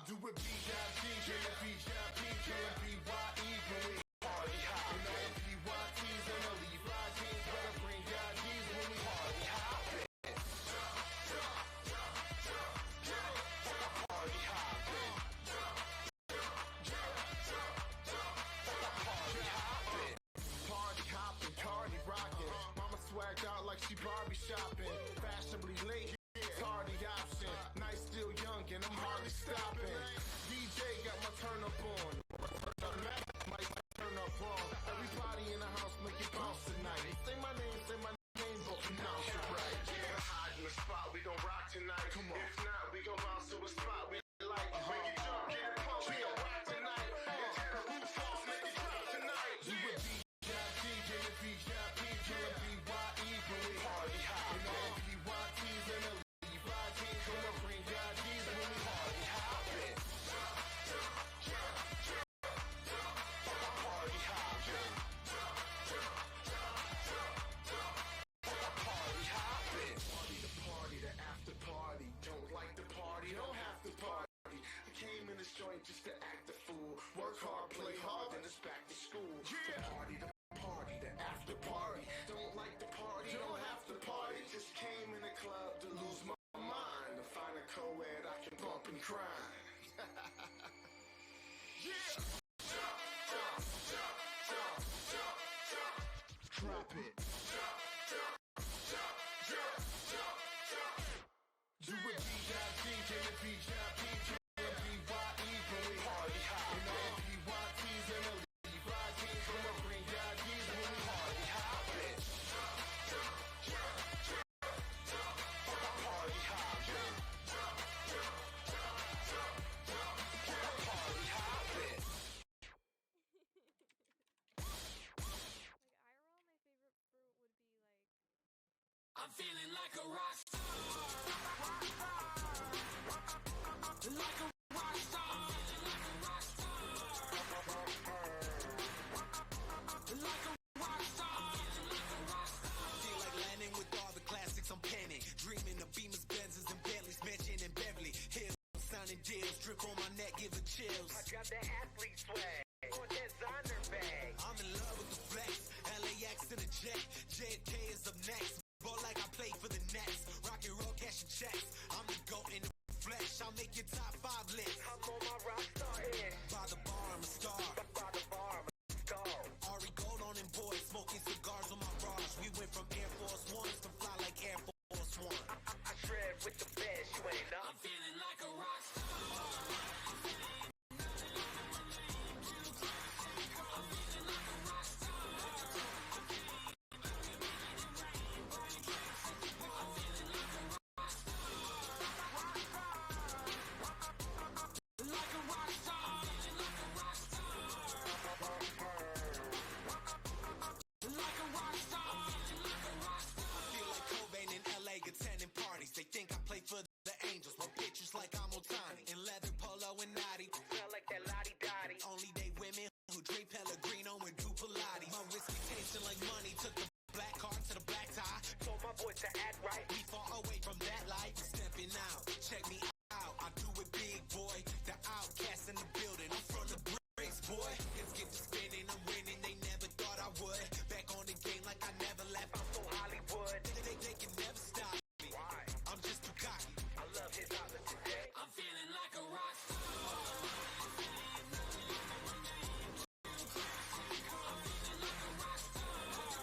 Do it B.I.G. till it B.I.P. till it B.Y.E. when we party hop. And all the P.Y.T's and the Levi jeans better bring your G's when we party hoppin'. Party hoppin'. Party hoppin', party rockin'. Mama swagged out like she Barbie shopping. Fashionably late, party option. Night still young and I'm hardly stopping. DJ got my turn up on. Might turn up wrong. Everybody in the house make it bounce tonight. Say my name, but pronounce it right. Yeah, hot in the spot, we gon' rock tonight. Come on. If not, we gon' bounce to a spot we like. Make it jump, get it pump, we gon' rock tonight. The roof off, make it drop tonight. Do it B.I.G. till it B.I.P. till it B.Y.E. when we party hop. And all the P.Y.T's and the Levi jeans gonna bring your G's when we party hoppin'. Party hoppin'. Party hoppin'. Party to party, the after party. Don't like the party, don't have to party. I came in this joint just to act the fool. Work hard, play hard, then it's back to school. Yeah. Party to party, the after party. Don't like the party, don't have to party. Just came in the club to lose my mind. To find a co-ed I can bump and grind. Yeah. Drop it. Do it B.I.G. till it B.I.P. till it B.Y.E. when we party hop. And all the P.Y.T's and the Levi jeans gonna bring your G's when we party hoppin'. Party hoppin'. Party hoppin'. I'm feeling like a rock star. Like a rock star. Like a rock star. Feel like landing with all the classics I'm penning. Dreaming of Beamers, Benzes, and Bentleys, Mansion and Beverly Hills. Signing deals, drip on my neck, giving chills. I got that athlete swag, or designer bag. I'm in love with the flex, LAX to the jet. JK is up next. Ball like I play for the Nets. Rock and roll, cashing checks. I'm the GOAT in the flesh. I'll make your top 5 list. I'm on my rock star hit. By the bar, I'm a star. By the bar, I'm a star. Ari Gold on them boys, smoking cigars on my bras. We went from Air Force Ones to fly like Air Force One. I shred with the best, you ain't know. I'm feeling like a rock star. Attending parties, they think I play for the Angels. My pictures like I'm Otani in leather polo and natty. Smell like that Lottie Dottie. Only they women who drink Pellegrino and do Pilates. My whiskey tasting like money. Took the black card to the black tie. Told my boys to act right. We far away from that life. Stepping out, check me out. I do it big, boy. The outcast in the building. I'm from the bricks, boy. Let's get to spinning. I'm winning. They never thought I would. Back on the game like I never left. I'm so Hollywood. They can never stop. I'm just too cocky. I love his outlet today. I'm feeling like a rock star. I'm feeling like a rock star.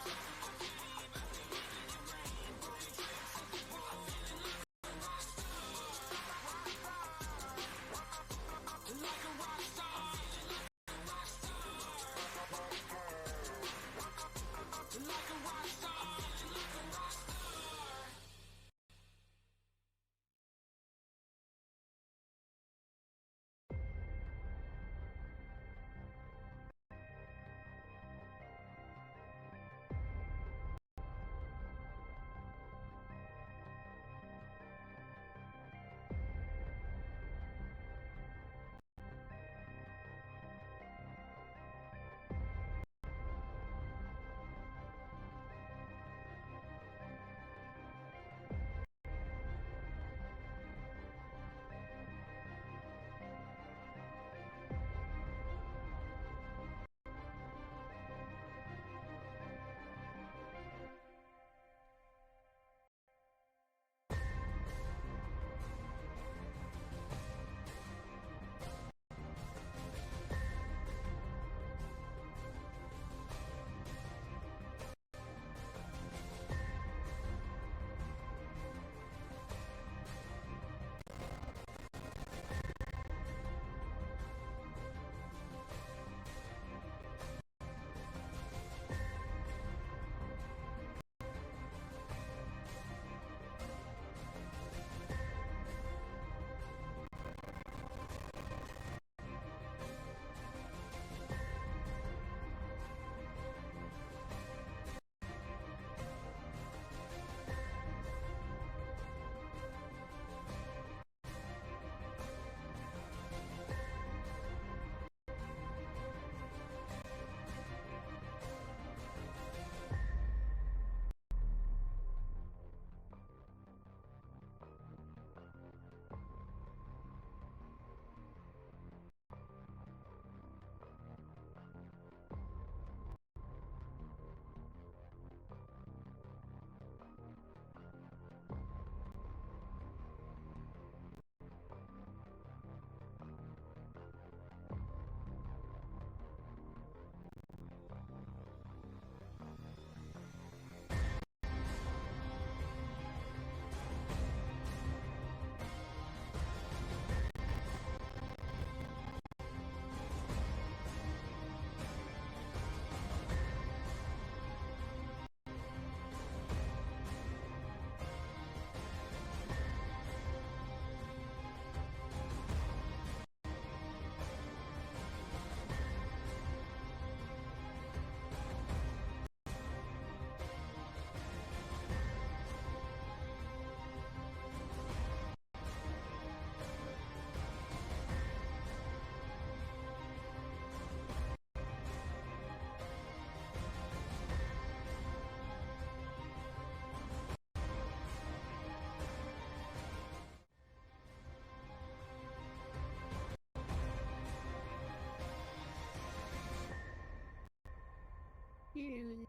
you.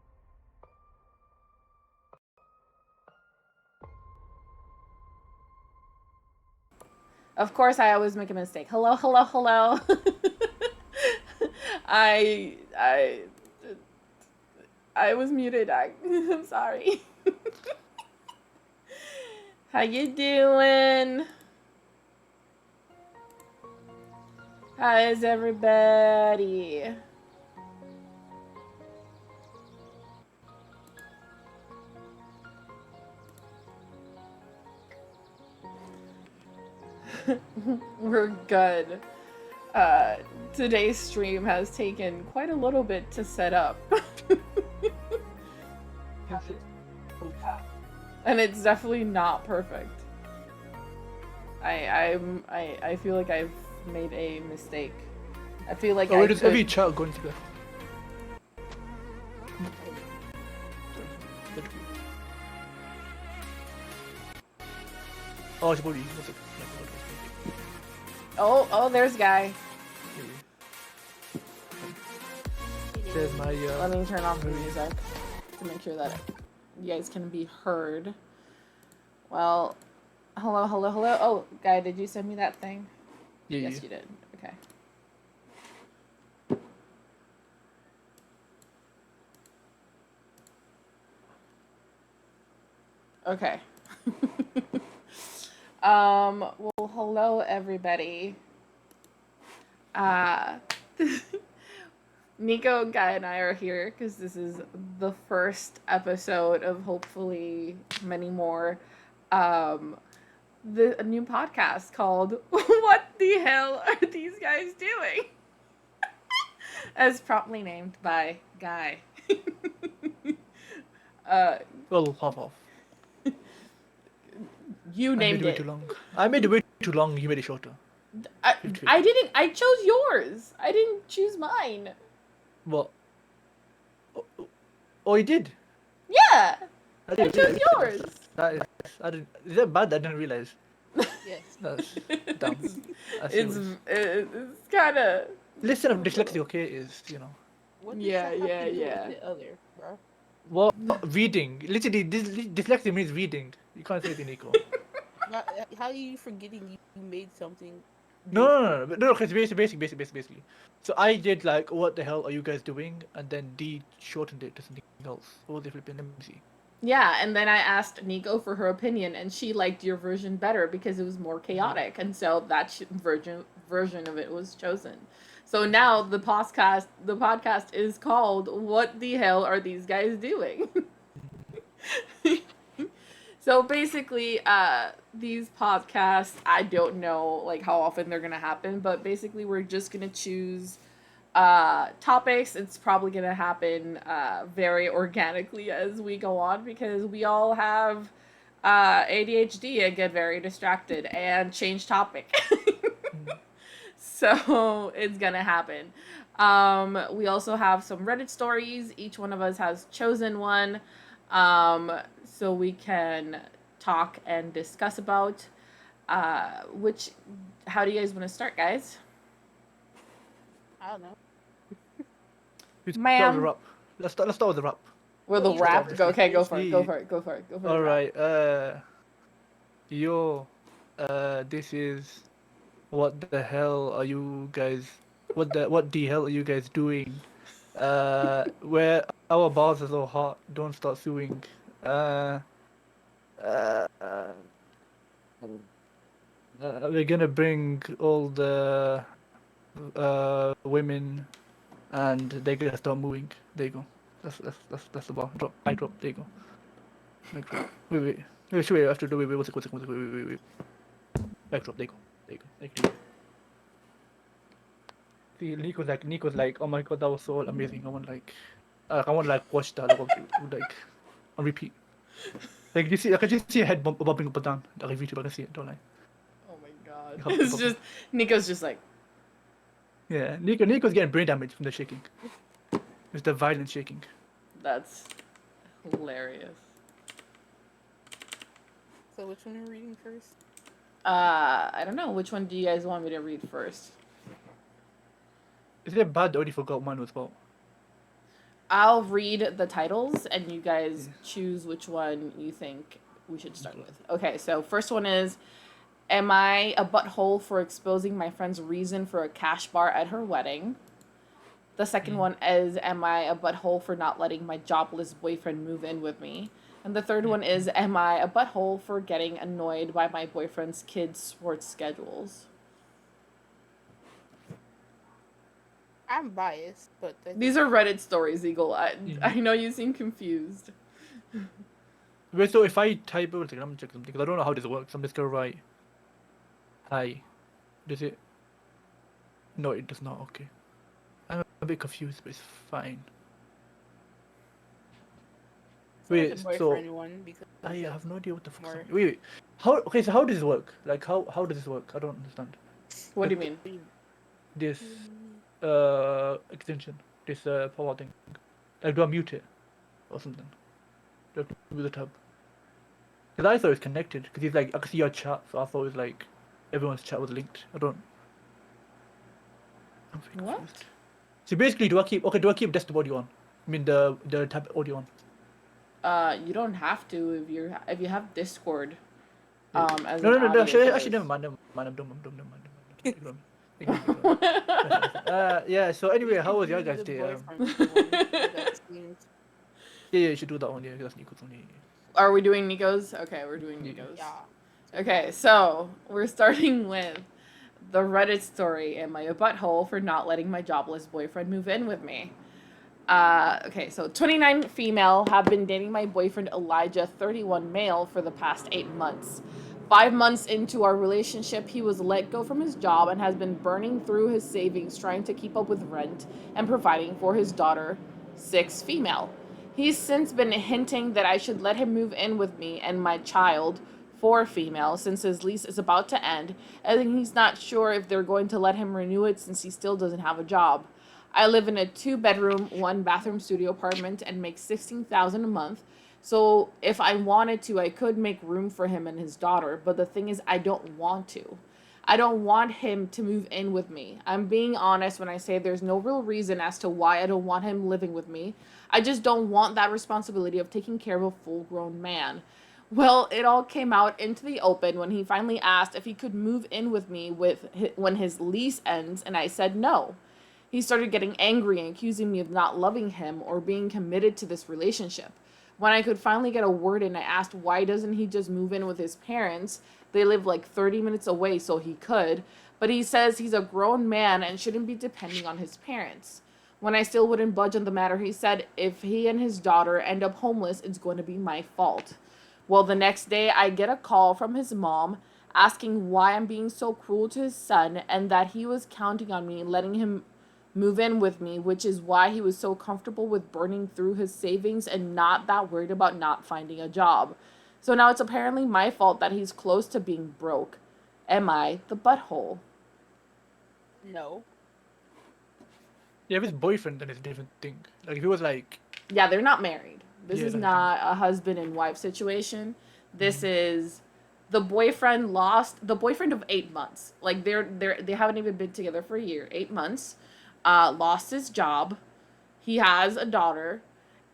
Of course, I always make a mistake. Hello, hello, hello. I I I was muted. I'm sorry. How you doing? How is everybody? We're good. Today's stream has taken quite a little bit to set up. And it's definitely not perfect. I feel like I've made a mistake. I feel like where I does could... every child going to go? Oh, it's body. Oh, there's Guy. There's my Let me turn off the music to make sure that you guys can be heard. Well, hello, hello, hello. Oh, Guy, did you send me that thing? Yeah, Yes, yeah. you did. Okay. Okay. Well, hello everybody. Nico, Guy, and I are here because this is the first episode of hopefully many more. A new podcast called "What the Hell Are These Guys Doing?" As promptly named by Guy. Well, half. You I made named it way it. too long. I made it way too long. You made it shorter. I didn't. I chose yours. I didn't choose mine. What? Oh, you did. Yeah, I I didn't chose realize. yours. That is, I didn't. Is that bad? I didn't realize. Yes. That's dumb. It's kind of. Listen, I'm dyslexic. Okay, is What does Yeah, that have yeah, to do yeah. with the other, bro? Well, reading. Literally, dyslexia means reading. You can't say it, Nico. How are you forgetting you made something? No. Okay, it's basically. So I did like, what the hell are you guys doing? And then D shortened it to something else. What was the flipping? Let me see. Yeah, and then I asked Nico for her opinion, and she liked your version better because it was more chaotic, and so that version of it was chosen. So now the podcast is called "What the Hell Are These Guys Doing?" So basically, these podcasts, I don't know like how often they're gonna happen, but basically we're just gonna choose topics. It's probably gonna happen very organically as we go on because we all have ADHD and get very distracted and change topic. So it's gonna happen. We also have some Reddit stories. Each one of us has chosen one. So we can talk and discuss about how do you guys want to start, guys? I don't know. Ma'am. Let's start with the rap. With the You rap? start. Go, okay, go for it. Go Yeah. for it. Go for it. Go for it. All right. Yo, this is what the hell are you guys? What the hell are you guys doing? Where our bars are so hot, don't start suing. We're gonna bring all the women, and they're gonna start moving. There you go. That's the bar. I drop. There you go. Mic drop. Wait. Wait, I have to do. Wait. Wait. Mic drop. There you go. There you go. See, Nico's like, oh my god, that was so amazing. I want watch that like on repeat. Like you see, I can just see a head bobbing up and down. Like YouTube, I can see it, don't I? Oh my god. Help, It's help. just Nico's just like, Yeah, Nico's getting brain damage from the shaking. It's the violent shaking. that's hilarious. So which one are you reading first? I don't know. Which one do you guys want me to read first? Is it bad? I already forgot mine was about. I'll read the titles and you guys choose which one you think we should start with. Okay, so first one is, am I a butthole for exposing my friend's reason for a cash bar at her wedding? The second one is, am I a butthole for not letting my jobless boyfriend move in with me? And the third one is, am I a butthole for getting annoyed by my boyfriend's kids' sports schedules? I'm biased, but These are Reddit stories, Eagle. I know you seem confused. Wait, so if I type over, I'm gonna check something because I don't know how this works. I'm just gonna write hi. Does it? No, it does not. Okay. I'm a bit confused, but it's fine. Wait, the so boyfriend one because I have no idea what the fuck. more- Wait. How? Okay, so how does this work? Like, how does this work? I don't understand. What do you mean? This extension, this power thing. Like, do I mute it or something? Do I have to move the tab? Because I thought it was connected. Because it's like I could see your chat, so I thought it was like everyone's chat was linked. I don't. I'm very What? confused. So basically, do I keep desktop audio on? I mean the tab audio on. You don't have to if you have Discord. Yeah. As No, an no, audio actually, never device. mind. I'm dumb. Ignore me. Ignore me. Yeah. So anyway, how was your guys' The day? boyfriend one, that seems- Yeah, you should do that one. Yeah, that's Nico's one. Yeah. Are we doing Nico's? Okay, we're doing Yeah. Nico's. Yeah. Okay, so we're starting with the Reddit story. Am I a butthole for not letting my jobless boyfriend move in with me? Okay, so 29 female have been dating my boyfriend Elijah, 31 male, for the past 8 months. 5 months into our relationship, he was let go from his job and has been burning through his savings trying to keep up with rent and providing for his daughter, 6 female. He's since been hinting that I should let him move in with me and my child, 4 female, since his lease is about to end, and he's not sure if they're going to let him renew it since he still doesn't have a job. I live in a 2-bedroom, 1-bathroom studio apartment and make $16,000 a month. So if I wanted to, I could make room for him and his daughter, but the thing is I don't want to. I don't want him to move in with me. I'm being honest when I say there's no real reason as to why I don't want him living with me. I just don't want that responsibility of taking care of a full-grown man. Well, it all came out into the open when he finally asked if he could move in with me when his lease ends, and I said no. He started getting angry and accusing me of not loving him or being committed to this relationship. When I could finally get a word in, I asked why doesn't he just move in with his parents? They live like 30 minutes away, so he could. But he says he's a grown man and shouldn't be depending on his parents. When I still wouldn't budge on the matter, he said if he and his daughter end up homeless, it's going to be my fault. Well, the next day, I get a call from his mom asking why I'm being so cruel to his son and that he was counting on me letting him move in with me, which is why he was so comfortable with burning through his savings and not that worried about not finding a job. So now it's apparently my fault that he's close to being broke. Am I the butthole? No. Yeah, if it's boyfriend, then it's a different thing. Like if it was like, Yeah, they're not married. This Yeah, is that's not a husband and wife situation. This is the boyfriend of 8 months. Like they haven't even been together for a year. 8 months. Lost his job. He has a daughter,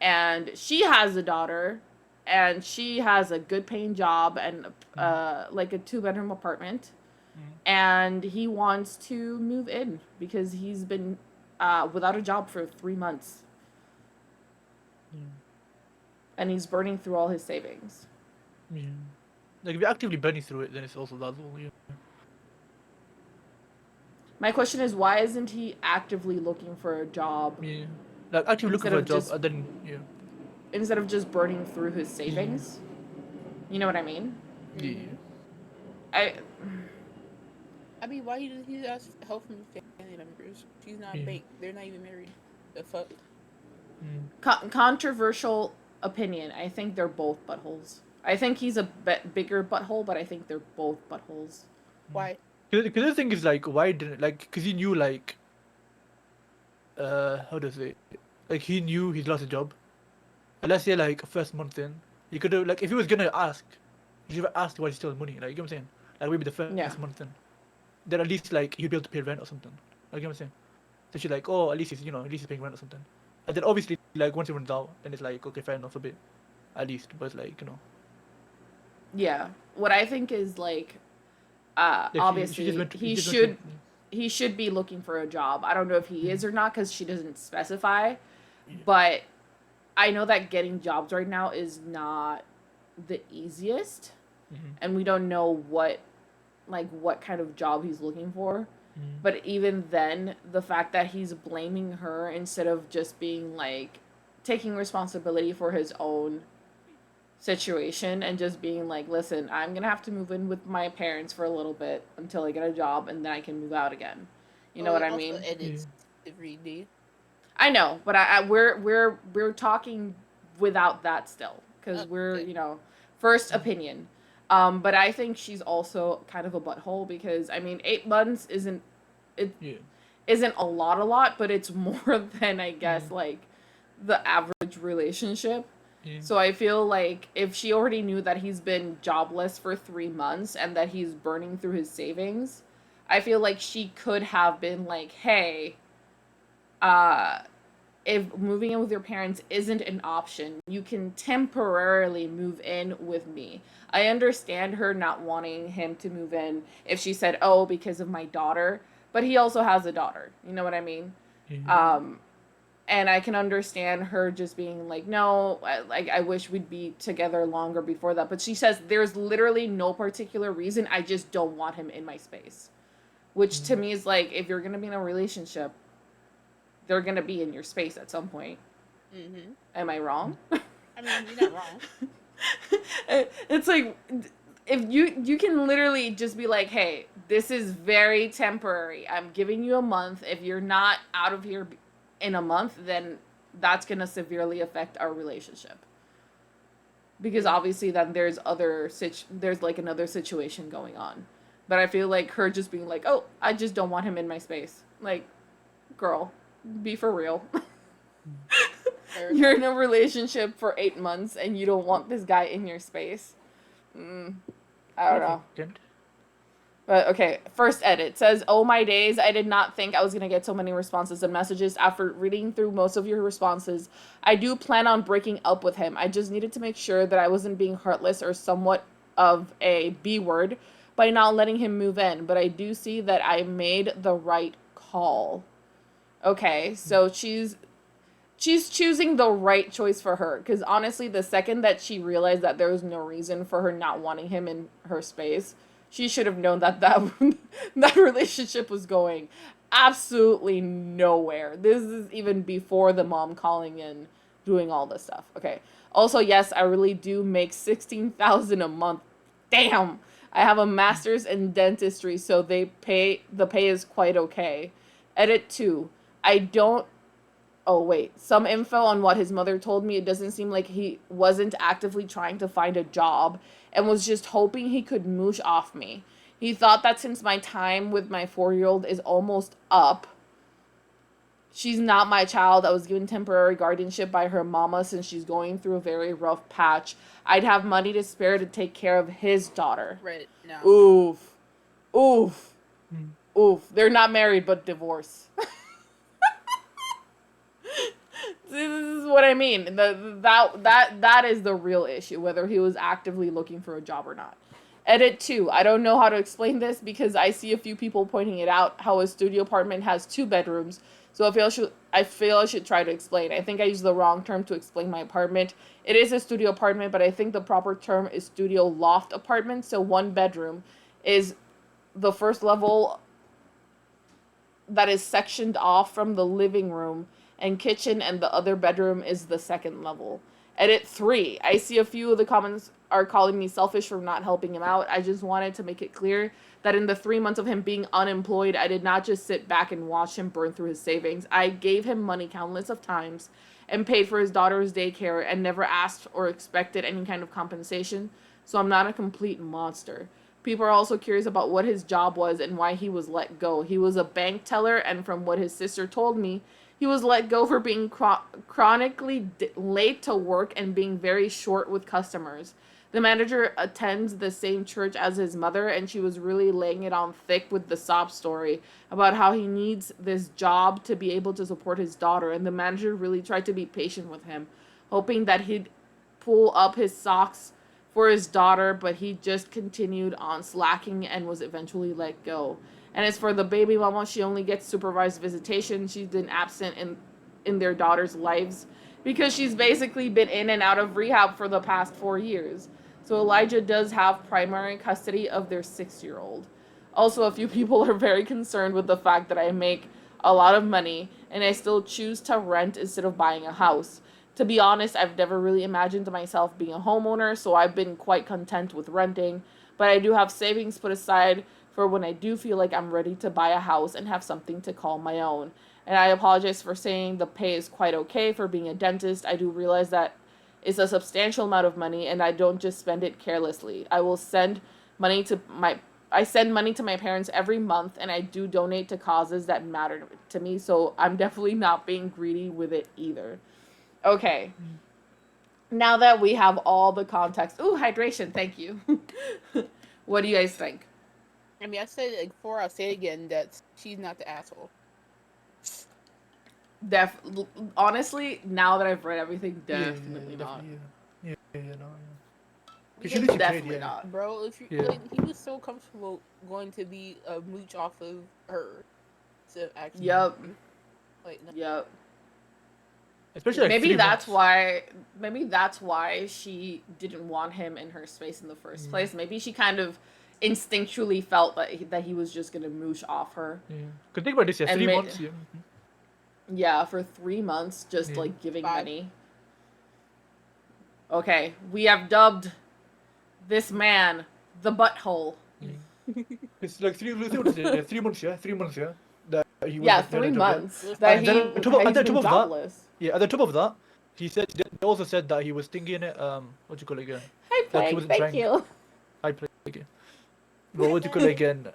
and she has a daughter, and she has a good paying job and like a 2-bedroom apartment. And he wants to move in because he's been without a job for 3 months. And he's burning through all his savings. yeah. Like if you're actively burning through it, then it's also that as well. Yeah. My question is, why isn't he actively looking for a job Yeah. Like actively looking Instead for a of job, just- and then yeah. instead of just burning through his savings? You know what I mean? Yeah. I mean, why did he ask help from family members? She's not Yeah. baked. They're not even married. The fuck? Controversial opinion. I think they're both buttholes. I think he's a bigger butthole, but I think they're both buttholes. Why? Because the thing is like, why didn't like? Because he knew like, how does it? Like he knew he's lost a job. And let's say like first month in, he could have like if he was gonna ask, he should have asked why he still has money. Like you know what I'm saying? Like maybe the first Yeah. month in, then at least like he'd be able to pay rent or something. Like you know what I'm saying? So she's like, oh, at least he's at least he's paying rent or something. And then obviously like once it runs out, then it's like okay, fair enough a bit, at least. But like Yeah. What I think is like, like obviously she just went to, he she just went should be looking for a job. I don't know if he is or not because she doesn't specify, Yeah. but I know that getting jobs right now is not the easiest, and we don't know what kind of job he's looking for. But even then, the fact that he's blaming her instead of just being like taking responsibility for his own situation and just being like, listen, I'm gonna have to move in with my parents for a little bit until I get a job and then I can move out again. You know what I mean? Edits the 3D. I know, but we're talking without that still because we're Okay. First opinion. But I think she's also kind of a butthole because I mean 8 months Yeah. isn't a lot, but it's more than I guess like the average relationship. Yeah. So I feel like if she already knew that he's been jobless for 3 months and that he's burning through his savings, I feel like she could have been like, hey, if moving in with your parents isn't an option, you can temporarily move in with me. I understand her not wanting him to move in if she said, oh, because of my daughter, but he also has a daughter. You know what I mean? Yeah. And I can understand her just being like, no, I wish we'd be together longer before that. But she says there's literally no particular reason. I just don't want him in my space. Which to me is like, if you're going to be in a relationship, they're going to be in your space at some point. Mm-hmm. Am I wrong? I mean, you're not wrong. It's like, if you can literally just be like, hey, this is very temporary. I'm giving you a month. If you're not out of here in a month, then that's going to severely affect our relationship. Because obviously then there's like another situation going on. But I feel like her just being like, oh, I just don't want him in my space. Like, girl, be for real. You're in a relationship for 8 months and you don't want this guy in your space. I don't know. Kent? But okay, first edit says, oh my days, I did not think I was going to get so many responses and messages. After reading through most of your responses, I do plan on breaking up with him. I just needed to make sure that I wasn't being heartless or somewhat of a B word by not letting him move in. But I do see that I made the right call. Okay, so she's choosing the right choice for her. Because honestly, the second that she realized that there was no reason for her not wanting him in her space, she should have known that that relationship was going absolutely nowhere. This is even before the mom calling in, doing all this stuff. Okay. Also, yes, I really do make $16,000 a month. Damn. I have a master's in dentistry, so the pay is quite okay. Edit 2. I don't. Oh wait, some info on what his mother told me. It doesn't seem like he wasn't actively trying to find a job and was just hoping he could moosh off me. He thought that since my time with my 4-year-old is almost up, she's not my child. I was given temporary guardianship by her mama since she's going through a very rough patch. I'd have money to spare to take care of his daughter. Right. No. Oof. Oof. Oof. They're not married but divorced. This is what I mean. That is the real issue, whether he was actively looking for a job or not. Edit 2. I don't know how to explain this because I see a few people pointing it out, how a studio apartment has 2 bedrooms. So I feel I should try to explain. I think I used the wrong term to explain my apartment. It is a studio apartment, but I think the proper term is studio loft apartment. So 1 bedroom is the first level that is sectioned off from the living room and kitchen, and the other bedroom is the second level. Edit 3. I see a few of the comments are calling me selfish for not helping him out. I just wanted to make it clear that in the 3 months of him being unemployed, I did not just sit back and watch him burn through his savings. I gave him money countless of times and paid for his daughter's daycare and never asked or expected any kind of compensation, so I'm not a complete monster. People are also curious about what his job was and why he was let go. He was a bank teller, and from what his sister told me, he was let go for being chronically late to work and being very short with customers. The manager attends the same church as his mother, and she was really laying it on thick with the sob story about how he needs this job to be able to support his daughter. And the manager really tried to be patient with him, hoping that he'd pull up his socks for his daughter, but he just continued on slacking and was eventually let go. And as for the baby mama, she only gets supervised visitation. She's been absent in their daughter's lives because she's basically been in and out of rehab for the past 4 years. So Elijah does have primary custody of their 6-year-old. Also, a few people are very concerned with the fact that I make a lot of money and I still choose to rent instead of buying a house. To be honest, I've never really imagined myself being a homeowner, so I've been quite content with renting. But I do have savings put aside for when I do feel like I'm ready to buy a house and have something to call my own. And I apologize for saying the pay is quite okay for being a dentist. I do realize that it's a substantial amount of money and I don't just spend it carelessly. I send money to my parents every month, and I do donate to causes that matter to me, so I'm definitely not being greedy with it either. Okay. Now that we have all the context. Ooh, hydration, thank you. What do you guys think? I mean, I said it before, I'll say it again, that she's not the asshole. Honestly, now that I've read everything, definitely not. Yeah, no. Yeah. Because She literally Definitely paid, yeah. not. Bro, if you Yeah. like, he was so comfortable going to be a mooch off of her to actually Yep. like no. Yep. Especially like Maybe 3 that's months. why she didn't want him in her space in the first place. Maybe she kind of instinctually felt that he was just gonna mooch off her. Yeah. Cause think about this, yeah, And 3 ma- months, yeah. Yeah, for 3 months, just Yeah. like giving 5. money. Okay, we have dubbed this man the butthole. It's like 3 months, yeah. 3 months, yeah. 3 months, yeah. That he was Yeah, at 3 the job, yeah. months And that And then on top of- he's on the been top of that- jobless. Yeah, at the top of that, they also said that he was thinking it, what do you call it again? Hi, Like he Plague, wasn't thank trying. you. I play again. But what do you call it again?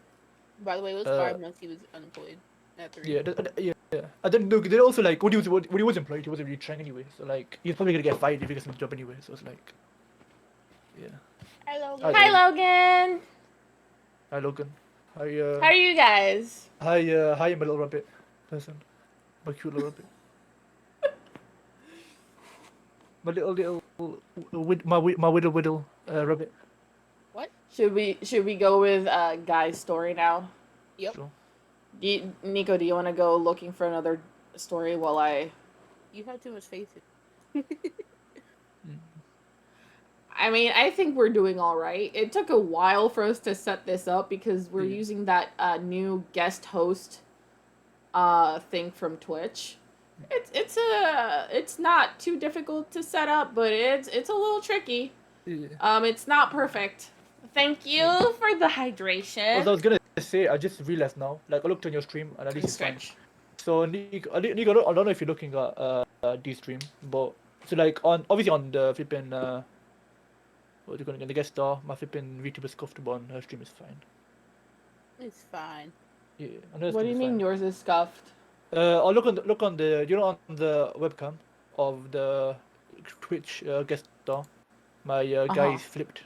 By the way, it was 5 months he was unemployed. Not 3. Yeah, yeah. And then look, they also like when he was employed, he wasn't really trying anyway. So like he's probably gonna get fired if he gets a job anyway. So it's like, yeah. Hello. Hi, Hi, Logan. Hi Logan. Hi. How are you guys? Hi. Hi, my little rabbit person. My cute little rabbit. My little my whittle rabbit. Should we go with Guy's story now? Yep. Sure. Nico, do you want to go looking for another story while I? You have too much faith in I mean, I think we're doing all right. It took a while for us to set this up because we're Yeah. using that new guest host thing from Twitch. It's not too difficult to set up, but it's a little tricky. Yeah. It's not perfect. Thank you for the hydration. What I was gonna say, I just realized now. Like I looked on your stream and at least it's fine. Stretch. So Nico, I don't know if you're looking at D stream, but so like obviously on the flipping what do you call it, the guest star, my flipping VTuber is comfortable on her stream is fine. It's fine. Yeah, I know What do you mean yours is scuffed? I'll look on the on the webcam of the Twitch guest star. My guy is flipped.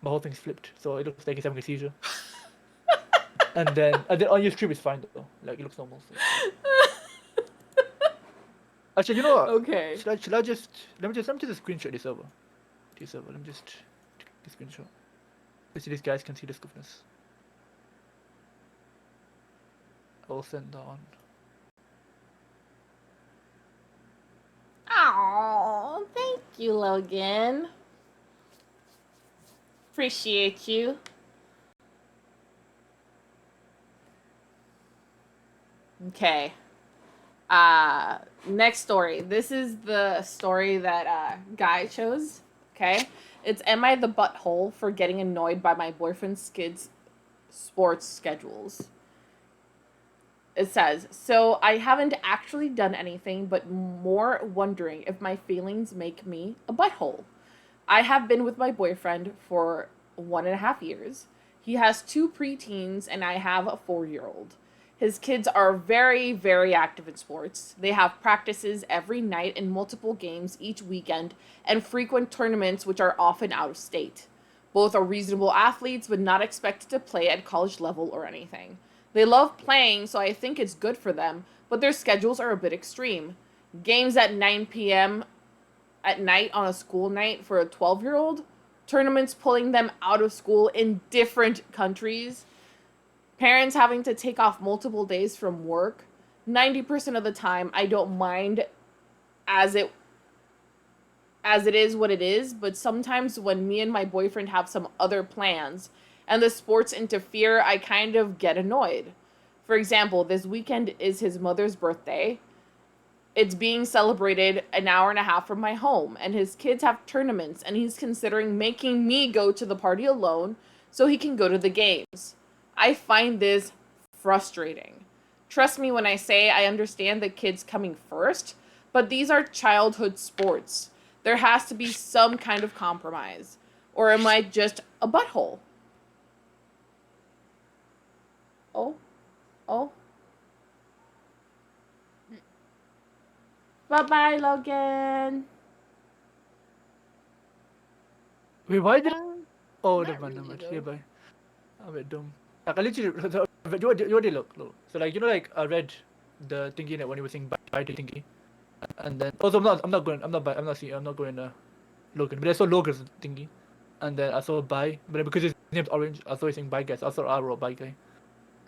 My whole thing's flipped, so it looks like he's having a seizure. and then on your stream it's fine though, like it looks normal. So. Actually, you know what? Okay. Should I just let me just screenshot this over. Let me just take a screenshot. Let's see these guys can see the scuffness. I'll send that on. Oh, thank you, Logan. Appreciate you. Okay. Next story. This is the story that Guy chose. Okay. It's Am I the Butthole for Getting Annoyed by My Boyfriend's Kids' Sports Schedules? It says, so I haven't actually done anything but more wondering if my feelings make me a butthole. I have been with my boyfriend for 1.5 years. He has 2 preteens and I have a 4-year-old. His kids are very, very active in sports. They have practices every night and multiple games each weekend and frequent tournaments which are often out of state. Both are reasonable athletes but not expected to play at college level or anything. They love playing, so I think it's good for them, but their schedules are a bit extreme. Games at 9 p.m. at night on a school night for a 12-year-old, tournaments pulling them out of school in different countries, parents having to take off multiple days from work. 90% of the time, I don't mind as it is what it is, but sometimes when me and my boyfriend have some other plans and the sports interfere, I kind of get annoyed. For example, this weekend is his mother's birthday. It's being celebrated an hour and a half from my home, and his kids have tournaments, and he's considering making me go to the party alone so he can go to the games. I find this frustrating. Trust me when I say I understand the kids coming first, but these are childhood sports. There has to be some kind of compromise. Or am I just a butthole? Oh. Bye-bye, Logan. Wait, why did? Oh, not never mind. really, Yeah, though. bye. I'm a bit dumb. Like, I literally, what did look? So like, like I read the thingy that when he was saying bye to thingy, and then also I'm not going Logan, but I saw Logan's thingy, and then I saw bye, but then because his name's Orange, I saw him saying bye guys. I thought I wrote bye guy.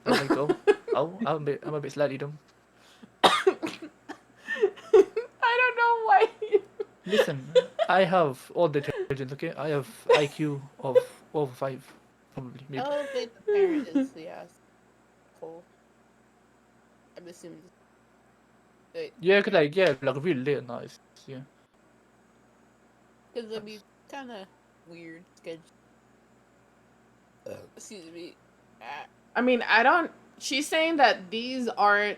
I was like, I'm a bit slightly dumb. I don't know why. Listen, I have all the intelligence, okay? I have IQ of over 5, probably. Maybe. Oh, okay, the parent is, yes. Cool. I'm assuming. Wait, Yeah, cause like really late at night. Yeah. because it'd be kind of weird schedule. Excuse me. I mean, she's saying that these aren't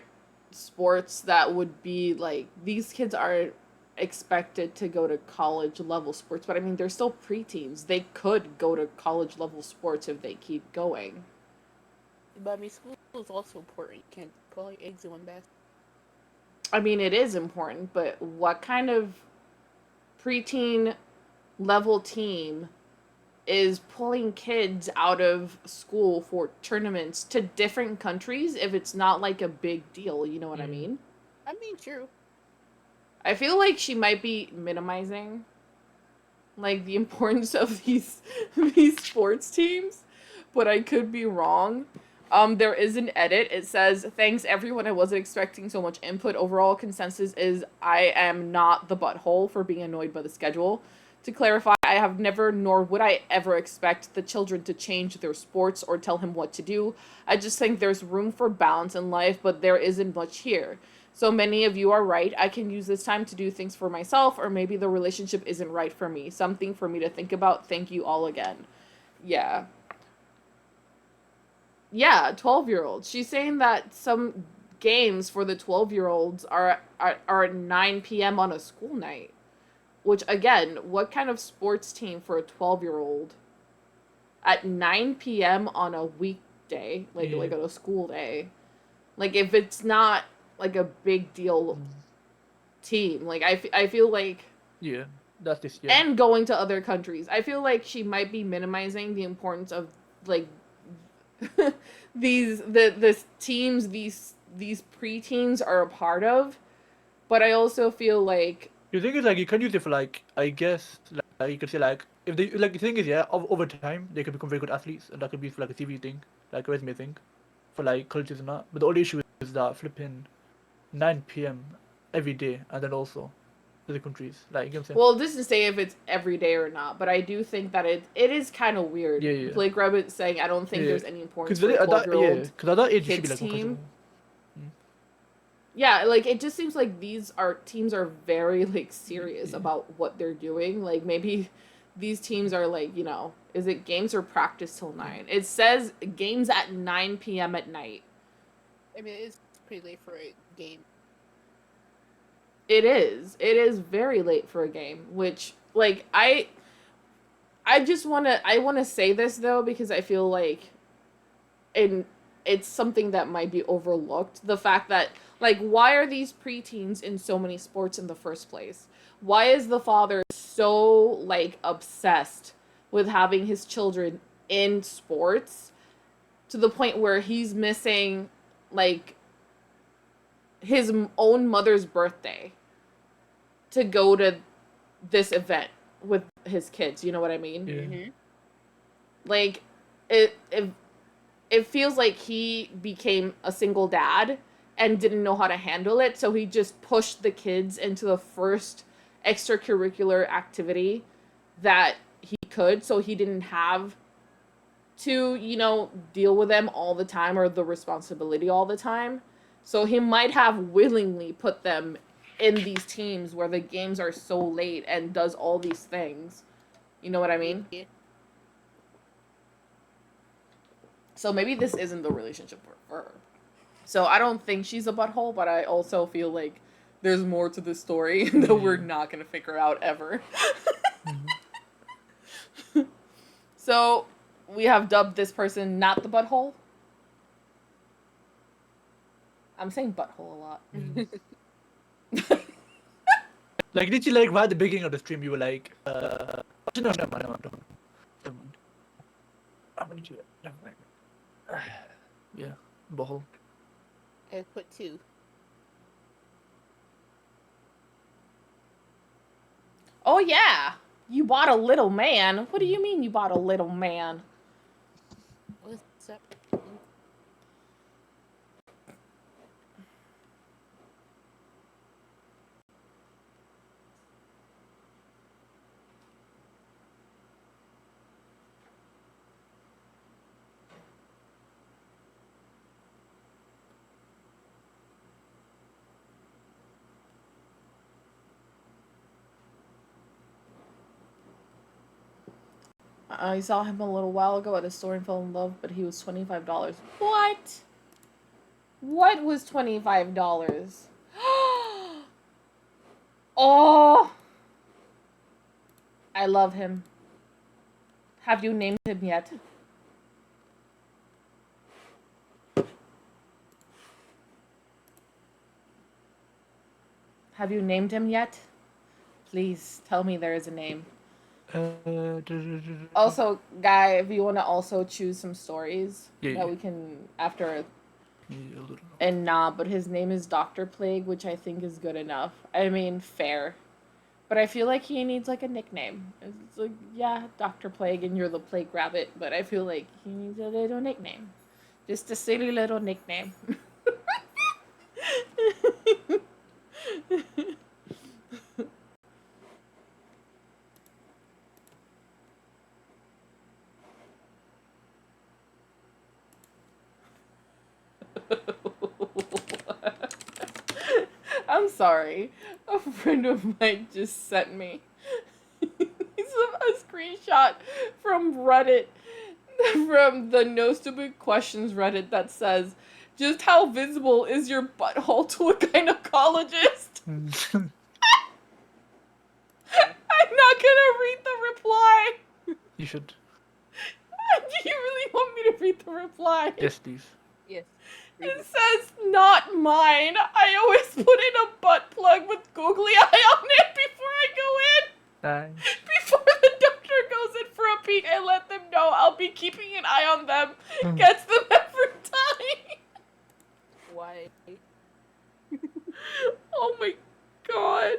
sports that would be like, these kids aren't expected to go to college level sports, but I mean, they're still preteens. They could go to college level sports if they keep going. But I mean, school is also important. You can't put all your eggs in one basket. I mean, it is important, but what kind of preteen level team is pulling kids out of school for tournaments to different countries if it's not like a big deal? You know what I mean? I mean, true. I feel like she might be minimizing like the importance of these sports teams, but I could be wrong. There is an edit. It says, "Thanks everyone. I wasn't expecting so much input. Overall consensus is I am not the butthole for being annoyed by the schedule. To clarify, I have never nor would I ever expect the children to change their sports or tell him what to do. I just think there's room for balance in life, but there isn't much here. So many of you are right. I can use this time to do things for myself, or maybe the relationship isn't right for me. Something for me to think about. Thank you all again." Yeah. Yeah, 12-year-olds. She's saying that some games for the 12-year-olds are at 9 p.m. on a school night. Which, again, what kind of sports team for a 12-year-old at 9 p.m. on a weekday, like on a school day? Like, if it's not like a big deal team, like I feel like, Yeah, that's this. Yeah. and going to other countries, I feel like she might be minimizing the importance of like the teams these preteens are a part of, but I also feel like The thing is, like, you can use it for, like, I guess, like, you could say, like, if they, like, the thing is, yeah, over time, they can become very good athletes, and that could be for, like, a CV thing, like a resume thing, for, like, colleges and that. But the only issue is that flipping 9 p.m. every day, and then also other countries, like, you know what I'm saying? well, this doesn't say if it's every day or not, but I do think that it is kind of weird. Yeah. Blake Rabbit saying, I don't think Yeah. there's any importance Because for a at that, 12-year-old. yeah, because at that age, you should be, kids like, more team. comfortable. Yeah, like, it just seems like teams are very, like, serious about what they're doing. Like, maybe these teams are, like, you know, is it games or practice till 9? It says games at 9 p.m. at night. I mean, it's pretty late for a game. It is. It is very late for a game, which, like, I just want to say this, though, because I feel like in it's something that might be overlooked. The fact that, like, why are these preteens in so many sports in the first place? Why is the father so, like, obsessed with having his children in sports to the point where he's missing, like, his own mother's birthday to go to this event with his kids? You know what I mean? Yeah. Mhm. Like, it feels like he became a single dad and didn't know how to handle it, so he just pushed the kids into the first extracurricular activity that he could, so he didn't have to, deal with them all the time or the responsibility all the time. So he might have willingly put them in these teams where the games are so late and does all these things. You know what I mean? Yeah. So maybe this isn't the relationship for her. So I don't think she's a butthole, but I also feel like there's more to this story that we're not going to figure out ever. So we have dubbed this person not the butthole. I'm saying butthole a lot. Like, did you like right at the beginning of the stream? You were like, no, never mind. I'm gonna do it. Never mind. Yeah, butthole. I put 2. Oh yeah, you bought a little man. What do you mean you bought a little man? What's up? I saw him a little while ago at a store and fell in love, but he was $25. What? What was $25? Oh! I love him. Have you named him yet? Have you named him yet? Please tell me there is a name. Also, Guy, if you want to also choose some stories that we can after. And but his name is Dr. Plague, which I think is good enough. I mean, fair. But I feel like he needs like a nickname. It's like, yeah, Dr. Plague, and you're the Plague Rabbit, but I feel like he needs a little nickname. Just a silly little nickname. I'm sorry. A friend of mine just sent me a screenshot from Reddit, from the No Stupid Questions Reddit that says, just how visible is your butthole to a gynecologist? I'm not gonna read the reply. You should. Do you really want me to read the reply? Yes, please. Yes. It says, not mine. I always put in a butt plug with googly eye on it before I go in. Nice. Before the doctor goes in for a peek, I let them know I'll be keeping an eye on them. Gets them every time. Why? Oh my god.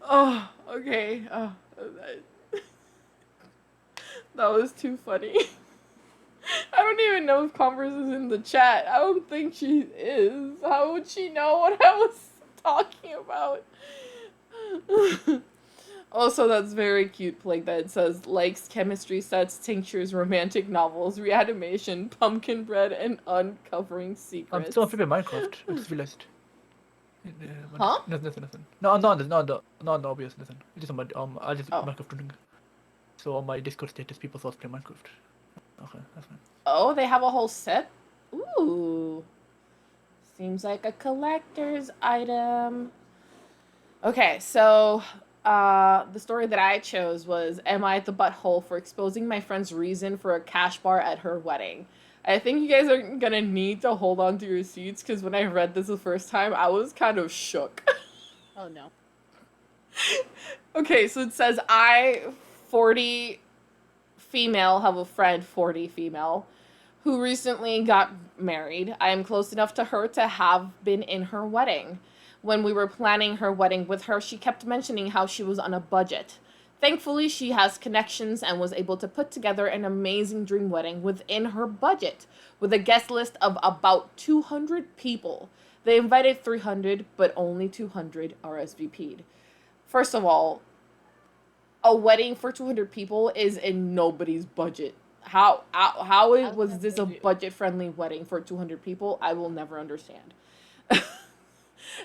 Oh, okay. Oh, that was too funny. I don't even know if Converse is in the chat. I don't think she is. How would she know what I was talking about? Also, that's very cute, Plague, that it says, likes chemistry sets, tinctures, romantic novels, reanimation, pumpkin bread, and uncovering secrets. I'm still on flipping Minecraft. I just realized. Huh? Nothing. No, not obvious, nothing. It's just on my, I just Minecraft doing. So on my Discord status, people thought play Minecraft. Okay, that's fine. Oh, they have a whole set? Ooh. Seems like a collector's item. Okay, so The story that I chose was, am I the butthole for exposing my friend's reason for a cash bar at her wedding? I think you guys are gonna need to hold on to your seats because when I read this the first time, I was kind of shook. Oh no. Okay, so it says, I, 40 female, have a friend, 40 female, who recently got married. I am close enough to her to have been in her wedding. When we were planning her wedding with her, she kept mentioning how she was on a budget. Thankfully, she has connections and was able to put together an amazing dream wedding within her budget, with a guest list of about 200 people. They invited 300, but only 200 RSVP'd. First of all, a wedding for 200 people is in nobody's budget. How was this a budget-friendly wedding for 200 people? I will never understand.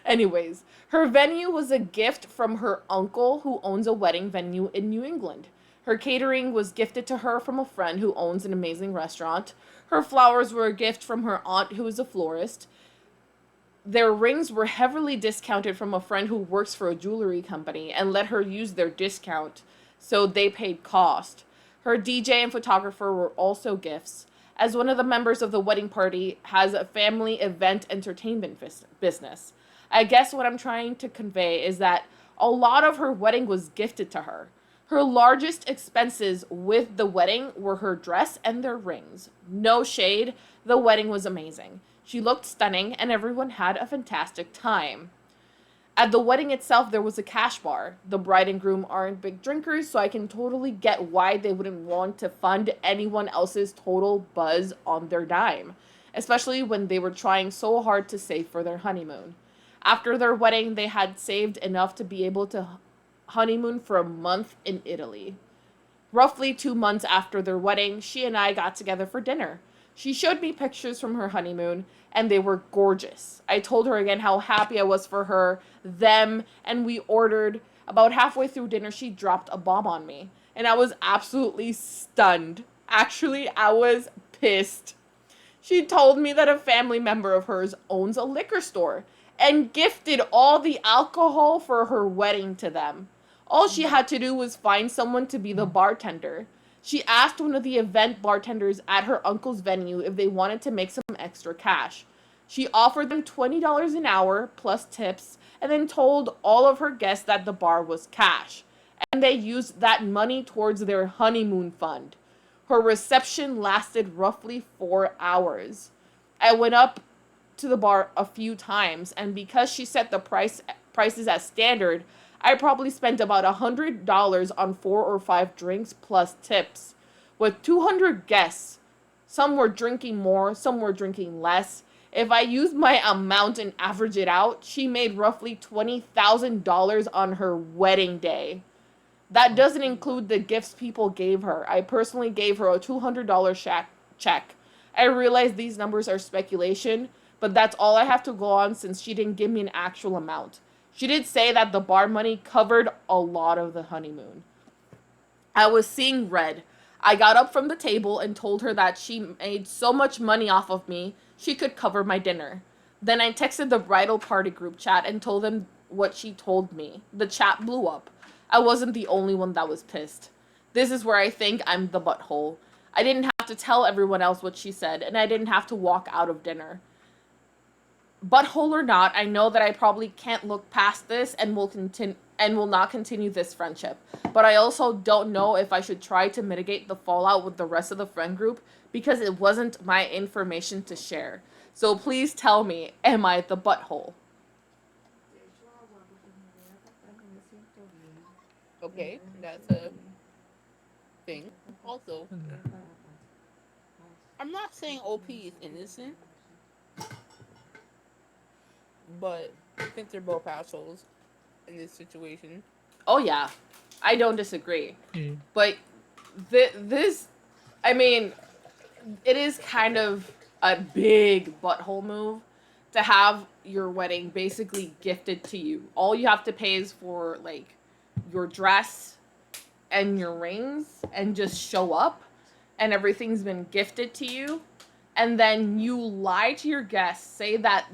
Anyways, her venue was a gift from her uncle who owns a wedding venue in New England. Her catering was gifted to her from a friend who owns an amazing restaurant. Her flowers were a gift from her aunt who is a florist. Their rings were heavily discounted from a friend who works for a jewelry company and let her use their discount, so they paid cost. Her DJ and photographer were also gifts, as one of the members of the wedding party has a family event entertainment business. I guess what I'm trying to convey is that a lot of her wedding was gifted to her. Her largest expenses with the wedding were her dress and their rings. No shade, the wedding was amazing. She looked stunning and everyone had a fantastic time. At the wedding itself, there was a cash bar. The bride and groom aren't big drinkers, so I can totally get why they wouldn't want to fund anyone else's total buzz on their dime, especially when they were trying so hard to save for their honeymoon. After their wedding, they had saved enough to be able to honeymoon for a month in Italy. Roughly 2 months after their wedding, she and I got together for dinner. She showed me pictures from her honeymoon, and they were gorgeous. I told her again how happy I was for her, them, and we ordered. About halfway through dinner, she dropped a bomb on me, and I was absolutely stunned. Actually, I was pissed. She told me that a family member of hers owns a liquor store and gifted all the alcohol for her wedding to them. All she had to do was find someone to be the bartender. She asked one of the event bartenders at her uncle's venue if they wanted to make some extra cash. She offered them $20 an hour plus tips and then told all of her guests that the bar was cash, and they used that money towards their honeymoon fund. Her reception lasted roughly 4 hours. I went up to the bar a few times, and because she set the prices as standard, I probably spent about $100 on 4 or 5 drinks plus tips. With 200 guests, some were drinking more, some were drinking less. If I used my amount and average it out, she made roughly $20,000 on her wedding day. That doesn't include the gifts people gave her. I personally gave her a $200 check. I realize these numbers are speculation, but that's all I have to go on since she didn't give me an actual amount. She did say that the bar money covered a lot of the honeymoon. I was seeing red. I got up from the table and told her that she made so much money off of me, she could cover my dinner. Then I texted the bridal party group chat and told them what she told me. The chat blew up. I wasn't the only one that was pissed. This is where I think I'm the butthole. I didn't have to tell everyone else what she said, and I didn't have to walk out of dinner. Butthole or not, I know that I probably can't look past this and will not continue this friendship. But I also don't know if I should try to mitigate the fallout with the rest of the friend group because it wasn't my information to share. So please tell me, am I the butthole? Okay, that's a thing. Also, I'm not saying OP is innocent, but I think they're both assholes in this situation. Oh yeah, I don't disagree. Mm. But this, I mean, it is kind of a big butthole move to have your wedding basically gifted to you. All you have to pay is for like your dress and your rings and just show up and everything's been gifted to you, and then you lie to your guests, say that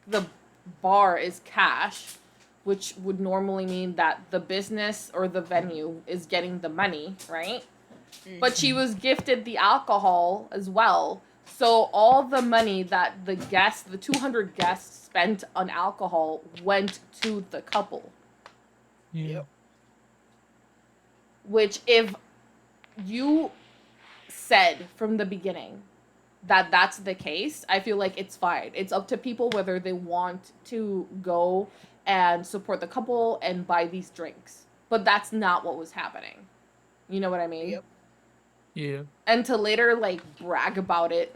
the bar is cash, which would normally mean that the business or the venue is getting the money, right? But she was gifted the alcohol as well. So all the money that the 200 guests spent on alcohol went to the couple. Yeah. Which, if you said from the beginning that that's the case, I feel like it's fine. It's up to people whether they want to go and support the couple and buy these drinks. But that's not what was happening. You know what I mean? Yep. Yeah. And to later, like, brag about it.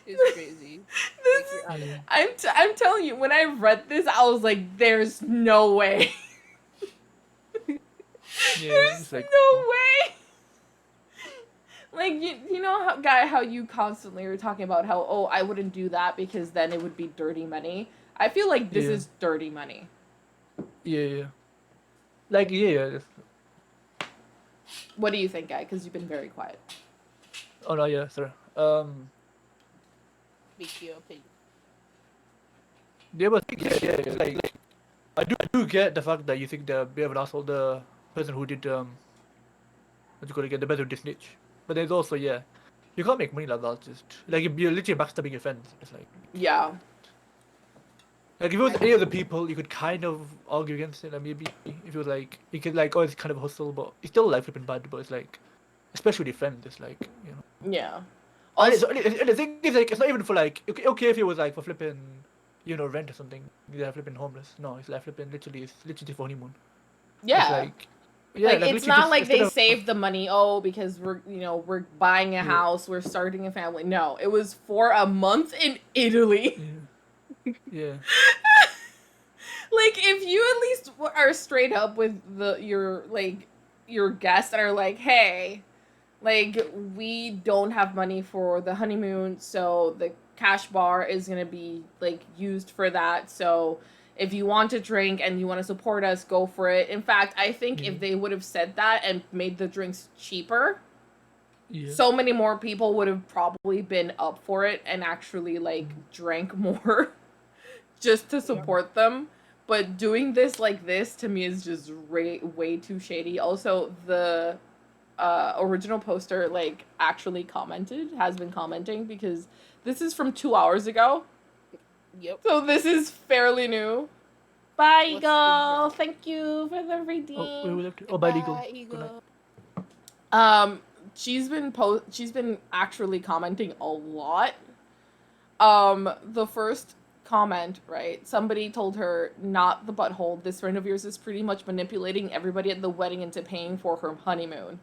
It's crazy. This Like, you're out of Yeah. I'm telling you, when I read this, I was like, there's no way. Yeah. There's It's like, no way. Like, you know how you constantly are talking about how, oh, I wouldn't do that because then it would be dirty money. I feel like this Yeah. is dirty money. yeah. Like, yeah. What do you think, guy? Because you've been very quiet. Oh no, yeah, sorry. Make your opinion. Yeah, but yeah. Like, I do get the fact that you think they're a bit of an asshole, the person who did what you call it again, the person who did snitch. But there's also you can't make money like that. Just like you're literally backstabbing your friends. It's Yeah. like if it was any other people, you could kind of argue against it. Like maybe if it was like you could like, oh, it's kind of a hustle, but it's still like flipping bad. But it's like, especially with your friends, it's like Yeah. And, Also, and the thing is, like, it's not even for like okay if it was like for flipping, rent or something. They're flipping homeless. No, it's like flipping literally. It's literally for honeymoon. yeah. It's like, yeah, Like, it's literally not just like instead they of- saved the money, oh, because we're buying a house, we're starting a family. No, it was for a month in Italy. Yeah. Like, if you at least are straight up with your guests and are like, hey, like, we don't have money for the honeymoon, so the cash bar is gonna be like used for that. So if you want to drink and you want to support us, go for it. In fact, I think if they would have said that and made the drinks cheaper, Yeah. so many more people would have probably been up for it and actually like drank more just to support them. But doing this like this to me is just way too shady. Also, the original poster like actually has been commenting, because this is from 2 hours ago. Yep. So this is fairly new. Bye, What's the Eagle. drop? Thank you for the redeem. Oh, wait, we left it. Oh, bye, legal. Bye, Good night. Eagle. She's been actually commenting a lot. The first comment, right? Somebody told her, not the butthole, this friend of yours is pretty much manipulating everybody at the wedding into paying for her honeymoon.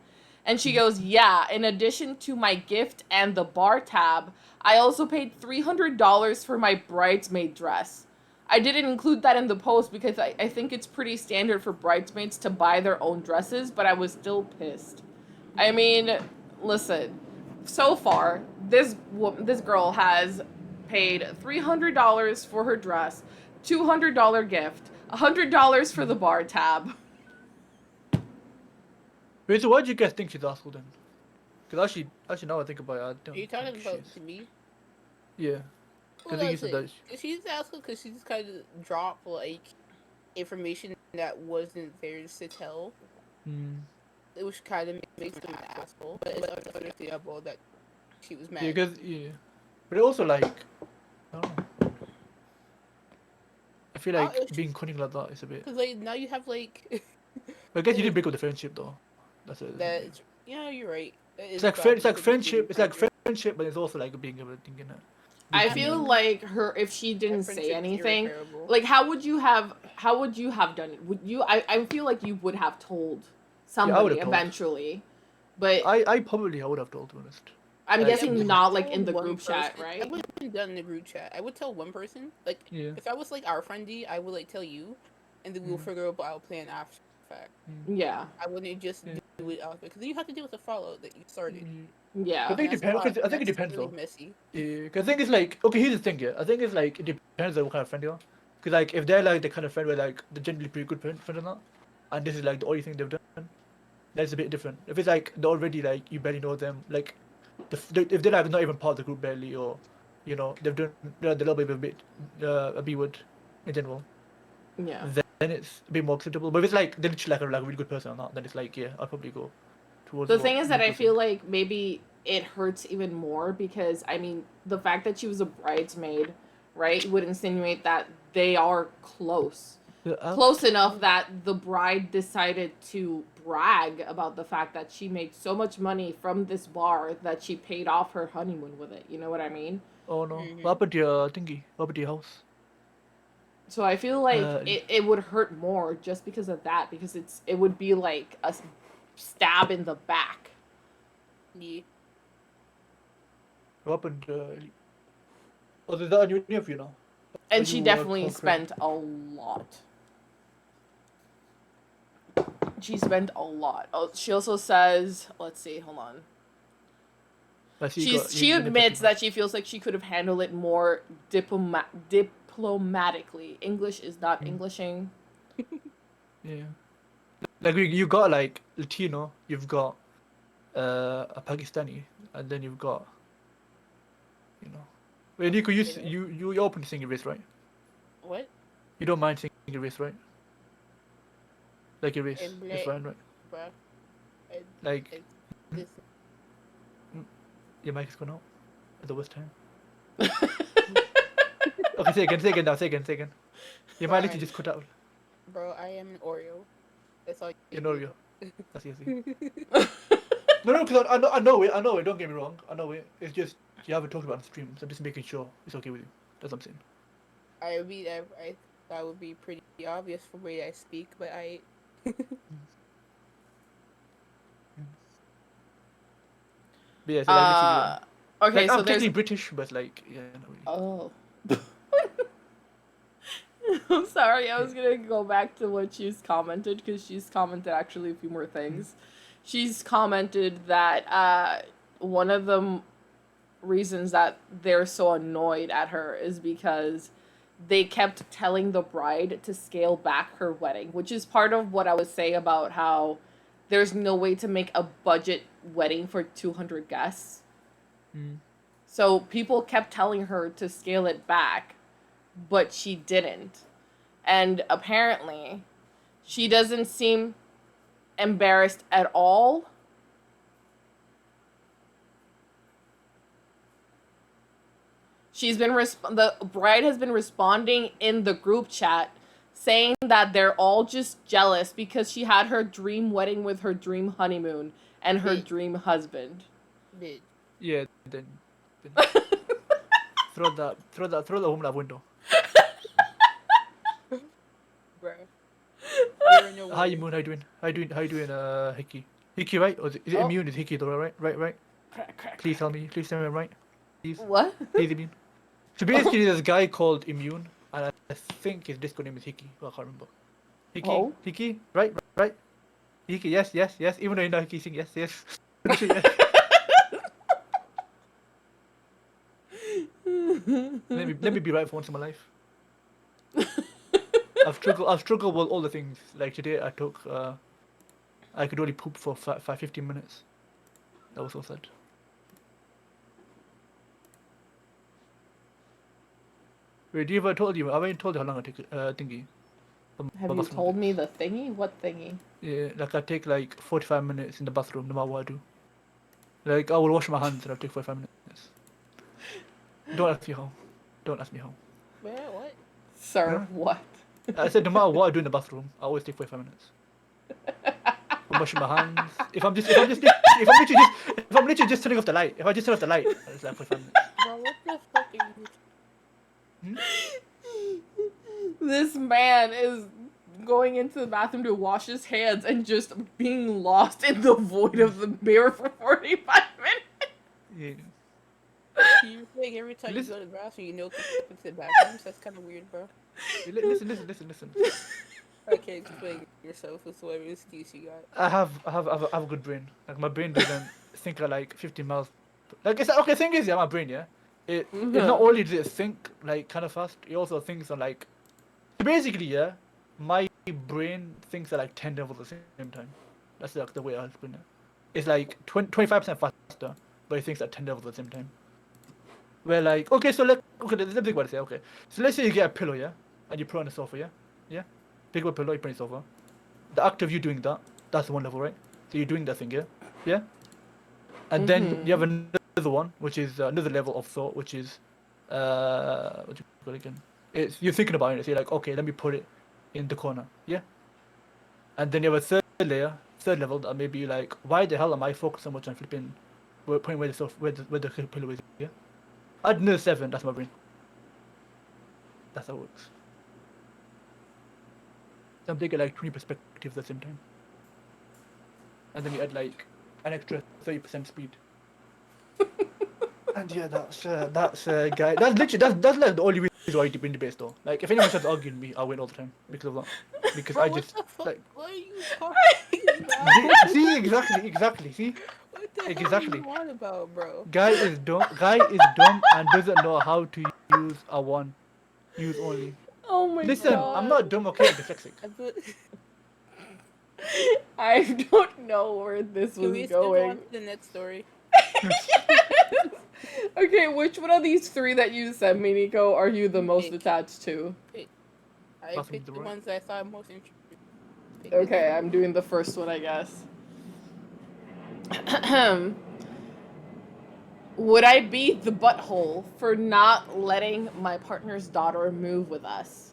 And she goes, yeah, in addition to my gift and the bar tab, I also paid $300 for my bridesmaid dress. I didn't include that in the post because I think it's pretty standard for bridesmaids to buy their own dresses, but I was still pissed. I mean, listen, so far, this girl has paid $300 for her dress, $200 gift, $100 for the bar tab. Wait, so why do you guys think she's asshole then? Because actually, now I think about it, I don't Are you talking think about she's- to me? Yeah. Well, I think you said listen, that. she's asshole because she just kind of dropped like information that wasn't theirs to tell. Hmm. It was kind of makes them an asshole, but it's understandable that she was mad. Yeah, but also like, I don't know. I feel Oh, like it's being cunning like that is a bit. Because like now you have like I guess you did break up the friendship though. That's it. that. You're right. It's like friendship. It's like friendship, but it's also like being able to think in it. I I feel mean, like if she didn't say anything, like how would you have done it? Would you? I feel like you would have told somebody told. eventually, but I probably would have told, to be honest. I'm I guessing would not tell like in the one group chat, person. I right? wouldn't have done in the group chat. I would tell one person. Like Yeah. if I was like our friendy, I would like tell you, and then we'll figure out our plan after the fact. Yeah, I wouldn't just do it out there because you have to deal with the follow that you started. yeah. I think it And that's depends. a lot. I think it That's depends really though. messy. Yeah, cause I think it's like okay. Here's the thing. Yeah, I think it's like it depends on what kind of friend you are. Cause like if they're like the kind of friend where like they're generally pretty good friend or not, and this is like the only thing they've done, that's a bit different. If it's like they're already like you barely know them, like if they're like not even part of the group barely, or they've done they're a little bit of a B word in general, Yeah. then it's a bit more acceptable. But if it's like they're literally like a really good person or not, then it's like, yeah, I'll probably go towards The what thing is that I Nico feel said. like maybe it hurts even more because I mean the fact that she was a bridesmaid, right, would insinuate that they are close. Close enough that the bride decided to brag about the fact that she made so much money from this bar that she paid off her honeymoon with it. You know what I mean? Oh no, Mhm. what happened to your thingy? What happened to your house? So I feel like Uh, it would hurt more just because of that because it would be like a stab in the back. Yeah. what happened? Oh, is that a new name for you now? And Are she you definitely concrete? spent a lot. She spent a lot. Oh, she also says, let's see, hold on. I see you got, She you admits that she feels like she could have handled it more diplomatically. English is not Mm. Englishing. Yeah. Like you got like Latino, you've got a Pakistani, and then you've got, you know. Wait, Nico, Yeah. you're open to singing race, right? What? You don't mind singing race, right? Like your race, And it's black, fine, right? bruh. Like It's this. your mic is going out at the worst time. Okay, say again now, say again. Your mic literally Fine. just cut out. Bro, I am an Oreo. That's all You you know need. you. That's easy. No, because I know it. Don't get me wrong. I know it. It's just you haven't talked about it on the stream, so I'm just making sure it's okay with you. That's what I'm saying. I mean, I that would be pretty obvious from the way I speak, but I. But yeah, so like literally, Okay, like so I'm there's technically British, but like yeah, not really. oh. I'm sorry, I was gonna go back to what she's commented because she's commented actually a few more things. She's commented that one of the reasons that they're so annoyed at her is because they kept telling the bride to scale back her wedding, which is part of what I was saying about how there's no way to make a budget wedding for 200 guests. Mm. So people kept telling her to scale it back, but she didn't. And apparently, she doesn't seem embarrassed at all. She's been the bride has been responding in the group chat saying that they're all just jealous because she had her dream wedding with her dream honeymoon and her Bitch. dream husband. Bitch. Yeah, then throw the woman out window. Bruh. You're in your Hi, way. Moon. How you doing? Hickey? Hickey, right? Or is it Oh. Immune? Is Hickey though? Right. Crack, crack, Please tell me. Please tell me I'm right. Please. What? Please, Immune. So basically, there's a guy called Immune, and I think his Discord name is Hickey. But I can't remember. Hickey. Oh. Hickey. Right. Hickey. Yes. Even though you know Hickey sing, yes. Yes. Let me be right for once in my life. I've struggled with all the things. Like today, I could only poop for 15 minutes. That was so sad. Wait, have I told you? Have I told you how long I take thingy? Have you told me the thingy? What thingy? Yeah, like I take like 45 minutes in the bathroom, no matter what I do. Like I will wash my hands and I'll take 45 minutes. Don't ask me how. Man, what? Sir, Huh? what? I said no matter what I do in the bathroom, I always take 45 minutes. I'm washing my hands. If I'm literally just turning off the light, it's like 45 minutes. Bro, what the fuck are you? This man is going into the bathroom to wash his hands and just being lost in the void of the mirror for 45 minutes. Yeah. You think every time Listen. you go to the bathroom, you know to the bathrooms? That's kind of weird, bro. Listen. I can't explain yourself with whatever excuse you got. I have a good brain. Like my brain doesn't think at like 50 miles. Like it's okay. Thing is, yeah, my brain, yeah. It not only does it think like kind of fast, it also thinks on like. Basically, yeah, my brain thinks at like 10 levels at the same time. That's like the way I explain it. It's like 25% faster, but it thinks at 10 levels at the same time. Where like, okay, let's think about it. Okay, so let's say you get a pillow, yeah, and you put it on the sofa, yeah. Yeah. Pick up a pillow, you put it on the sofa. The act of you doing that, that's one level, right? So you're doing that thing, yeah? Yeah? And then you have another one, which is another level of thought, which is, what do you call it again? It's, you're thinking about it, so you're like, okay, let me put it in the corner, yeah? And then you have a third level that maybe you're like, why the hell am I focused so much on flipping, pointing where the pillow is, yeah? Add another 7, that's my brain. That's how it works. So I'm taking like 20 perspectives at the same time. And then you add like an extra 30% speed. And yeah, that's guy. That's literally that's like the only reason why you win debates though. Like if anyone starts arguing me, I win all the time because of that. Because Bro, I what just the fuck? like What are you talking about? see exactly. See, What the hell exactly. are you on about, bro? Guy is dumb and doesn't know how to use a one. Use only. Oh my Listen, god. I'm not dumb. Okay, I'm dyslexic. I put, I don't know where this can was we still go going. on to the next story? Okay, which one of these 3 that you sent me, Nico, are you the most Pick. attached to? I Possibly picked the the right. ones that I thought most interesting. Pick this Okay, one. I'm doing the first one, I guess. Would I be the butthole for not letting my partner's daughter move with us?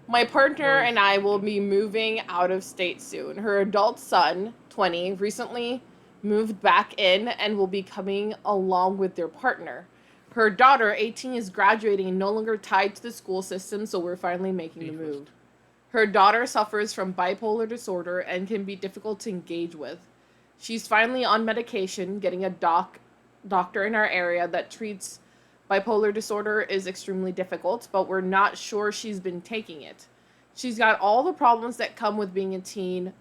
My partner and I will be moving out of state soon. Her adult son, 20, recently moved back in and will be coming along with their partner. Her daughter, 18, is graduating and no longer tied to the school system, so we're finally making the Me move. first. Her daughter suffers from bipolar disorder and can be difficult to engage with. She's finally on medication. Getting a doctor in our area that treats bipolar disorder is extremely difficult, but we're not sure she's been taking it. She's got all the problems that come with being a teen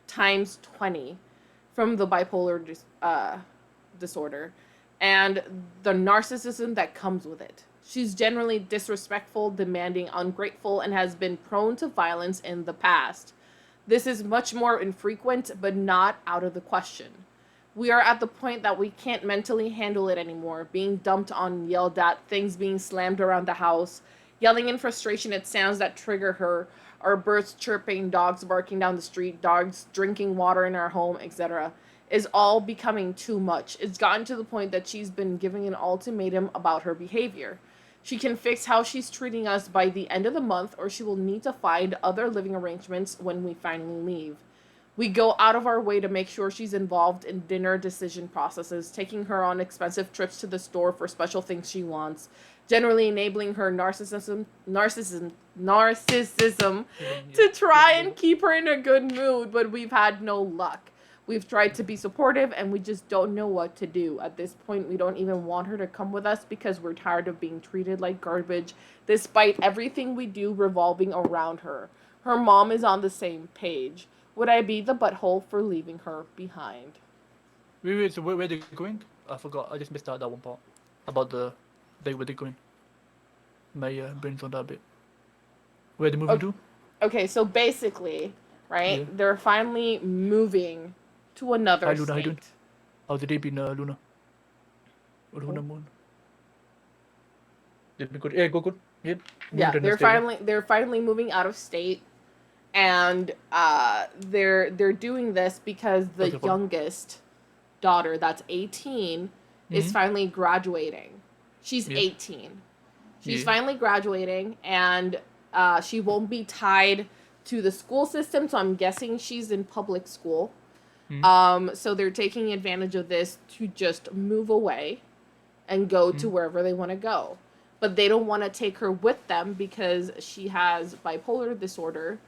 times 20 from the bipolar disorder and the narcissism that comes with it. She's generally disrespectful, demanding, ungrateful, and has been prone to violence in the past. This is much more infrequent, but not out of the question. We are at the point that we can't mentally handle it anymore, being dumped on, yelled at, things being slammed around the house, yelling in frustration at sounds that trigger her, our birds chirping, dogs barking down the street, dogs drinking water in our home, etc. is all becoming too much. It's gotten to the point that she's been giving an ultimatum about her behavior. She can fix how she's treating us by the end of the month, or she will need to find other living arrangements when we finally leave. We go out of our way to make sure she's involved in dinner decision processes, taking her on expensive trips to the store for special things she wants, generally enabling her narcissism to try and keep her in a good mood, but we've had no luck. We've tried to be supportive and we just don't know what to do. At this point, we don't even want her to come with us because we're tired of being treated like garbage, despite everything we do revolving around her. Her mom is on the same page. Would I be the butthole for leaving her behind? Wait, so where they going? I forgot. I just missed out that one part about where they're going. My brain's on that bit. Where the movie Okay. do? Okay, so basically, right, Yeah. they're finally moving to another Hi, Luna, how you state. doing? How's the day been, Luna? Or Luna Moon? Did be good? Yeah, good. Yeah. Yeah, Moved to they're next day, yeah? finally moving out of state, and they're doing this because the Okay, fine. youngest daughter, that's 18, is Mhm. finally graduating. She's Yeah. 18. She's Yeah. finally graduating, and she won't be tied to the school system, so I'm guessing she's in public school. So they're taking advantage of this to just move away and go to wherever they want to go. But they don't want to take her with them because she has bipolar disorder.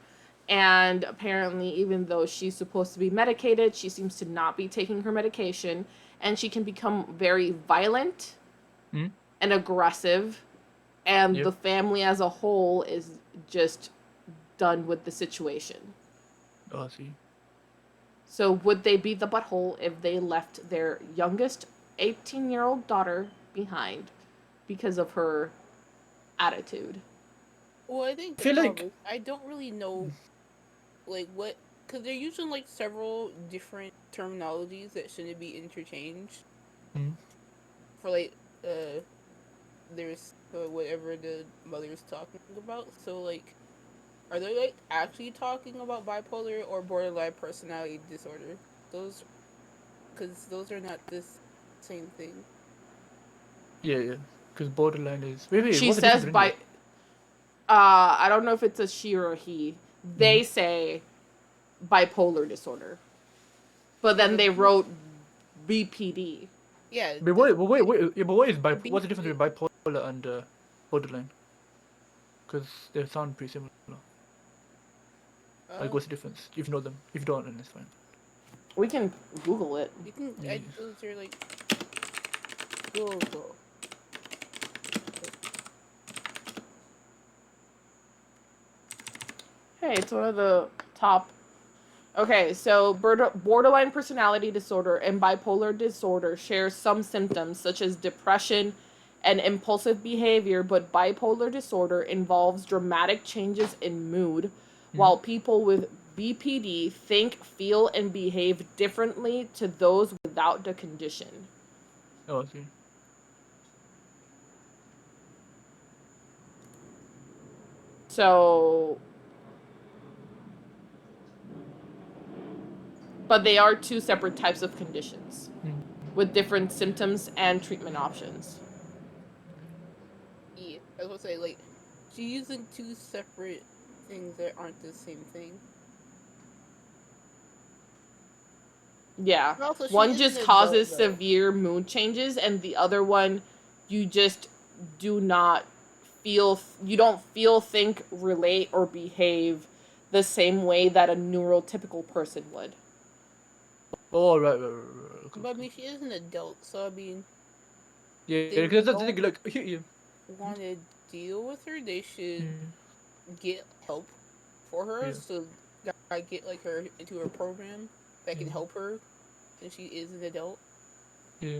And apparently, even though she's supposed to be medicated, she seems to not be taking her medication. And she can become very violent Mhm. and aggressive. And Yep. the family as a whole is just done with the situation. Oh, I see. So would they be the butthole if they left their youngest 18-year-old daughter behind because of her attitude? Well, I think I feel the like- problem is I don't really know, like what, because they're using like several different terminologies that shouldn't be interchanged. Mhm. For like, there's whatever the mother is talking about. So like, are they like actually talking about bipolar or borderline personality disorder? Those, because those are not this same thing. Yeah. Because borderline is. Wait. She What's the difference says between I don't know if it's a she or a he. They Mhm. say bipolar disorder. But then they wrote BPD. Yeah. But wait. Yeah, but what is B- what's the difference between bipolar and borderline? Because they sound pretty similar. Like, what's the difference? If you know them. If you don't, then it's fine. We can Google it. You can. Yeah. Those are like Google. Hey, it's one of the top. Okay, so borderline personality disorder and bipolar disorder share some symptoms such as depression and impulsive behavior, but bipolar disorder involves dramatic changes in mood, while people with BPD think, feel, and behave differently to those without the condition. Oh, okay. So, but they are two separate types of conditions with different symptoms and treatment options. Yeah, I was gonna say like she's using two separate things that aren't the same thing. Yeah. And also, she One is just an causes adult, though. severe mood changes, and the other one, you just do not feel, you don't feel, think, relate, or behave the same way that a neurotypical person would. Oh, right. Okay. But I mean, she is an adult, so I mean, Yeah, they because that's the don't- thing. Like, yeah. want to deal with her, they should Mm. get help for her. Yeah. So I get like her into a program that can help her, and she is an adult. Yeah.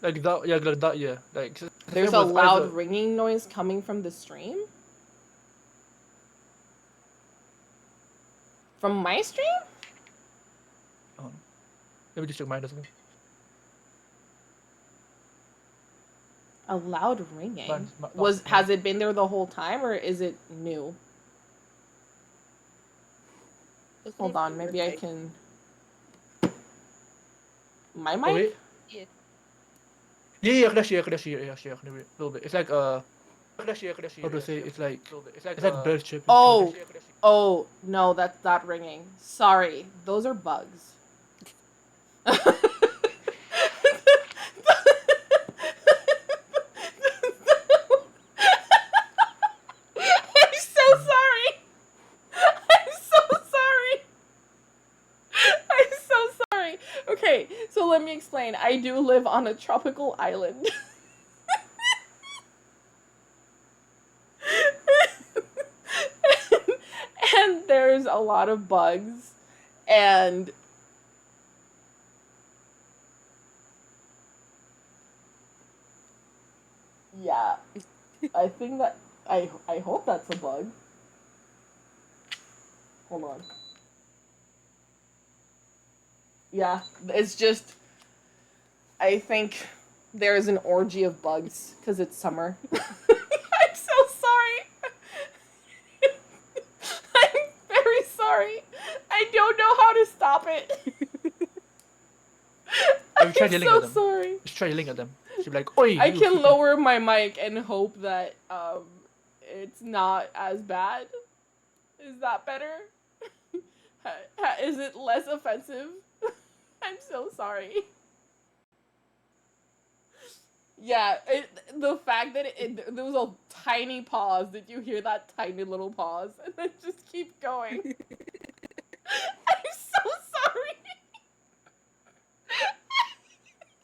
Like that. Yeah, like that. Yeah. Like. There's a loud ringing noise coming from the stream? From my stream? Let me just check mine as well. A loud ringing. Mine's Has it been there the whole time, or is it new? Let's Hold go on, for maybe her I type. can. My mic? Oh, wait. Yeah. Yeah, I can actually hear it a little bit. It's like how to say? It's like birds chirping. Oh, no, that's not ringing. Sorry, those are bugs. I'm so sorry. I'm so sorry. I'm so sorry. Okay, so let me explain. I do live on a tropical island. And there's a lot of bugs, and yeah, I think that I hope that's a bug. Hold on. Yeah, it's just I think there's an orgy of bugs because it's summer. I'm so sorry. I'm very sorry. I don't know how to stop it. Have you I'm tried yelling so at them? sorry. Just try yelling at them. She'll be like, "Oi!" I you can freaking-" lower my mic and hope that it's not as bad. Is that better? Is it less offensive? I'm so sorry. Yeah, the fact that there was a tiny pause. Did you hear that tiny little pause? And then just keep going. I'm so sorry.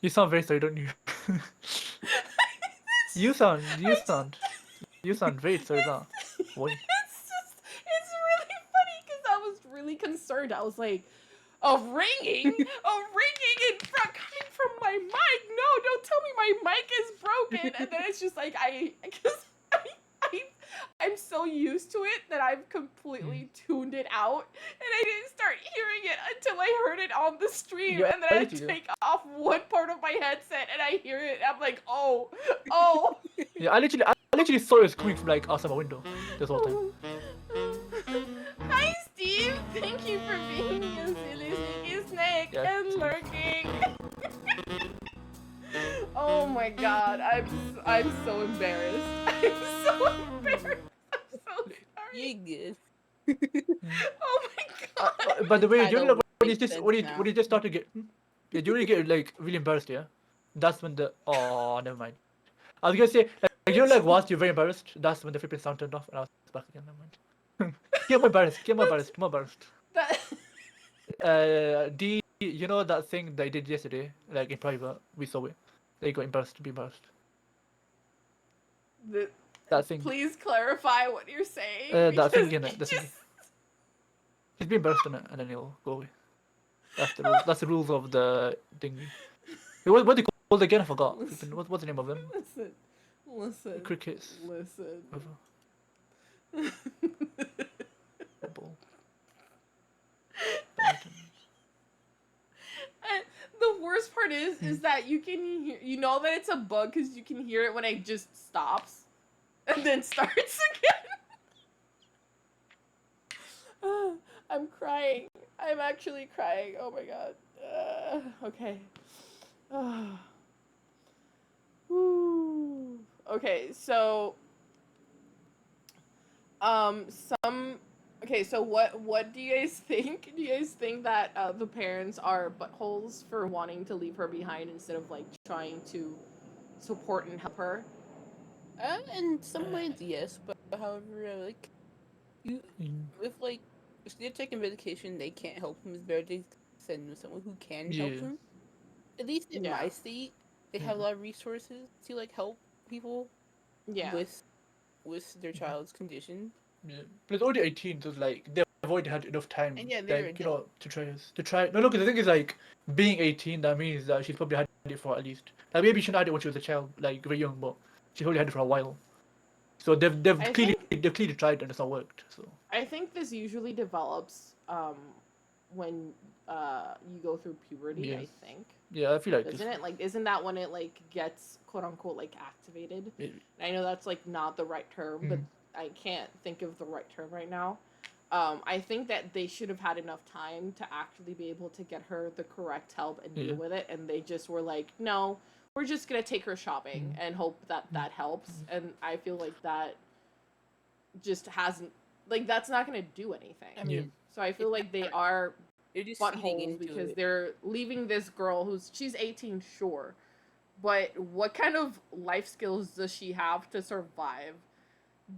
You sound very sorry, don't you? you sound very sorry now. Boy. It's really funny because I was really concerned. I was like, a ringing in front coming from my mic. No, don't tell me my mic is broken. And then it's just like I'm so used to it that I've completely tuned it out, and I didn't start hearing it until I heard it on the stream. Yeah, And then I you do. take off one part of my headset, and I hear it. And I'm like, oh. Yeah, I literally saw it was coming from like outside my window this whole time. my god, I'm so embarrassed. I'm so embarrassed. I'm so sorry. You good? Oh my god. By the way, Kinda during like when you makes just sense when now. you just start to get yeah, during you get like really embarrassed, yeah. That's when the never mind. I was gonna say like you know like once you're very embarrassed, that's when the flipping sound turned off and I was back again. Never mind. Get more embarrassed. Get more embarrassed. More embarrassed. That D, you know that thing that I did yesterday, like in private, we saw it. They got embarrassed to be embarrassed. the, That thing. please clarify what you're saying. That thing Because in it. it That thing. just He's be embarrassed in it, and then he'll go away. That's the rules. That's the rules of the thingy. Hey, what do you call it again? I forgot. Flipping- what's the name of them? listen. Crickets. Listen. Whatever. Football. Badminton. And the worst part is that you can hear, you know that it's a bug because you can hear it when it just stops and then starts again. I'm crying. I'm actually crying. Oh my god. Okay. Woo. Okay, so so what do you guys think? Do you guys think that the parents are buttholes for wanting to leave her behind instead of like trying to support and help her? In some ways, yes, but however, like you, if like if they're taking medication, they can't help them. It's better to send them someone who can help Yeah. them. At least in Yeah. my state, they have a lot of resources to like help people Yeah. with their child's condition. Yeah. But it's already 18, so it's like they've already had enough time, And yeah, they're like, you know, to try. No, look, the thing is like being 18. That means that she's probably had it for at least. Like maybe she shouldn't had it when she was a child, like very young, but she probably had it for a while. So they've I clearly tried and it's not worked. So I think this usually develops when you go through puberty, Yeah. I think. yeah, I feel like Isn't it? Like isn't that when it like gets quote unquote like activated? Maybe. I know that's like not the right term, but I can't think of the right term right now. I think that they should have had enough time to actually be able to get her the correct help and Yeah. deal with it, and they just were like, no, we're just gonna take her shopping and hope that that helps. And I feel like that just hasn't, like, that's not gonna do anything. I mean, So I feel like they are they're just feeding buttholes into because it. they're leaving this girl she's 18, sure, but what kind of life skills does she have to survive?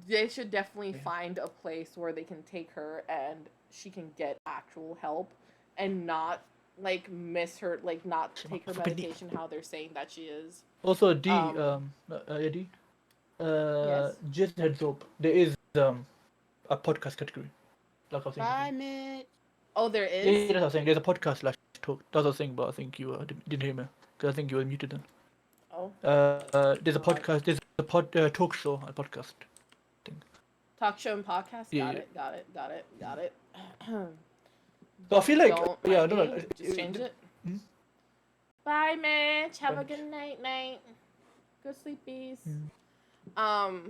They should definitely find a place where they can take her and she can get actual help and not like miss her, like not take her medication how they're saying that she is. Also D D. Yes. Just a heads up, there is a podcast category. Like I was saying. Bye, Mitch. Oh, there Yeah, is. that's what I was saying. There's a podcast slash talk. That's what I was saying, but I think you didn't hear me because I think you were muted then. Oh, There's a podcast. There's a talk show, a podcast. talk show and podcast. Yeah, Got it. So I feel like Don't yeah, mind no, me, just change it. Hmm? Bye, Mitch. Have a Bye. good night. Good sleepies. Hmm.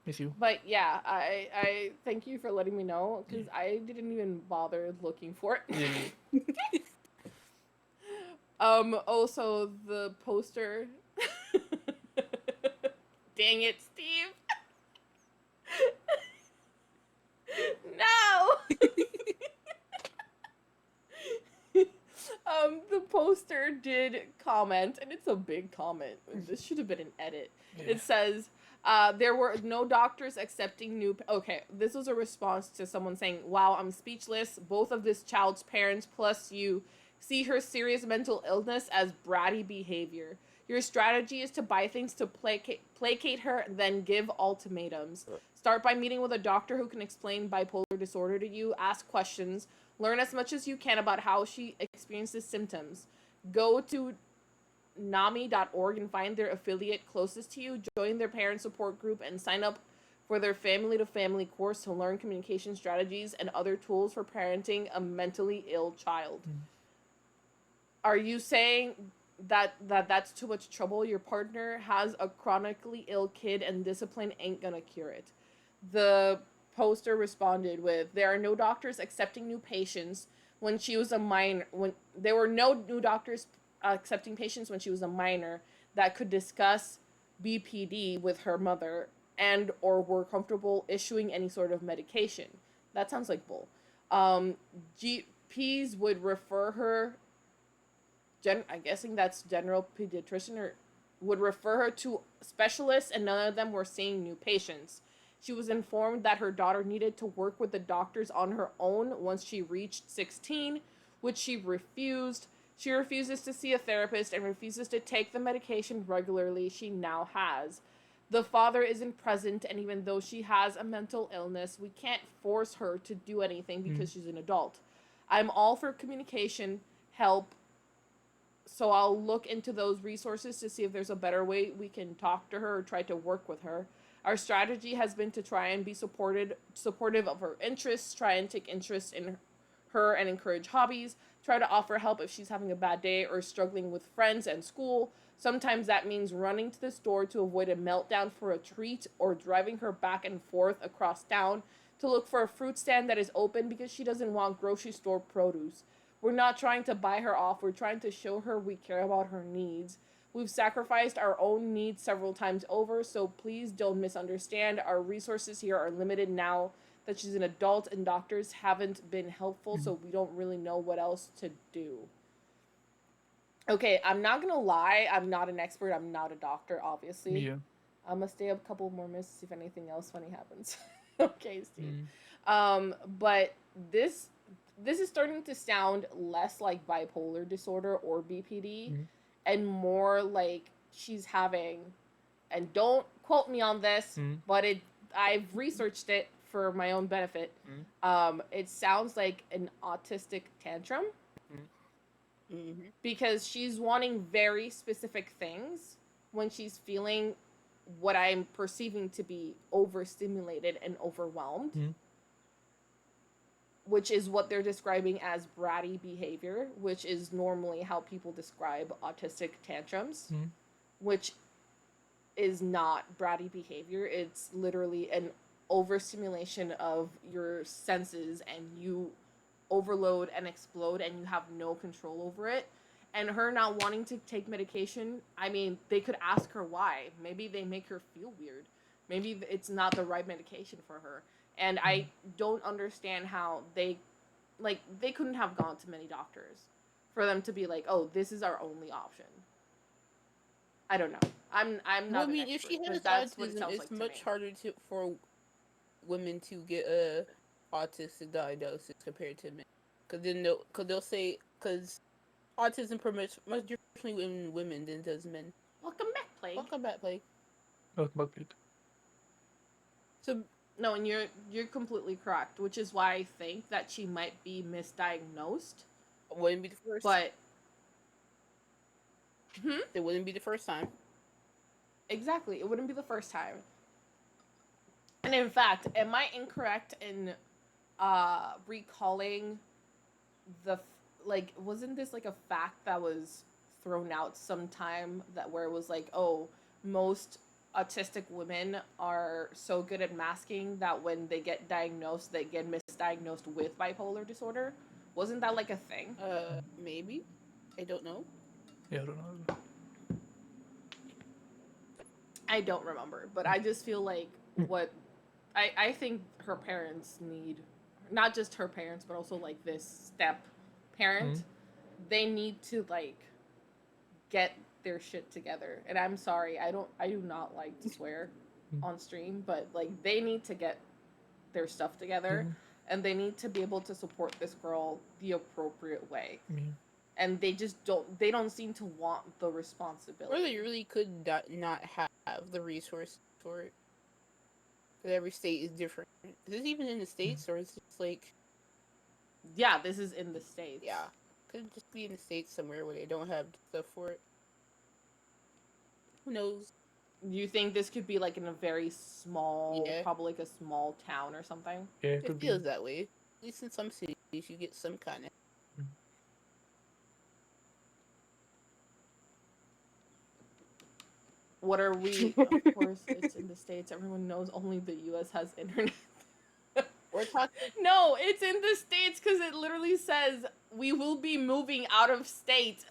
Miss you. But yeah, I thank you for letting me know because I didn't even bother looking for it. Yeah. Also the poster. Dang it, Steve. No. The poster did comment, and it's a big comment. This should have been an edit. It says, there were no doctors accepting new... Okay, this was a response to someone saying, wow, I'm speechless. Both of this child's parents plus you see her serious mental illness as bratty behavior. Your strategy is to buy things to placate her, then give ultimatums. Start by meeting with a doctor who can explain bipolar disorder to you. Ask questions. Learn as much as you can about how she experiences symptoms. Go to NAMI.org and find their affiliate closest to you. Join their parent support group and sign up for their family-to-family course to learn communication strategies and other tools for parenting a mentally ill child. Are you saying that's too much trouble? Your partner has a chronically ill kid and discipline ain't gonna cure it. The poster responded with, there are no doctors accepting new patients when she was a minor. When there were no new doctors accepting patients when she was a minor. that could discuss BPD with her mother and or were comfortable issuing any sort of medication. That sounds like bull. GPs would refer her, I'm guessing that's general pediatrician, or would refer her to specialists, and none of them were seeing new patients. She was informed that her daughter needed to work with the doctors on her own once she reached 16, which she refused. She refuses to see a therapist and refuses to take the medication regularly she now has. The father isn't present, and even though she has a mental illness, we can't force her to do anything because she's an adult. I'm all for communication, help, so I'll look into those resources to see if there's a better way we can talk to her or try to work with her. Our strategy has been to try and be supportive of her interests, try and take interest in her and encourage hobbies, try to offer help if she's having a bad day or struggling with friends and school. Sometimes that means running to the store to avoid a meltdown for a treat or driving her back and forth across town to look for a fruit stand that is open because she doesn't want grocery store produce. We're not trying to buy her off. We're trying to show her we care about her needs. We've sacrificed our own needs several times over, so please don't misunderstand. Our resources here are limited now that she's an adult and doctors haven't been helpful, so we don't really know what else to do. Okay, I'm not gonna lie. I'm not an expert. I'm not a doctor, obviously. Yeah. I'm gonna stay up a couple more minutes to see if anything else funny happens. Okay, Steve. But this is starting to sound less like bipolar disorder or BPD and more like she's having, and don't quote me on this, but I've researched it for my own benefit. It sounds like an autistic tantrum because she's wanting very specific things when she's feeling what I'm perceiving to be overstimulated and overwhelmed. Which is what they're describing as bratty behavior, which is normally how people describe autistic tantrums, which is not bratty behavior. It's literally an overstimulation of your senses, and you overload and explode, and you have no control over it. And her not wanting to take medication, I mean, they could ask her why. Maybe they make her feel weird. Maybe it's not the right medication for her. And I don't understand how they couldn't have gone to many doctors for them to be like, oh, this is our only option. I don't know. I'm not. Well, I an mean, if expert, she has but that's what it autism, sounds it's like to much me. harder for women to get a autistic diagnosis compared to men, because they'll say autism promotes much differently in women than it does men. Welcome back, Plague. Welcome back, Plague. So no, and you're completely correct, which is why I think that she might be misdiagnosed. Wouldn't be the first. But It wouldn't be the first time. exactly, it wouldn't be the first time. And in fact, am I incorrect in recalling wasn't this like a fact that was thrown out sometime that where it was like, oh, most autistic women are so good at masking that when they get diagnosed, they get misdiagnosed with bipolar disorder? Wasn't that like a thing? Maybe. I don't know. Yeah, I don't know. I don't remember, but I just feel like what I think her parents need, not just her parents, but also like this step parent, they need to like get their shit together. And I'm sorry, I do not like to swear on stream, but like they need to get their stuff together and they need to be able to support this girl the appropriate way. And they don't seem to want the responsibility. Or they really could not have the resource for it. Because every state is different. Is this even in the States, or is this like... Yeah, this is in the States. Yeah. Could just be in the States somewhere where they don't have stuff for it. Who knows? You think this could be like in a very small, Yeah. probably like a small town or something? Yeah, it It could be. feels that way. At least in some cities, you get some kind of... What are we? Of course, it's in the States. Everyone knows only the U.S. has internet. We're talking... No, it's in the States because it literally says we will be moving out of state.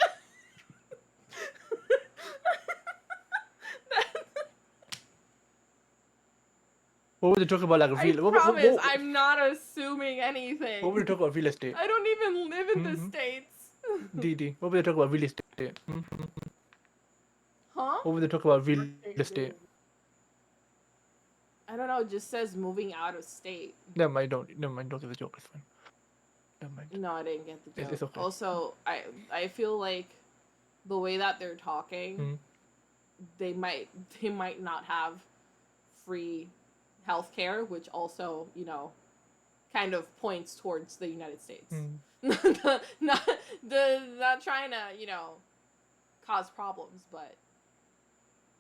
What were they talking about? Like I real? promise, I'm not assuming anything. What were they talking about? Real estate. I don't even live in the Mhm. States. Didi. What were they talking about? Real estate. Mhm. Huh? What were they talking about? Real estate. I don't know, it just says moving out of state. Never mind. Never mind. Don't get the joke. It's fine. Never mind. No, I didn't get the joke. It's okay. Also, I feel like the way that they're talking, Mhm. they might not have free healthcare, which also, kind of points towards the United States. Mm. not trying to, cause problems, but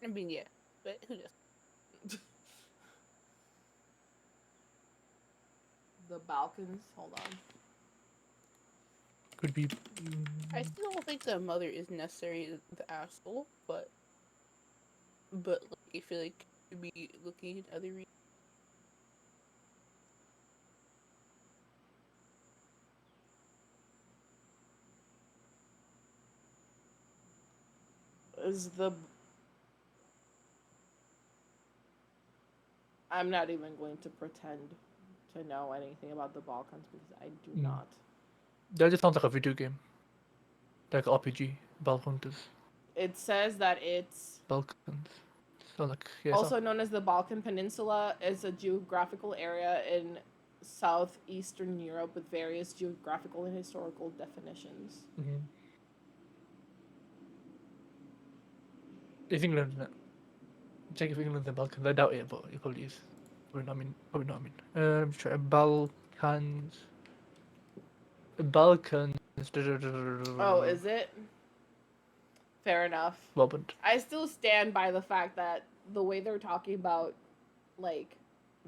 I mean, yeah, but who knows? the Balkans, hold on. Could be. I still don't think the mother is necessarily the asshole, but like, I feel like to be looking at other reasons. I'm not even going to pretend to know anything about the Balkans because I do Mm. not. That just sounds like a video game. Like RPG. Balkans. It says that it's Balkans. Sounds like yeah. also known as the Balkan Peninsula, is a geographical area in southeastern Europe with various geographical and historical definitions. Mm-hmm. Is England in it? Check if England's in the Balkans. I doubt it, but it probably is. Probably not. Let me try Balkans. Balkans. Oh, is it? Fair enough. Robert. I still stand by the fact that the way they're talking about, like,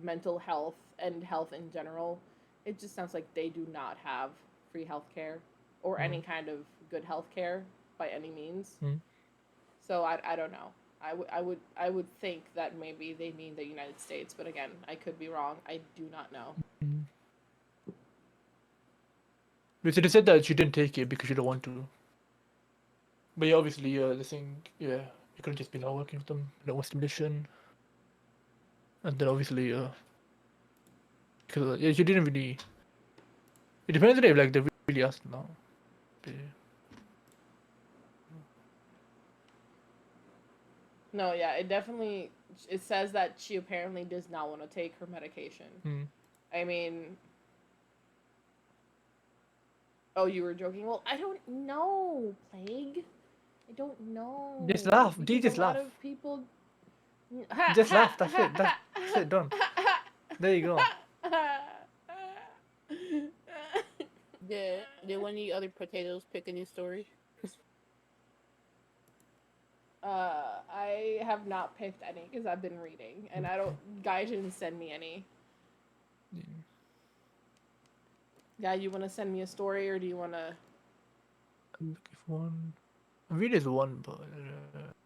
mental health and health in general, it just sounds like they do not have free healthcare or any kind of good healthcare by any means. Mm. So I don't know. I would think that maybe they mean the United States, but again, I could be wrong. I do not know. So they said that she didn't take it because she don't want to. But yeah, obviously, the thing, you couldn't just be not working with them, Western mission. And then obviously, because she didn't really. It depends on if like they really asked now. But, No, yeah, it says that she apparently does not want to take her medication. Mm. I mean, oh, you were joking? Well, I don't know, Plague. I don't know. Just laugh. Because Just a lot laugh. of people... Just laugh. That's it. That's it. Done. There you go. Did one of the other potatoes pick a new story? I have not picked any because I've been reading, and Guy didn't send me any. Yeah, you want to send me a story, or do you want to? I'm looking for one. I read is one, but.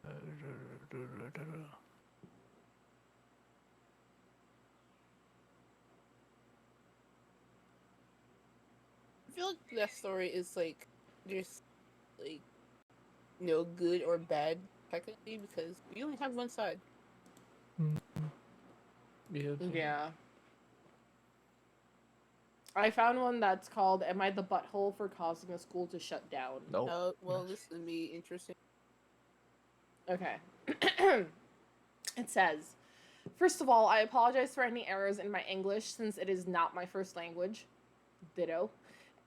I feel like that story is like there's like no good or bad technically because we only have one side. Yeah. I found one that's called "Am I the Butthole for Causing a School to Shut Down?" No. Well, this would be interesting. Okay. It says, first of all, I apologize for any errors in my English since it is not my first language. Ditto.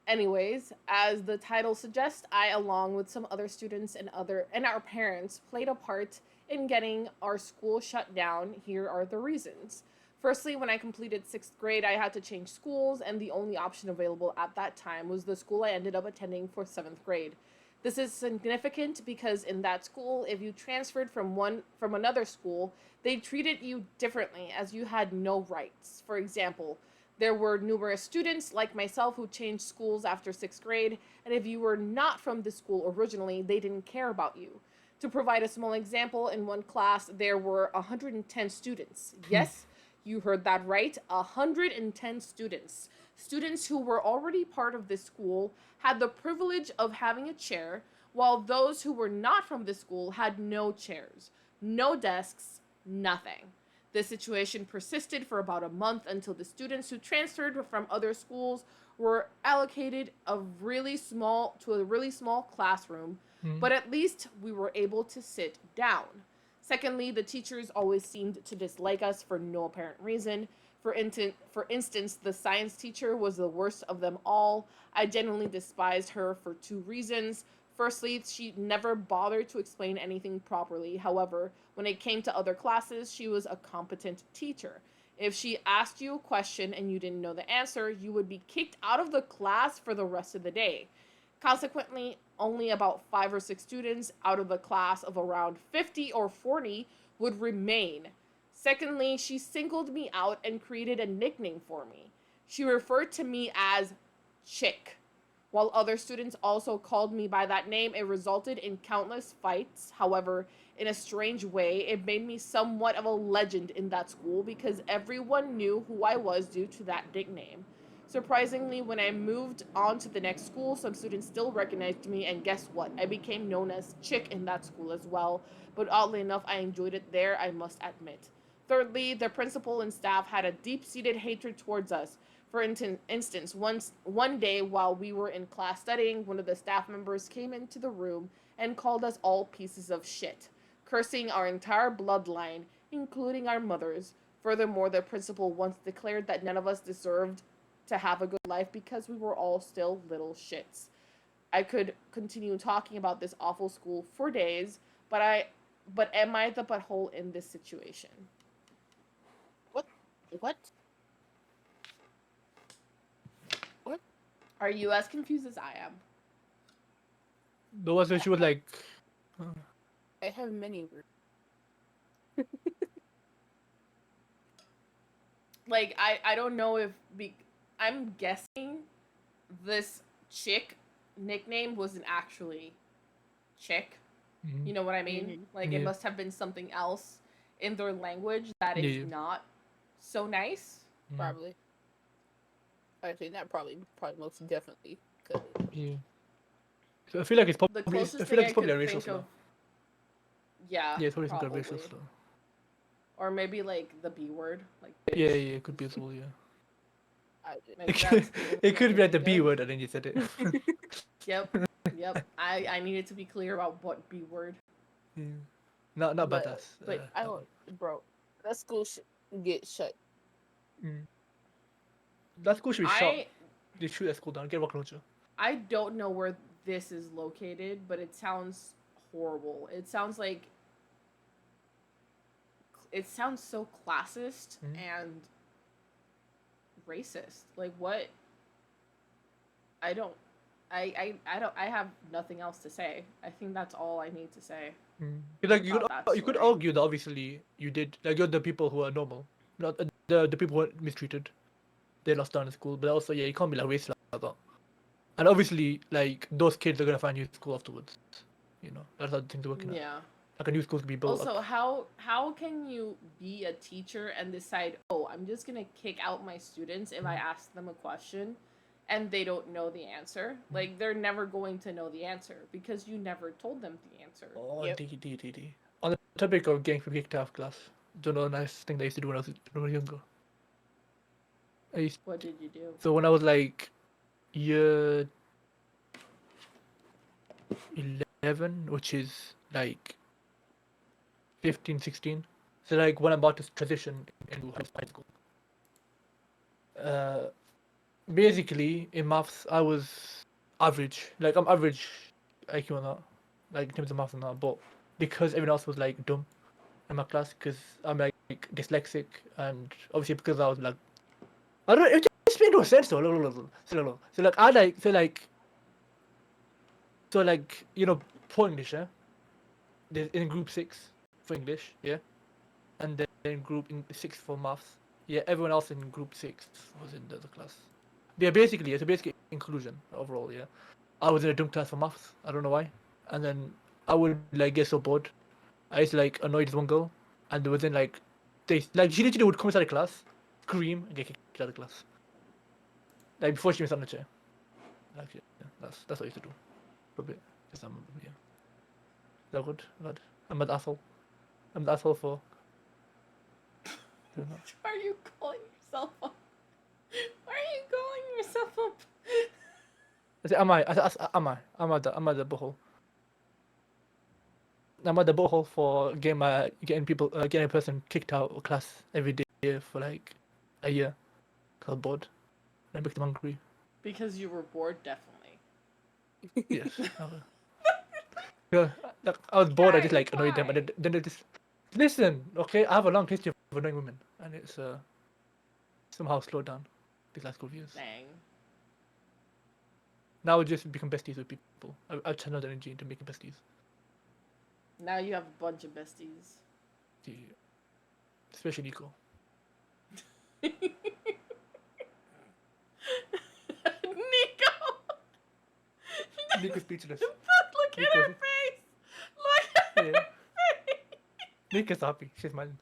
Anyways, as the title suggests, I, along with some other students and our parents, played a part in getting our school shut down. Here are the reasons. Firstly, when I completed 6th grade, I had to change schools, and the only option available at that time was the school I ended up attending for 7th grade. This is significant because in that school, if you transferred from another school, they treated you differently as you had no rights. For example, there were numerous students like myself who changed schools after 6th grade, and if you were not from the school originally, they didn't care about you. To provide a small example, in one class, there were 110 students. Yes, you heard that right, 110 students. Students who were already part of this school had the privilege of having a chair, while those who were not from this school had no chairs, no desks, nothing. This situation persisted for about a month until the students who transferred from other schools were allocated a really small classroom, but at least we were able to sit down. Secondly, the teachers always seemed to dislike us for no apparent reason. For instance, the science teacher was the worst of them all. I genuinely despised her for two reasons. Firstly, she never bothered to explain anything properly. However, when it came to other classes, she was a competent teacher. If she asked you a question and you didn't know the answer, you would be kicked out of the class for the rest of the day. Consequently, only about 5 or 6 students out of a class of around 50 or 40 would remain. Secondly, she singled me out and created a nickname for me. She referred to me as Chick. While other students also called me by that name, it resulted in countless fights. However, in a strange way, it made me somewhat of a legend in that school because everyone knew who I was due to that nickname. Surprisingly, when I moved on to the next school, some students still recognized me, and guess what? I became known as Chick in that school as well, but oddly enough, I enjoyed it there, I must admit. Thirdly, the principal and staff had a deep-seated hatred towards us. For instance, one day while we were in class studying, one of the staff members came into the room and called us all pieces of shit, cursing our entire bloodline, including our mothers. Furthermore, the principal once declared that none of us deserved to have a good life because we were all still little shits. I could continue talking about this awful school for days, but am I the butthole in this situation? What? Are you as confused as I am? The ones that she was like, I have many words. Like, I don't know if I'm guessing this Chick nickname wasn't actually Chick. mhm. You know what I mean? Mhm. Like, Yeah. it must have been something else in their language that is Yeah. not so nice. Mhm. Probably. Actually, not probably. Probably most definitely. Cause Yeah. So I feel like it's The probably, I closest feel thing like I it's probably a could racial think slur. of. Yeah, Yeah, it's probably some kind of racial probably. slur. Or maybe like the B word, like Yeah, bitch. yeah, it could be as well, yeah. Maybe It that's could, the only it could thing be I like the can B think of. word and then you said it. Yep. I needed to be clear about what B word. Yeah. Not but badass. I that don't, one. bro. That school should get shut. Mm. That school should be shot. I They shoot that school down. Get a rocket launcher. I don't know where this is located, but it sounds horrible. It sounds so classist Mhm. and racist. Like what? I don't. I have nothing else to say. I think that's all I need to say. Like you About could that you could story. argue that obviously you did, like, you're the people who are normal, not the people who are mistreated. They lost down in school, but also yeah, you can't be like racist like that. And obviously, like, those kids are gonna find new school afterwards. You know, that's how things are working out. Yeah. Like a new school can be built Also, up. how can you be a teacher and decide, oh, I'm just gonna kick out my students if I ask them a question, and they don't know the answer? Like they're never going to know the answer because you never told them the answer. Oh, Yep. D. On the topic of getting kicked out of class, do you know a nice thing that I used to do when I was younger? What did you do? So when I was like year 11, which is like 15, 16. So like when I'm about to transition into high school. Basically in maths I was average. Like I'm average IQ on that. Like in terms of maths and that. But because everyone else was like dumb in my class, because I'm like dyslexic, and obviously because I was like, I don't, it just made no sense though. So like I like so like you know, for English, yeah, there's in group 6 for English, yeah, and then in group in 6 for maths. Yeah, everyone else in group 6 was in the other class. Yeah, basically, it's a basic inclusion overall. Yeah, I was in a dumb class for maths. I don't know why. And then I would like get so bored. I used to like annoy this one girl, and there was in like they like she literally would come inside the class, scream, and get kicked out of the class. Like before she was on the chair. Like yeah, that's what I used to do. For a bit. Just yeah. Is that good? Good. I'm an asshole. I'm the asshole for don't know. Why are you calling yourself up? Why are you calling yourself up? I said, am I? I'm at the butthole. I'm at the butthole for getting a person kicked out of class every day for like a year. 'Cause I was bored. I make them hungry. Because you were bored, definitely. Yes. Yeah, like, I was bored. I just Okay, like annoyed them, and fine. then they just listen. Okay, I have a long history of annoying women, and it's somehow slowed down these last couple of years. Dang. Now we just become besties with people. I channel that energy into making besties. Now you have a bunch of besties. Yeah. Especially Nico. Nico! Nico's speechless. Look at her Nico's- face! Look at Yeah. her face! Nico's happy. She's smiling.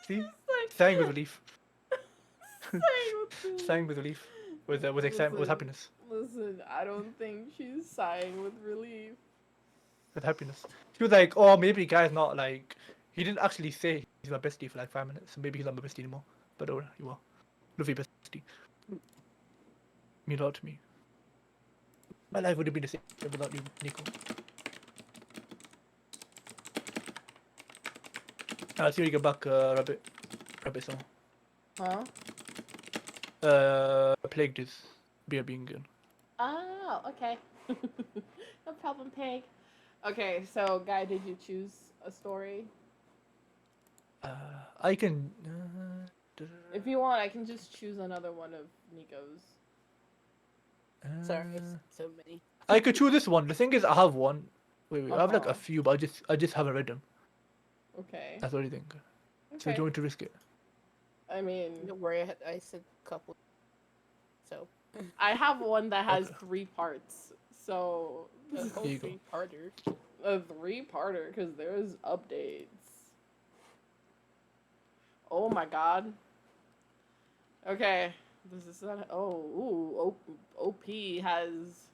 See? Like, Sighing with relief. sighing with Sighing with relief. With excitement, with Listen. happiness. Listen, I don't think she's sighing with relief. With happiness. She was like, oh, maybe guy's not like. He didn't actually say he's my bestie for like 5 minutes, so maybe he's not my bestie anymore. But oh, you are. Love you, bestie. Mean a lot to me. My life would have been the same without you, Nico. I'll see you get back, Rabbit song. Huh? Plagued is being good. Oh, okay. No problem, Peg. Okay, so, Guy, did you choose a story? I can. If you want, I can just choose another one of Nico's. Sorry, it's so many. I could choose this one. The thing is, I have one. Wait, I have like Uh-huh. a few, but I just haven't read them. Okay. That's what I think. So do Okay. you want to risk it? I mean, Don't worry, I said a couple. So, I have one that has Okay. 3 parts. So, a whole Here you go. 3-parter. a 3-parter because there's updates. Oh my god. Okay. This is not. OP has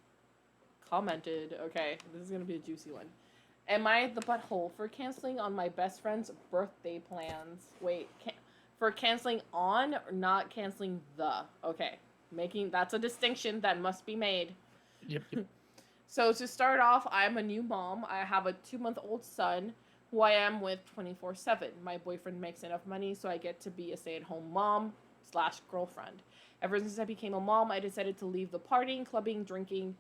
commented. Okay, this is gonna be a juicy one. Am I the butthole for canceling on my best friend's birthday plans? Wait, for canceling on or not canceling the? Okay, that's a distinction that must be made. Yep. So to start off, I'm a new mom. I have a 2-month-old son who I am with 24/7. My boyfriend makes enough money so I get to be a stay-at-home mom / girlfriend. Ever since I became a mom, I decided to leave the partying, clubbing, drinking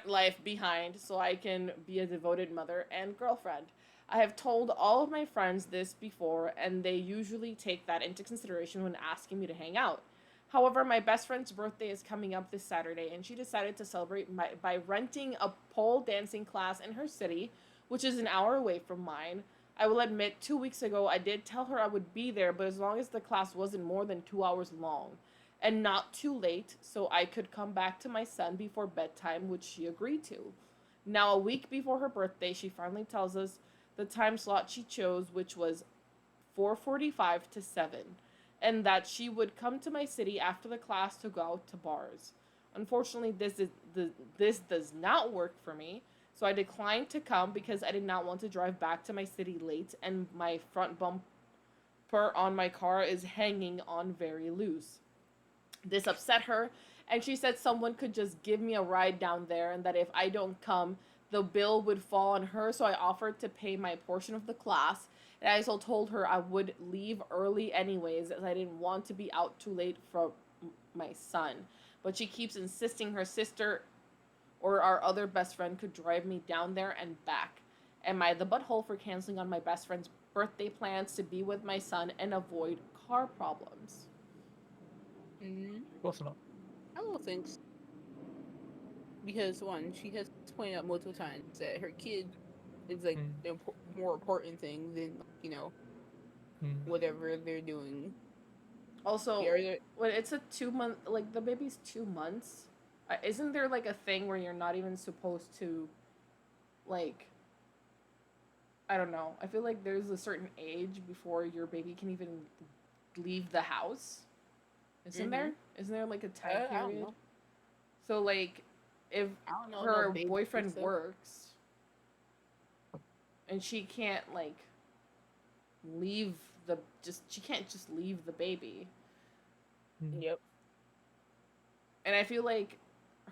life behind so I can be a devoted mother and girlfriend. I have told all of my friends this before, and they usually take that into consideration when asking me to hang out. However, my best friend's birthday is coming up this Saturday, and she decided to celebrate by renting a pole dancing class in her city, which is an hour away from mine. I will admit, 2 weeks ago, I did tell her I would be there, but as long as the class wasn't more than 2 hours long and not too late, so I could come back to my son before bedtime, which she agreed to. Now, a week before her birthday, she finally tells us the time slot she chose, which was 4:45 to 7, and that she would come to my city after the class to go out to bars. Unfortunately, this does not work for me, so I declined to come because I did not want to drive back to my city late, and my front bumper on my car is hanging on very loose. This upset her, and she said someone could just give me a ride down there, and that if I don't come, the bill would fall on her, so I offered to pay my portion of the class. And I also told her I would leave early anyways, as I didn't want to be out too late for my son. But she keeps insisting her sister or our other best friend could drive me down there and back. Am I the butthole for canceling on my best friend's birthday plans to be with my son and avoid car problems? Mm-hmm. Of course not. I don't think so. Because, one, she has pointed out multiple times that her kid is, like, Mm. the more important thing than, whatever they're doing. Also, Yeah, when it's a 2-month, like the baby's 2 months, isn't there like a thing where you're not even supposed to, like, I don't know. I feel like there's a certain age before your baby can even leave the house. Isn't there? Isn't there like a time I don't period? know. So like, if I don't know. her no baby boyfriend stuff. works, and she can't like leave she can't just leave the baby. Yep. And I feel like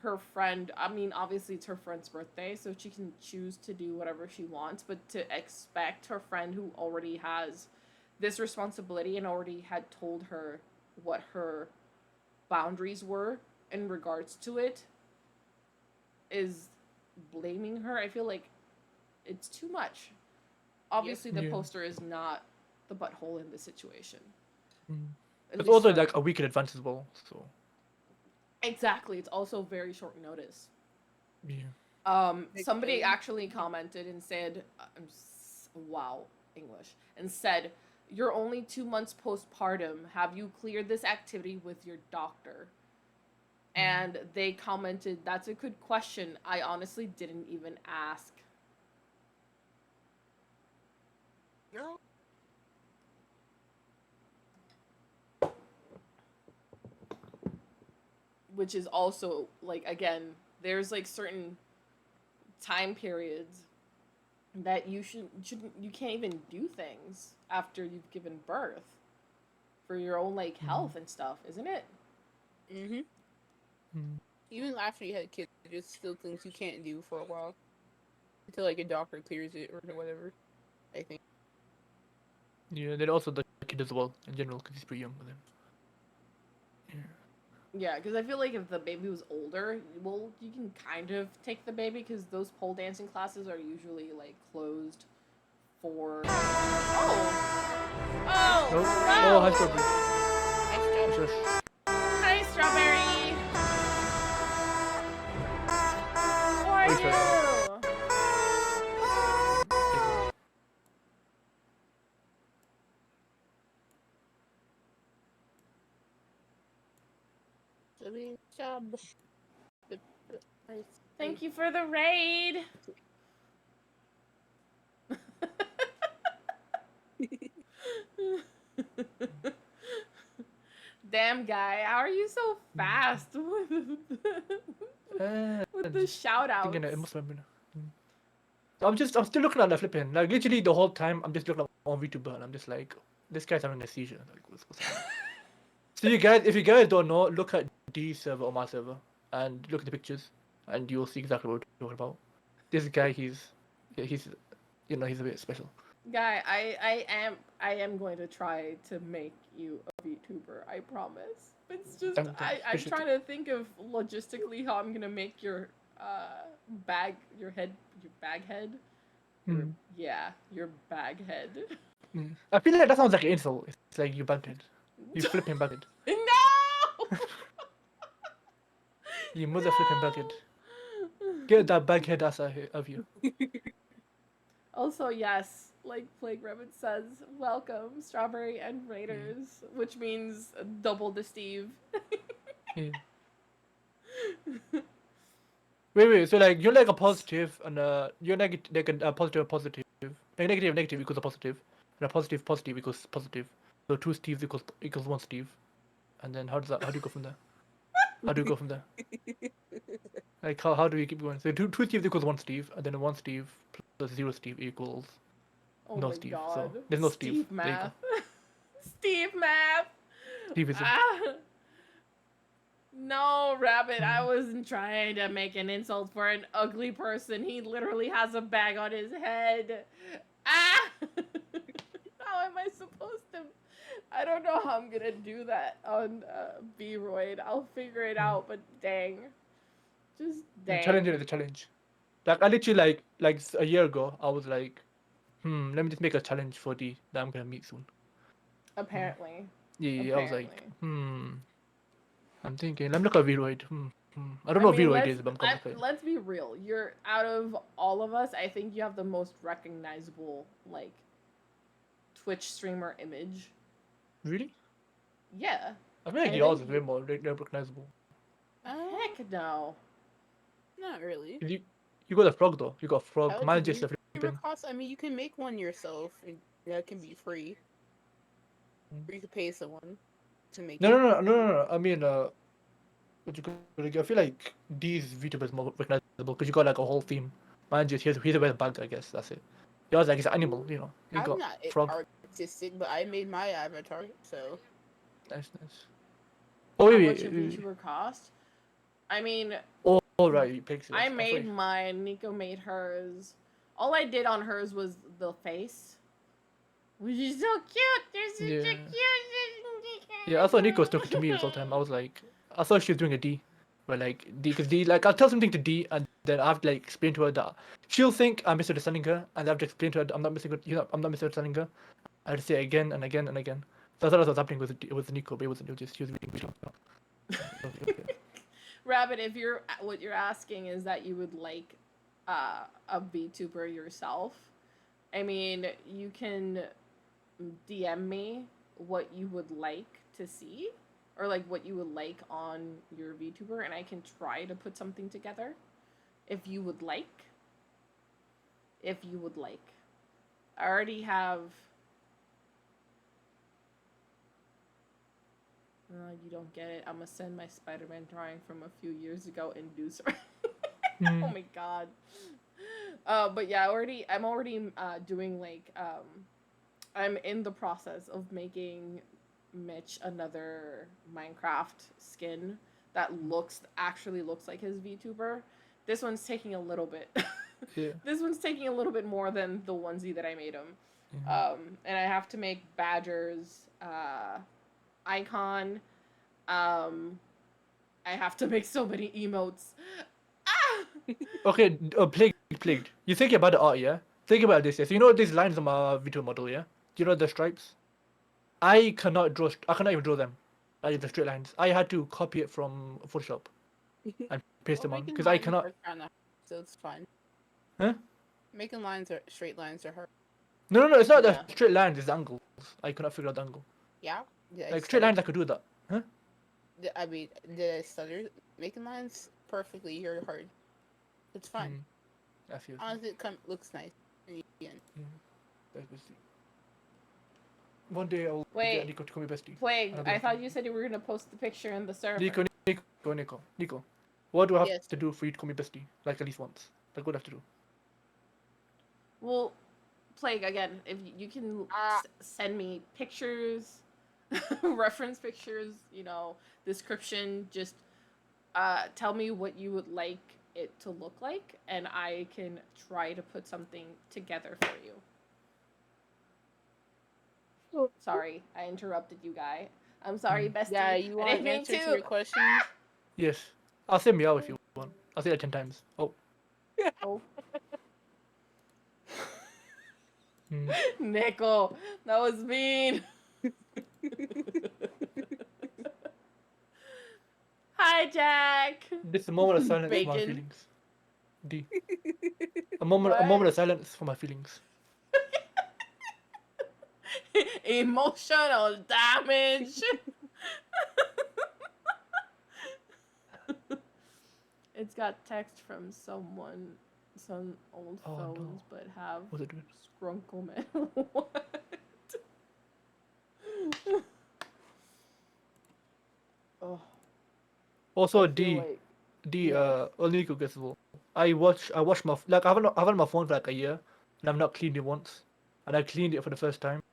her friend, I mean, obviously it's her friend's birthday, so she can choose to do whatever she wants, but to expect her friend who already has this responsibility and already had told her what her boundaries were in regards to it is blaming her. I feel like it's too much. Obviously, the Yeah. poster is not the butthole in the situation. Mm. At It's least also for- like a week in advance as well. So exactly. It's also very short notice. yeah. Somebody actually commented and said, wow, English, and said, "You're only 2 months postpartum. Have you cleared this activity with your doctor?" And they commented, "That's a good question. I honestly didn't even ask." No. Which is also like, again, there's like certain time periods that you you can't even do things after you've given birth for your own like health and stuff, isn't it? Mhm. Mm. Even after you had kids, there's still things you can't do for a while until like a doctor clears it or whatever. I think. Yeah. Then also the kid as well in general because he's pretty young. But then. Yeah, because I feel like if the baby was older, well, you can kind of take the baby because those pole dancing classes are usually like closed for. Oh, Oh, no! oh, hi, Strawberry. Nice job. Shush. Hi, Strawberry. How are Wait, you? Good job. Nice. Thank you for the raid. Damn guy, how are you so fast with the shout outs? Thinking it must have been. I'm still looking at the flipping. Like literally the whole time, I'm just looking at on VTuber and I'm just like, this guy's having a seizure. Like, what's happening? So you guys, if you guys don't know, look at D's server or my server and look at the pictures, and you'll see exactly what we're talking about. This guy, he's a bit special. Guy, I am going to try to make you a VTuber, I promise. It's just I'm I'm especially- trying to think of logistically how I'm gonna make your bag head. Mm. Yeah, your bag head. Mm. I feel like that sounds like an insult. It's like you baghead. You flipping baghead. No! You mother flipping baghead. Get that baghead ass out here of you. Also, yes, like Plague Rabbit says, welcome, Strawberry and Raiders, which means double the Steve. Yeah. Wait. So like you're like a positive, and you're like a positive. Like negative equals a positive, and a positive equals positive. So two Steves equals one Steve, and then how do you go from there? How do you go from there? Like how do you keep going? So two Steves equals one Steve, and then one Steve plus zero Steve equals Oh no my Steve. god. So there's no Steve. Steve There you go. math. Steve math. Steveism. Ah. No, Rabbit, I wasn't trying to make an insult for an ugly person. He literally has a bag on his head. Ah! How am I supposed to? I don't know how I'm gonna do that on B-Royd. I'll figure it out, but dang. Just The dang. challenge is the challenge. Like I literally like a year ago, I was like, let me just make a challenge for D that I'm gonna meet soon. Apparently. Yeah, I was like, Apparently. I'm thinking, let me look at Viroid. I don't know what Viroid is, but I'm complicated. Let's be real. You're out of all of us, I think you have the most recognizable like Twitch streamer image. Really? Yeah. I feel like I yours is think way more recognizable. Heck no. Not really. You got a frog though. You got a frog. How Mine's do just a you flipping. cost? I mean, you can make one yourself, and that can be free. Or you could pay someone to make it. No. I mean, what you could, I feel like these VTubers is more recognizable because you got like a whole theme. Mine just here's a bag, I guess. That's it. Yours like it's an animal, you know. You I'm got not frog. artistic, but I made my avatar, so Nice. Oh How wait, much a VTuber cost? I mean, Oh right, you pixels. I thought made you- mine. Nico made hers. All I did on hers was the face, which is so cute. They're such Yeah. a cute. Yeah, I thought Nico was talking to me this whole time. I was like, I thought she was doing a D, but like D, because D, like I'll tell something to D, and then I have to like explain to her that she'll think I'm misunderstanding her, and I have to explain to her that I'm not I'm not misunderstanding her. I have to say it again and again and again. So I thought that's what's happening with Nico, but it wasn't. It was just she was reading video. Rabbit, if you're what you're asking is that you would like a VTuber yourself, I mean, you can DM me what you would like to see, or like what you would like on your VTuber, and I can try to put something together. If you would like. If you would like. I already have. You don't get it. I'm gonna send my Spider-Man drawing from a few years ago in Deucer. Oh my god. But yeah, I'm already doing like I'm in the process of making Mitch another Minecraft skin that actually looks like his VTuber. This one's taking a little bit. Yeah. This one's taking a little bit more than the onesie that I made him. And I have to make Badger's icon. I have to make so many emotes. Ah! Okay, plagued. You think about the art, yeah? Think about this, yeah? So you know these lines on my video model, yeah? Do you know the stripes? I cannot even draw them. Like the straight lines. I had to copy it from Photoshop and paste them on making because I lines cannot. are kinda- so it's fine. Huh? Making straight lines are hard. No, it's not Yeah. the straight lines. It's the angles. I cannot figure out the angle. Yeah. Like straight lines, I could do that. Huh? I mean, the stutter making lines perfectly. You're hard. It's fun. I feel. Honestly, it looks nice. in the end. That's basically- One day I'll Wait. get Nico to call me bestie. Plague, Another I thought thing. you said you were gonna post the picture in the server. Nico. What do I have Yes. to do for you to call me bestie? Like at least once. Like what do I have to do? Well, Plague, again, if you can send me pictures, reference pictures, description, just tell me what you would like it to look like, and I can try to put something together for you. Sorry, I interrupted you, guy. I'm sorry, bestie. Yeah, you I want didn't an mean answer to to. your question? Yes. I'll say meow if you want. I'll say that 10 times. Oh. Oh. Hmm. Nickel, that was mean. Hi, Jack. This is a moment of silence for my Bacon. feelings. D. A moment of silence for my feelings. Emotional damage. It's got text from some old Oh, phones, no. but have What's it doing? Scrunkle Man. What? Oh, Also, I feel like- illegal gets as well. I watch my like I haven't had my phone for like a year, and I've not cleaned it once, and I cleaned it for the first time,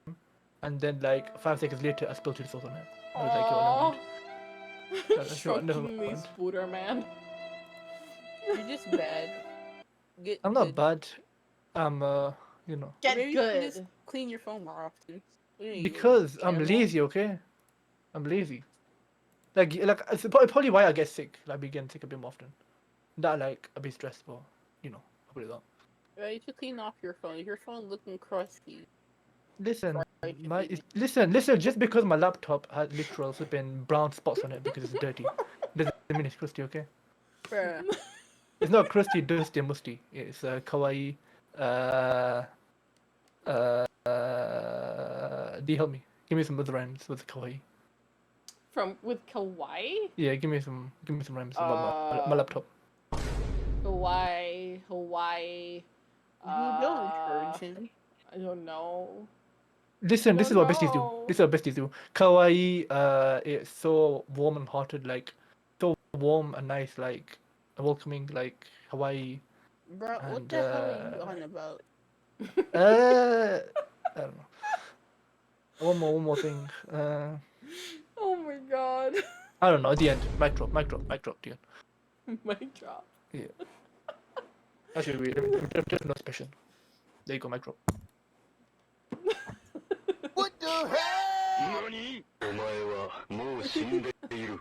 and then like 5 seconds later I spilled chili sauce on it. I was like, yo, never mind. That's what- never Shockingly mind. Spooder Man. You're just bad. Get I'm not good. bad. I'm you know, Get Maybe you should just good. clean your phone more often. What are you, because I'm cannibal? lazy. Okay, I'm lazy. Like it's probably why I get sick. Like I get sick a bit more often. Not like a bit stressed, but I'll put it on. Well, you should clean off your phone. Your phone looking crusty. Listen, Right, you should listen. Just because my laptop has literal flipping brown spots on it because it's dirty, doesn't mean it's crusty. Okay, Bruh. it's not crusty, dusty, and musty. It's kawaii. Do you help me? Give me some other rhymes with kawaii. With Kawaii? Yeah, give me some rhymes about my laptop. Hawaii. You don't encourage him. I don't know. Listen, this is what besties do. No. This is what besties do. Kawaii, it's so warm and hearted, like so warm and nice, like welcoming, like Hawaii. Bro, what And, the hell are you on about? I don't know. One more thing. Oh my god. I don't know. At the end, mic drop. The end. Mic drop. Yeah. Actually, wait. There's no special. There you go, mic drop. What the hell? 何お前はもう死んでいる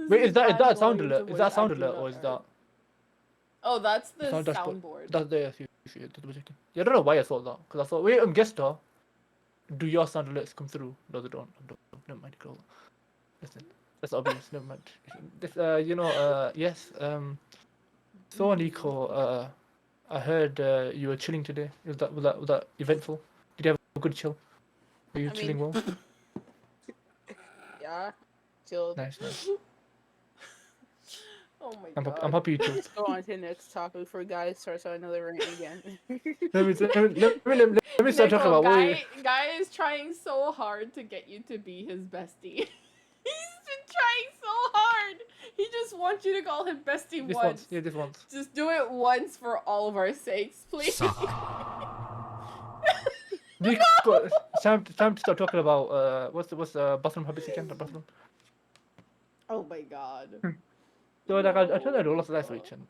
Wait, is that a sound volumes alert? of Is what that a sound I do alert not or is heard. that Oh, that's the sound dashboard? soundboard. That's the double checking. Yeah, I don't know why I thought that because I thought wait, Guestar, do your sound alerts come through? No, they don't. Never mind. Go. Listen, that's obvious. Never mind. This, yes. So Nico, I heard you were chilling today. Was that eventful? Did you have a good chill? Were you I chilling mean- well? Yeah. Chilled. Nice. Oh my I'm god. happy you chilled. Let's go on to the next topic before guys starts on another rant again. Let me start talking Nico, about what. guy is trying so hard to get you to be his bestie. He's been trying so hard. He just wants you to call him bestie This once. once, yeah, this once. Just do it once for all of our sakes, please. Nico, it's time to start talking about what's the bathroom habits again? The bathroom. Oh my god. So like I tried that last week and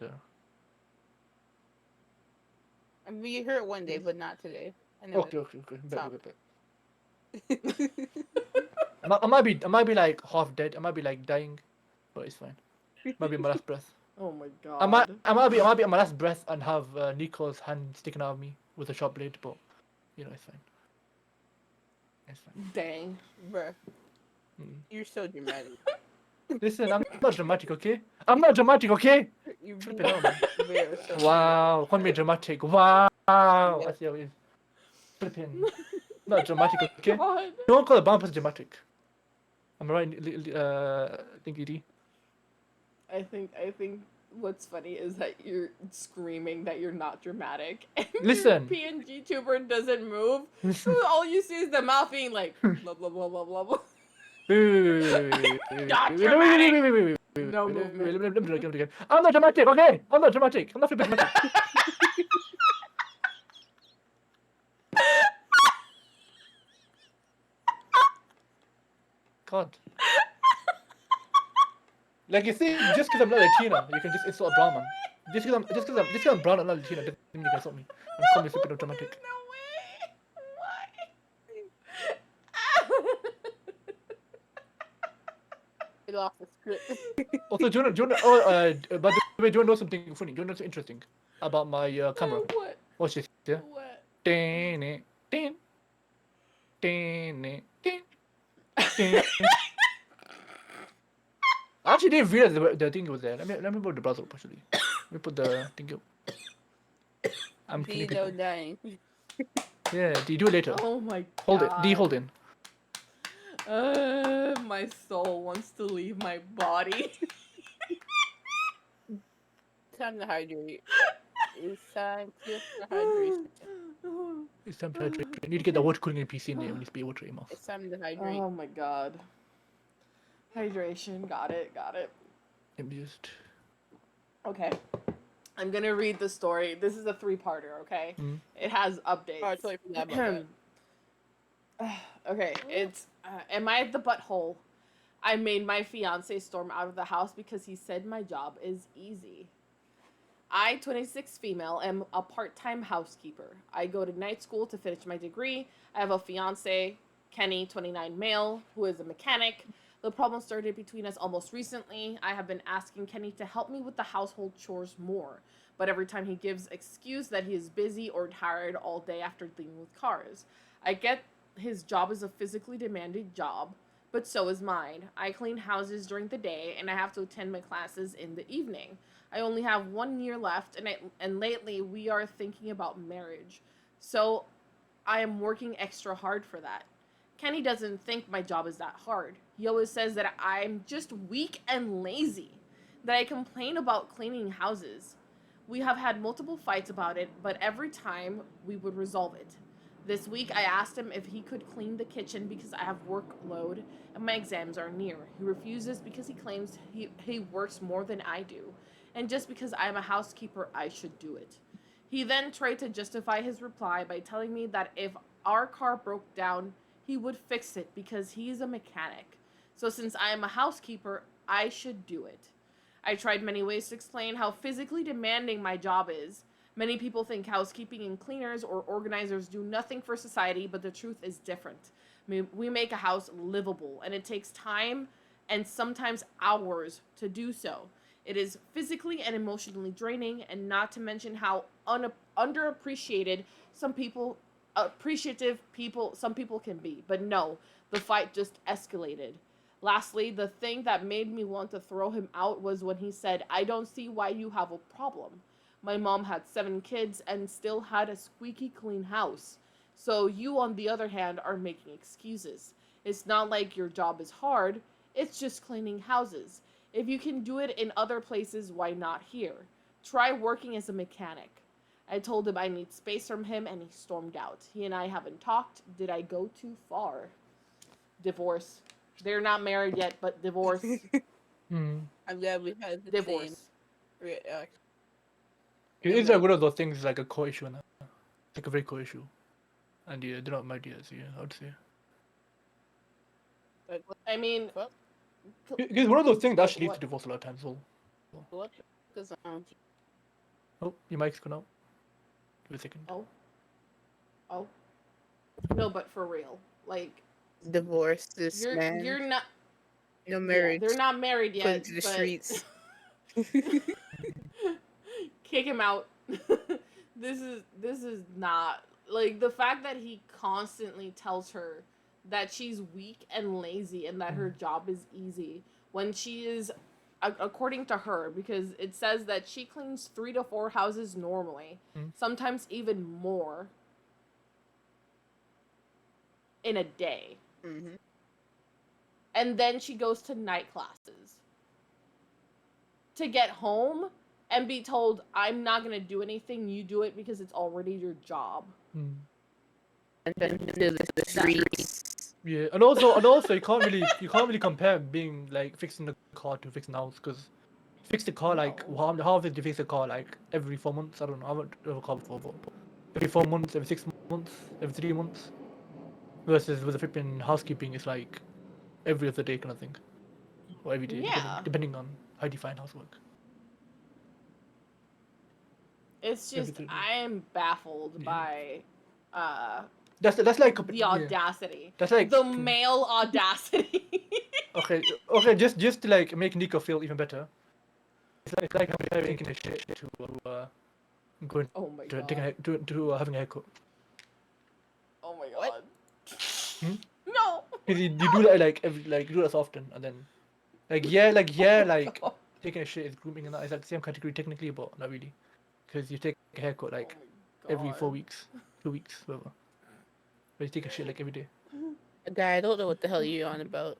I mean, you heard it one day, but not today. I know okay. Stop. Bet. I might be like half dead. I might be like dying, but it's fine. Might be my last breath. Oh my god. I might be on my last breath and have Nico's hand sticking out of me with a sharp blade, but you know it's fine. It's fine. Dang. Bruh, Mm. you're so dramatic. Listen, I'm not dramatic, okay? I'm not dramatic, okay? You're Flip it out, man. very so Wow, call me dramatic. Wow, I see how it is. Flipping. Not dramatic, okay? God. Don't call a bumpers dramatic. Am I right, Thinky D? I think what's funny is that you're screaming that you're not dramatic. And Listen. your PNG tuber doesn't move. Listen. So all you see is the mouth being like blah blah blah blah blah blah. Not Wait. No movement. Let me do it again. I'm not dramatic, okay? I'm not dramatic. I'm not flipping dramatic. God. Like you see, just because I'm not Latina, you can just insult a brown man. Just because I'm brown and not Latina doesn't mean you can insult me and call me flipping dramatic. No way. Get off the script. Also, do you wanna by the way, do you wanna know something funny? Do you wanna know something interesting about my camera? What? Watch this, yeah? What? Din it, din. Din it, din. Din. I actually didn't realize the thing was there. Let me put the browser up actually. Let me put the thing up. I'm killing Dino people. dying. Yeah, D, do it later. Oh my god. Hold it. D, hold in. My soul wants to leave my body. Time to hydrate. It's time to hydrate. It's time to hydrate. I need to get the water cooling in PC in there. It needs to be water in your mouth. It's time to hydrate. Oh my god. Hydration. Got it. Let me just. Okay. I'm gonna read the story. This is a 3-parter, okay? Mhm. It has updates. Oh, I totally forgot about that. Okay, it's am I the butthole? I made my fiance storm out of the house because he said my job is easy. I, 26 female, am a part-time housekeeper. I go to night school to finish my degree. I have a fiance, Kenny, 29 male, who is a mechanic. The problem started between us almost recently. I have been asking Kenny to help me with the household chores more, but every time he gives excuse that he is busy or tired all day after dealing with cars. I get his job is a physically demanding job, but so is mine. I clean houses during the day and I have to attend my classes in the evening. I only have 1 year left and lately we are thinking about marriage. So I am working extra hard for that. Kenny doesn't think my job is that hard. He always says that I'm just weak and lazy, that I complain about cleaning houses. We have had multiple fights about it, but every time we would resolve it. This week I asked him if he could clean the kitchen because I have workload and my exams are near. He refuses because he claims he works more than I do. and just because I'm a housekeeper, I should do it. He then tried to justify his reply by telling me that if our car broke down, he would fix it because he's a mechanic. So since I am a housekeeper, I should do it. I tried many ways to explain how physically demanding my job is. Many people think housekeeping and cleaners or organizers do nothing for society, but the truth is different. We make a house livable, and it takes time and sometimes hours to do so. It is physically and emotionally draining, and not to mention how underappreciated some people, some people can be. But no, the fight just escalated. Lastly, the thing that made me want to throw him out was when he said, "I don't see why you have a problem. My mom had 7 kids and still had a squeaky clean house. So you, on the other hand, are making excuses. It's not like your job is hard, it's just cleaning houses. If you can do it in other places, why not here? Try working as a mechanic." I told him I need space from him, and he stormed out. He and I haven't talked. Did I go too far? Divorce. They're not married yet, but divorce. Hmm. I'm glad we had the same Divorce. reaction. It's like one of those things, like a core issue now. Like a very core issue. And yeah, they're not married yet, so yeah, I would say. Like, I mean, what? It's one of those things that actually leads What? to divorce a lot of times. So, What? Because oh, your mic's gone out. Give it a second. oh. No, but for real. Like, divorce this man. you're not... No Yeah, marriage. they're not married Put yet, to the but streets. kick him out. This is not, like, the fact that he constantly tells her that she's weak and lazy and that her job is easy when she is, according to her, because it says that she cleans 3 to 4 houses normally, sometimes even more in a day. Mm-hmm. And then she goes to night classes to get home and be told, "I'm not gonna do anything, you do it because it's already your job." Hmm. And then to the streets. Yeah, and also you can't really compare being like fixing the car to fixing the house, because fix the car like No. how often do you fix the car? Like every 4 months? I don't know. I haven't driven a car before, but every 4 months, every 6 months, every 3 months. Versus with the flipping housekeeping, it's like every other day kind of thing, or every day, Yeah. depending on how you define housework. It's just, Everything. I am baffled Yeah. by That's like the audacity. That's like The male audacity. okay. Just to like make Nico feel even better. It's like making a shit to going Oh my to god. to having a haircut. Oh my god. What? Hmm? No. Because you do that like you do that often, and then like God. taking a shit is grooming, and that is like the same category technically, but not really, because you take a haircut like Oh my every 4 God. weeks, 2 weeks, whatever. But you take a shit like every day. Guy, I don't know what the hell you're on about.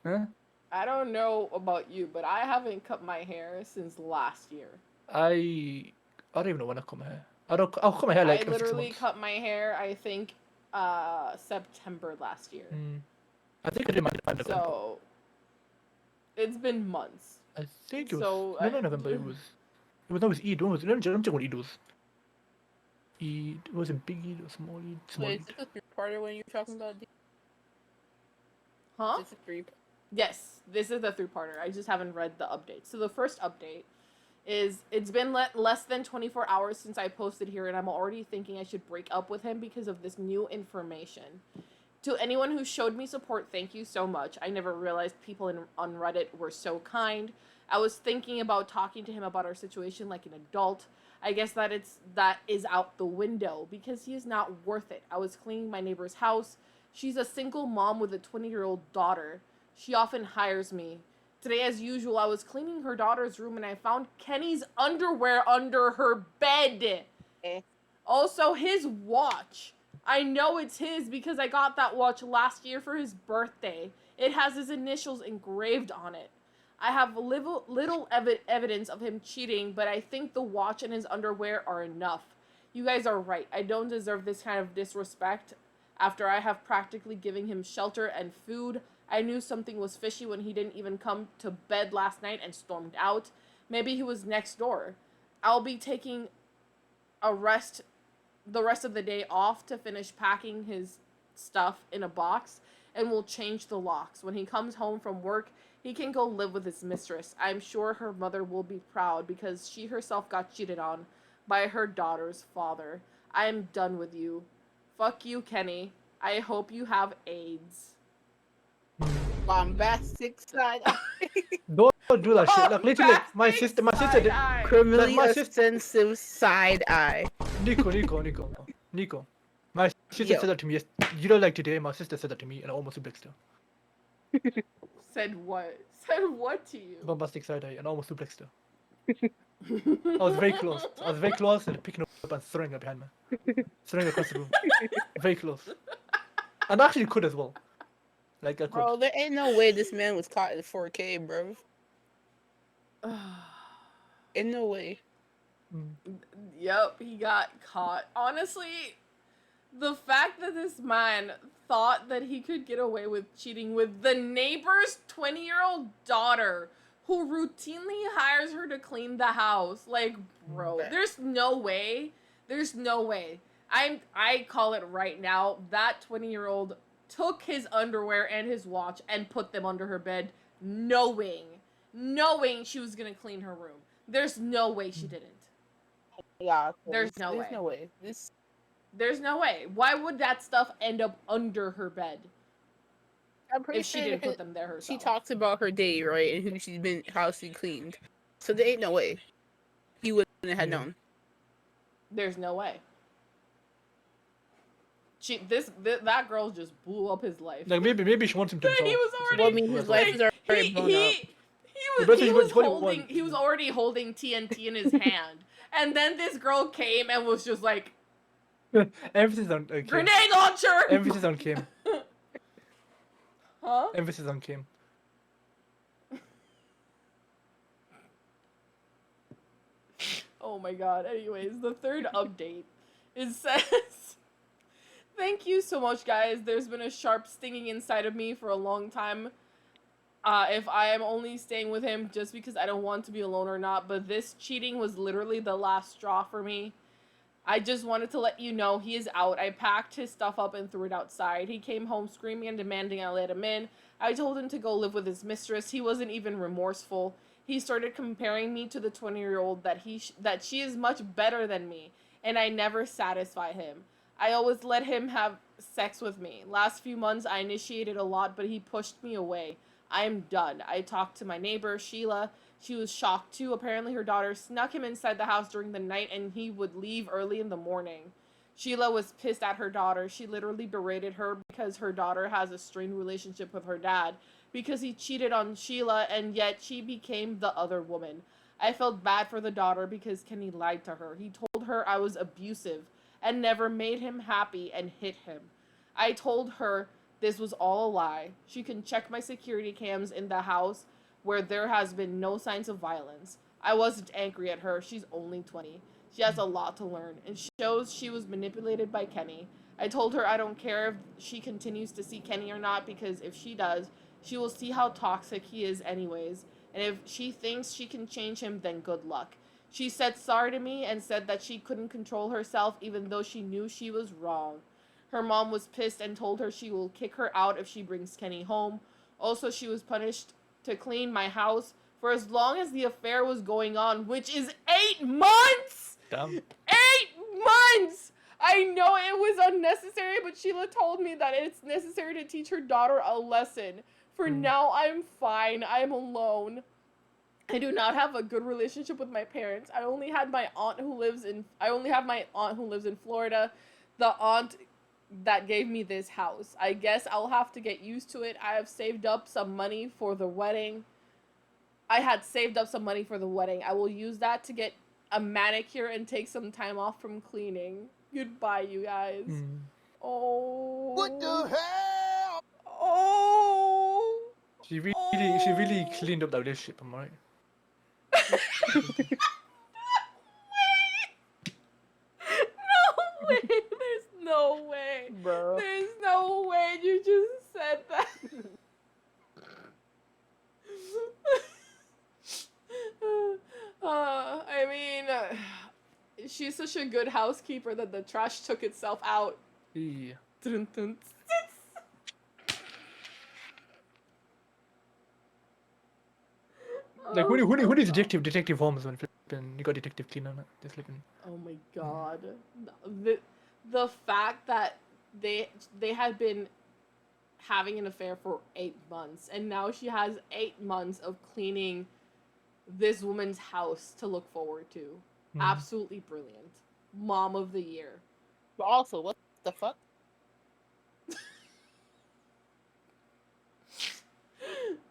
Huh? I don't know about you, but I haven't cut my hair since last year. I don't even know when I cut my hair. I'll cut my hair like I every 6 literally months. cut my hair, I think, September last year. I think I did mine in November. So it's been months. I think it was So, no November. It was Eid. When was it? Let me check what Eid was. Eid, was it big Eid or small Eid? Small Wait, is Eid. this a 3-parter when you're talking about? Huh? Is this a 3? Yes, this is the 3-parter. I just haven't read the update. So the first update is, it's been less than 24 hours since I posted here, and I'm already thinking I should break up with him because of this new information. To anyone who showed me support, thank you so much. I never realized people on Reddit were so kind. I was thinking about talking to him about our situation like an adult. I guess that is out the window because he is not worth it. I was cleaning my neighbor's house. She's a single mom with a 20-year-old daughter. She often hires me. Today, as usual, I was cleaning her daughter's room and I found Kenny's underwear under her bed. Also, his watch. I know it's his because I got that watch last year for his birthday. It has his initials engraved on it. I have little evidence of him cheating, but I think the watch and his underwear are enough. You guys are right. I don't deserve this kind of disrespect. After I have practically given him shelter and food, I knew something was fishy when he didn't even come to bed last night and stormed out. Maybe he was next door. I'll be taking the rest of the day off to finish packing his stuff in a box, and we'll change the locks. When he comes home from work, he can go live with his mistress. I'm sure her mother will be proud because she herself got cheated on by her daughter's father. I am done with you. Fuck you, Kenny. I hope you have AIDS. Bombastic side eye. Don't do that shit. Like literally, my sister did. Side-eye. Criminally my sister- offensive side eye. Nico. My sister Yo. said that to me. You know, like today, my sister said that to me, and I almost suplexed her. Said what? Said what to you? Bombastic side eye, and I almost suplexed her. I was very close. And picking her up and throwing her behind me. Throwing her across the room. Very close. And I actually could as well. Like I could. Bro, there ain't no way this man was caught in 4K, bro. Ain't no way. Yep, he got caught. Honestly, the fact that this man thought that he could get away with cheating with the neighbor's 20-year-old daughter who routinely hires her to clean the house. Like, bro, there's no way. There's no way. I call it right now. That 20-year-old took his underwear and his watch and put them under her bed, knowing she was gonna clean her room. There's no way she didn't. Yeah, There's no way. There's no way. Why would that stuff end up under her bed I'm pretty if she sure didn't put them there herself? she talks about her day, right, and how she cleaned. So there ain't no way he wouldn't have known. There's no way. That girl just blew up his life. Like maybe she wants him to himself. He was already. Well, I mean, his life is already blown up. He was already holding TNT in his hand, and then this girl came and was just like, Emphasis on Kim. grenade launcher. Emphasis on Kim. Huh? Emphasis on Kim. Oh my god. Anyways, the third update says, thank you so much, guys. There's been a sharp stinging inside of me for a long time. If I am only staying with him just because I don't want to be alone or not, but this cheating was literally the last straw for me. I just wanted to let you know he is out. I packed his stuff up and threw it outside. He came home screaming and demanding I let him in. I told him to go live with his mistress. He wasn't even remorseful. He started comparing me to the 20-year-old that she is much better than me, and I never satisfy him. I always let him have sex with me. Last few months I initiated a lot, but he pushed me away. I am done. I talked to my neighbor, Sheila. She was shocked too. Apparently her daughter snuck him inside the house during the night and he would leave early in the morning. Sheila was pissed at her daughter. She literally berated her because her daughter has a strained relationship with her dad because he cheated on Sheila and yet she became the other woman. I felt bad for the daughter because Kenny lied to her. He told her I was abusive and never made him happy and hit him. I told her this was all a lie. She can check my security cams in the house where there has been no signs of violence. I wasn't angry at her. She's only 20. She has a lot to learn and shows she was manipulated by Kenny. I told her I don't care if she continues to see Kenny or not because if she does, she will see how toxic he is anyways. And if she thinks she can change him, then good luck. She said sorry to me and said that she couldn't control herself even though she knew she was wrong. Her mom was pissed and told her she will kick her out if she brings Kenny home. Also, she was punished to clean my house for as long as the affair was going on, which is 8 months! Damn. 8 months! I know it was unnecessary, but Sheila told me that it's necessary to teach her daughter a lesson. For now, I'm fine. I'm alone. I do not have a good relationship with my parents. I only have my aunt who lives in Florida. The aunt that gave me this house. I guess I'll have to get used to it. I have saved up some money for the wedding. I will use that to get a manicure and take some time off from cleaning. Goodbye, you guys. Oh. What the hell? Oh. She really cleaned up that relationship, am I right? No way. There's no way. Bro. There's no way you just said that. she's such a good housekeeper that the trash took itself out. Yeah. Dun, dun, Like who needs Detective Holmes when flipping you got Detective Clean on it? Just flipping. Oh my god. The fact that they had been having an affair for 8 months and now she has 8 months of cleaning this woman's house to look forward to. Absolutely brilliant. Mom of the year. But also, what the fuck?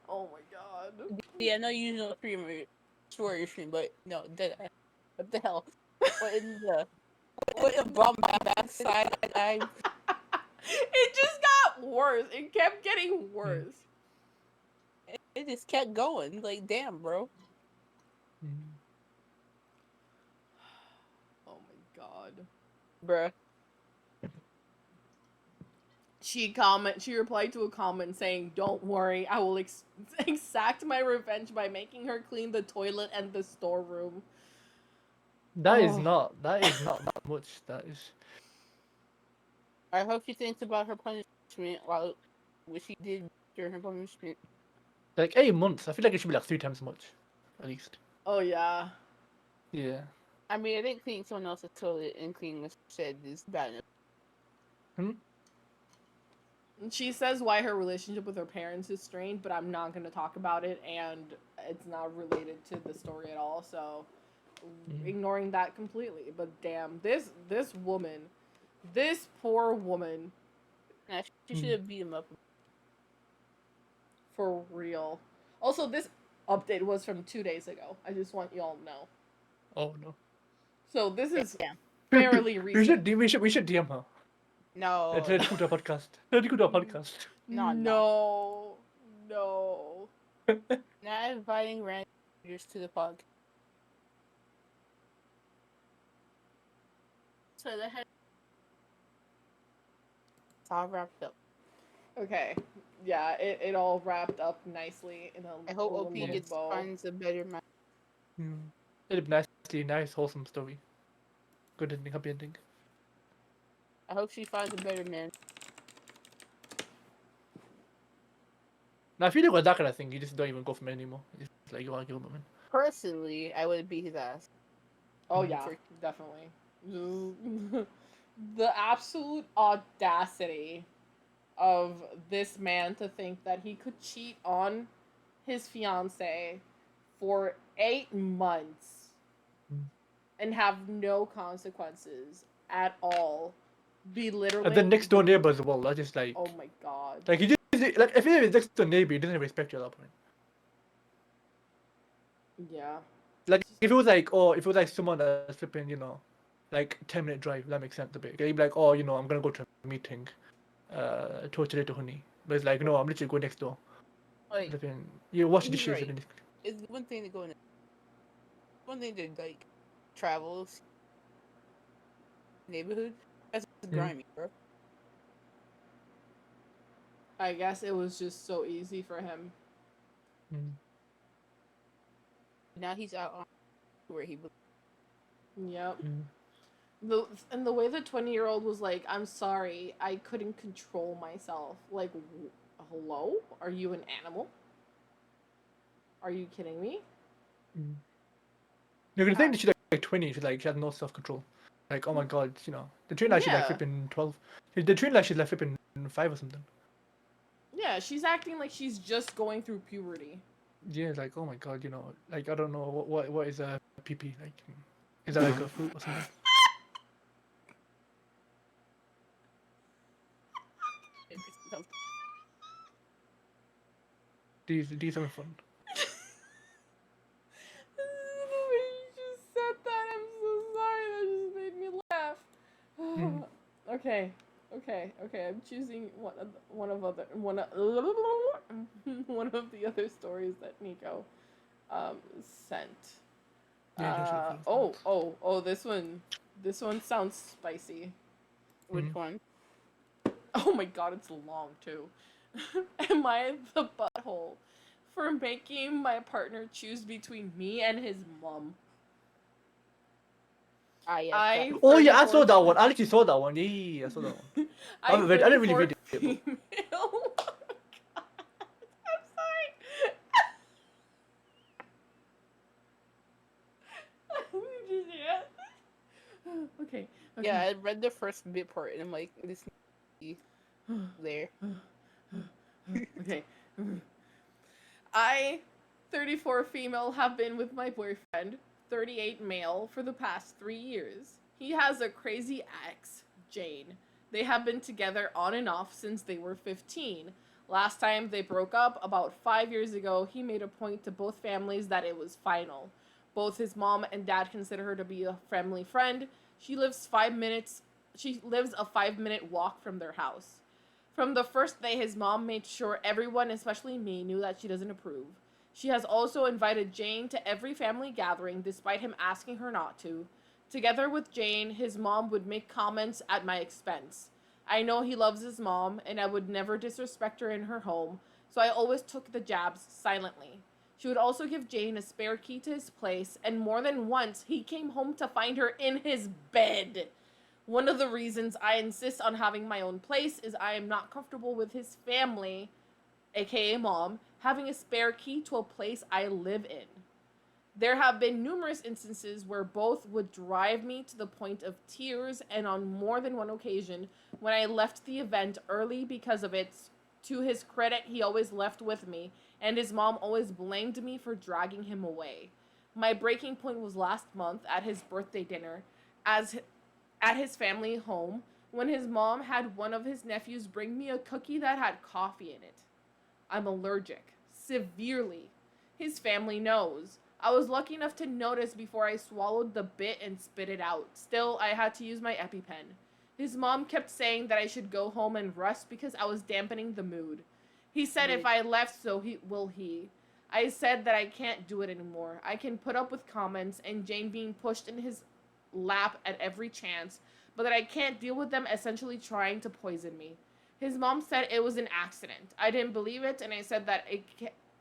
Oh my god. Yeah, I know you know story stream, but no, what the hell? What in the bum backside? It just got worse. It kept getting worse. It just kept going. Like, damn, bro. Oh my god. Bruh. She replied to a comment saying, "Don't worry, I will exact my revenge by making her clean the toilet and the storeroom." That is Oh. not that that much. That is. I hope she thinks about her punishment while what she did during her punishment. Like 8 months. I feel like it should be like 3 times as much, at least. Oh yeah. Yeah. I mean, I think cleaning someone else's toilet and cleaning the shed is bad enough. She says why her relationship with her parents is strained, but I'm not going to talk about it, and it's not related to the story at all, so ignoring that completely. But damn, this woman, this poor woman. Nah, she should have beat him up. For real. Also, this update was from 2 days ago. I just want y'all to know. Oh no. So this is Yeah. fairly recent. We should DM her. No. Let's go to a podcast. Let's go to a podcast. No. Not inviting randoms to the podcast. So that had it's all wrapped up. Okay. Yeah, it all wrapped up nicely in a I hope little OP little gets bow. finds a better man. It'd be nice, wholesome story. Good ending, happy ending. I hope she finds a better man. Now, if you do that kind of thing, you just don't even go for men anymore. It's like you want to give him a man. Personally, I would beat his ass. Oh yeah, definitely. The absolute audacity of this man to think that he could cheat on his fiance for 8 months and have no consequences at all. Belittling. And then next door neighbor as well. I just like. Oh my god. Like you just like if it's next door neighbor, he doesn't respect you at that point. Yeah. Like if it was like someone that's flipping, you know, like 10-minute drive, that makes sense a bit. He'd be like, oh, you know, I'm gonna go to a meeting, torture to honey. But it's like, no, I'm literally going next door. Like, Flipping, you wash he's dishes right. and it's one thing to go in. One thing to like travel neighborhood. That's grimy, bro. I guess it was just so easy for him. Now he's out on where he belongs. Yep. The way the 20-year-old was like, "I'm sorry, I couldn't control myself." Like, hello? Are you an animal? Are you kidding me? You're gonna think that she's like 20, she's like she has no self-control. Like, oh my god, you know, the train like she's like Yeah. flipping 12. The train like she's like flipping 5 or something. Yeah, she's acting like she's just going through puberty. Yeah, it's like, oh my god, you know, like I don't know what is a PP like? Is that like a fruit or something? Do something fun. You just said that. I'm so sorry. That just made me laugh. Okay. I'm choosing one of the other stories that Nico sent. This one sounds spicy. Which one? Oh my god, it's long too. Am I the butthole for making my partner choose between me and his mom? yes, I Oh yeah, I 34 saw that one. I actually saw that one. Yeah, I saw that one. I didn't really read it, but- female. Oh my God. I'm sorry. Okay. Yeah, I read the first bit part and I'm like, this needs to be there. Okay. I, 34 female, have been with my boyfriend, 38 male, for the past 3 years. He has a crazy ex, Jane. They have been together on and off since they were 15. Last time they broke up, about 5 years ago, he made a point to both families that it was final. Both his mom and dad consider her to be a family friend. She lives a 5-minute walk from their house. From the first day, his mom made sure everyone, especially me, knew that she doesn't approve. She has also invited Jane to every family gathering despite him asking her not to. Together with Jane, his mom would make comments at my expense. I know he loves his mom, and I would never disrespect her in her home, so I always took the jabs silently. She would also give Jane a spare key to his place, and more than once, he came home to find her in his bed. One of the reasons I insist on having my own place is I am not comfortable with his family, aka mom, having a spare key to a place I live in. There have been numerous instances where both would drive me to the point of tears, and on more than one occasion, when I left the event early because of it, to his credit, he always left with me, and his mom always blamed me for dragging him away. My breaking point was last month at his birthday dinner, as at his family home, when his mom had one of his nephews bring me a cookie that had coffee in it. I'm allergic. Severely. His family knows. I was lucky enough to notice before I swallowed the bit and spit it out. Still, I had to use my EpiPen. His mom kept saying that I should go home and rest because I was dampening the mood. He said if I left, so will he. I said that I can't do it anymore. I can put up with comments and Jane being pushed in his lap at every chance, but that I can't deal with them essentially trying to poison me. His mom said it was an accident. I didn't believe it, and I said that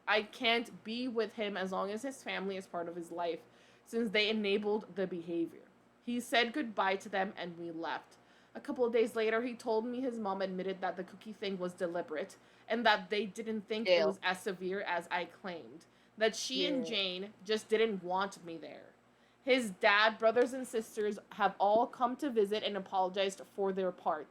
I can't be with him as long as his family is part of his life, since they enabled the behavior. He said goodbye to them and we left. A couple of days later, he told me his mom admitted that the cookie thing was deliberate and that they didn't think it was as severe as I claimed. That she and Jane just didn't want me there. His dad, brothers, and sisters have all come to visit and apologized for their part.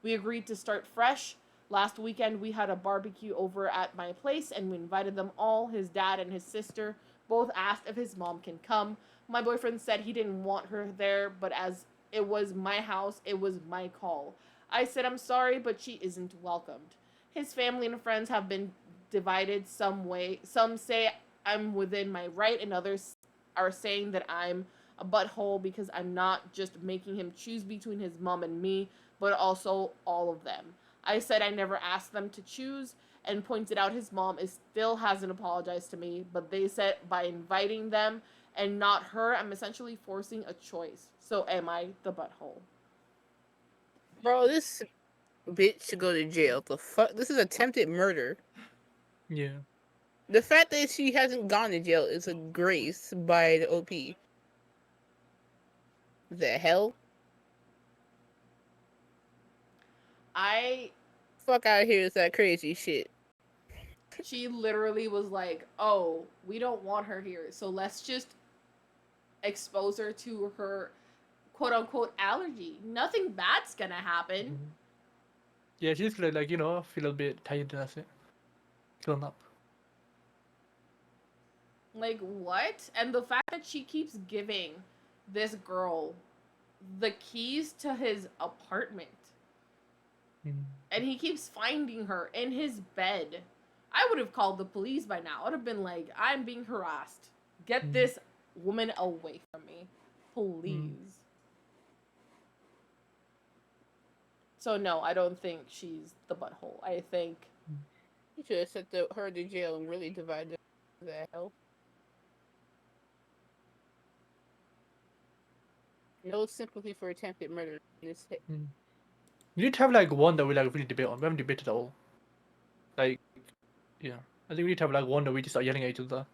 We agreed to start fresh. Last weekend, we had a barbecue over at my place and we invited them all. His dad and his sister both asked if his mom can come. My boyfriend said he didn't want her there, but as it was my house, it was my call. I said I'm sorry, but she isn't welcomed. His family and friends have been divided some way. Some say I'm within my right, and others are saying that I'm a butthole because I'm not just making him choose between his mom and me, but also all of them. I said I never asked them to choose and pointed out his mom still hasn't apologized to me, but they said by inviting them and not her, I'm essentially forcing a choice. So am I the butthole? Bro, this bitch should go to jail. The fuck? This is attempted murder. Yeah. The fact that she hasn't gone to jail is a grace by the OP. The hell? Fuck out of here is that crazy shit. She literally was like, oh, we don't want her here, so let's just expose her to her quote unquote allergy. Nothing bad's gonna happen. Mhm. Yeah, she's like feel a bit tired, that's it. Fill up. Like, what? And the fact that she keeps giving this girl the keys to his apartment. And he keeps finding her in his bed. I would have called the police by now. I would have been like, I'm being harassed. Get this woman away from me. Please. So no, I don't think she's the butthole. I think You should have sent her to jail and really divided the hell. No sympathy for attempted murder in this hit. You need to have like one that we like really debate on. We haven't debated at all. Like, yeah. I think we need to have like one that we just start yelling at each other.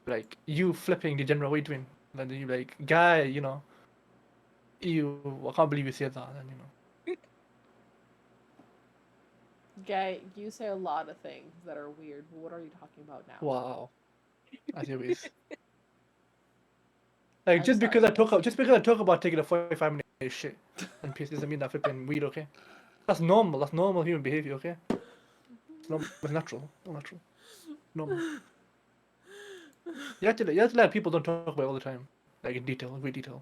Like, you flipping degenerate, what are you doing? And then you like, guy, Ew, I can't believe you said that. And, Guy, you say a lot of things that are weird. What are you talking about now? wow. As you wish. Like I'm just because sorry, I talk about taking a 45-minute shit and piss doesn't mean that flipping weird, okay? That's normal. That's normal human behavior, okay? It's normal. It's natural. Natural. Normal. You have to let people don't talk about it all the time, like in detail, great detail.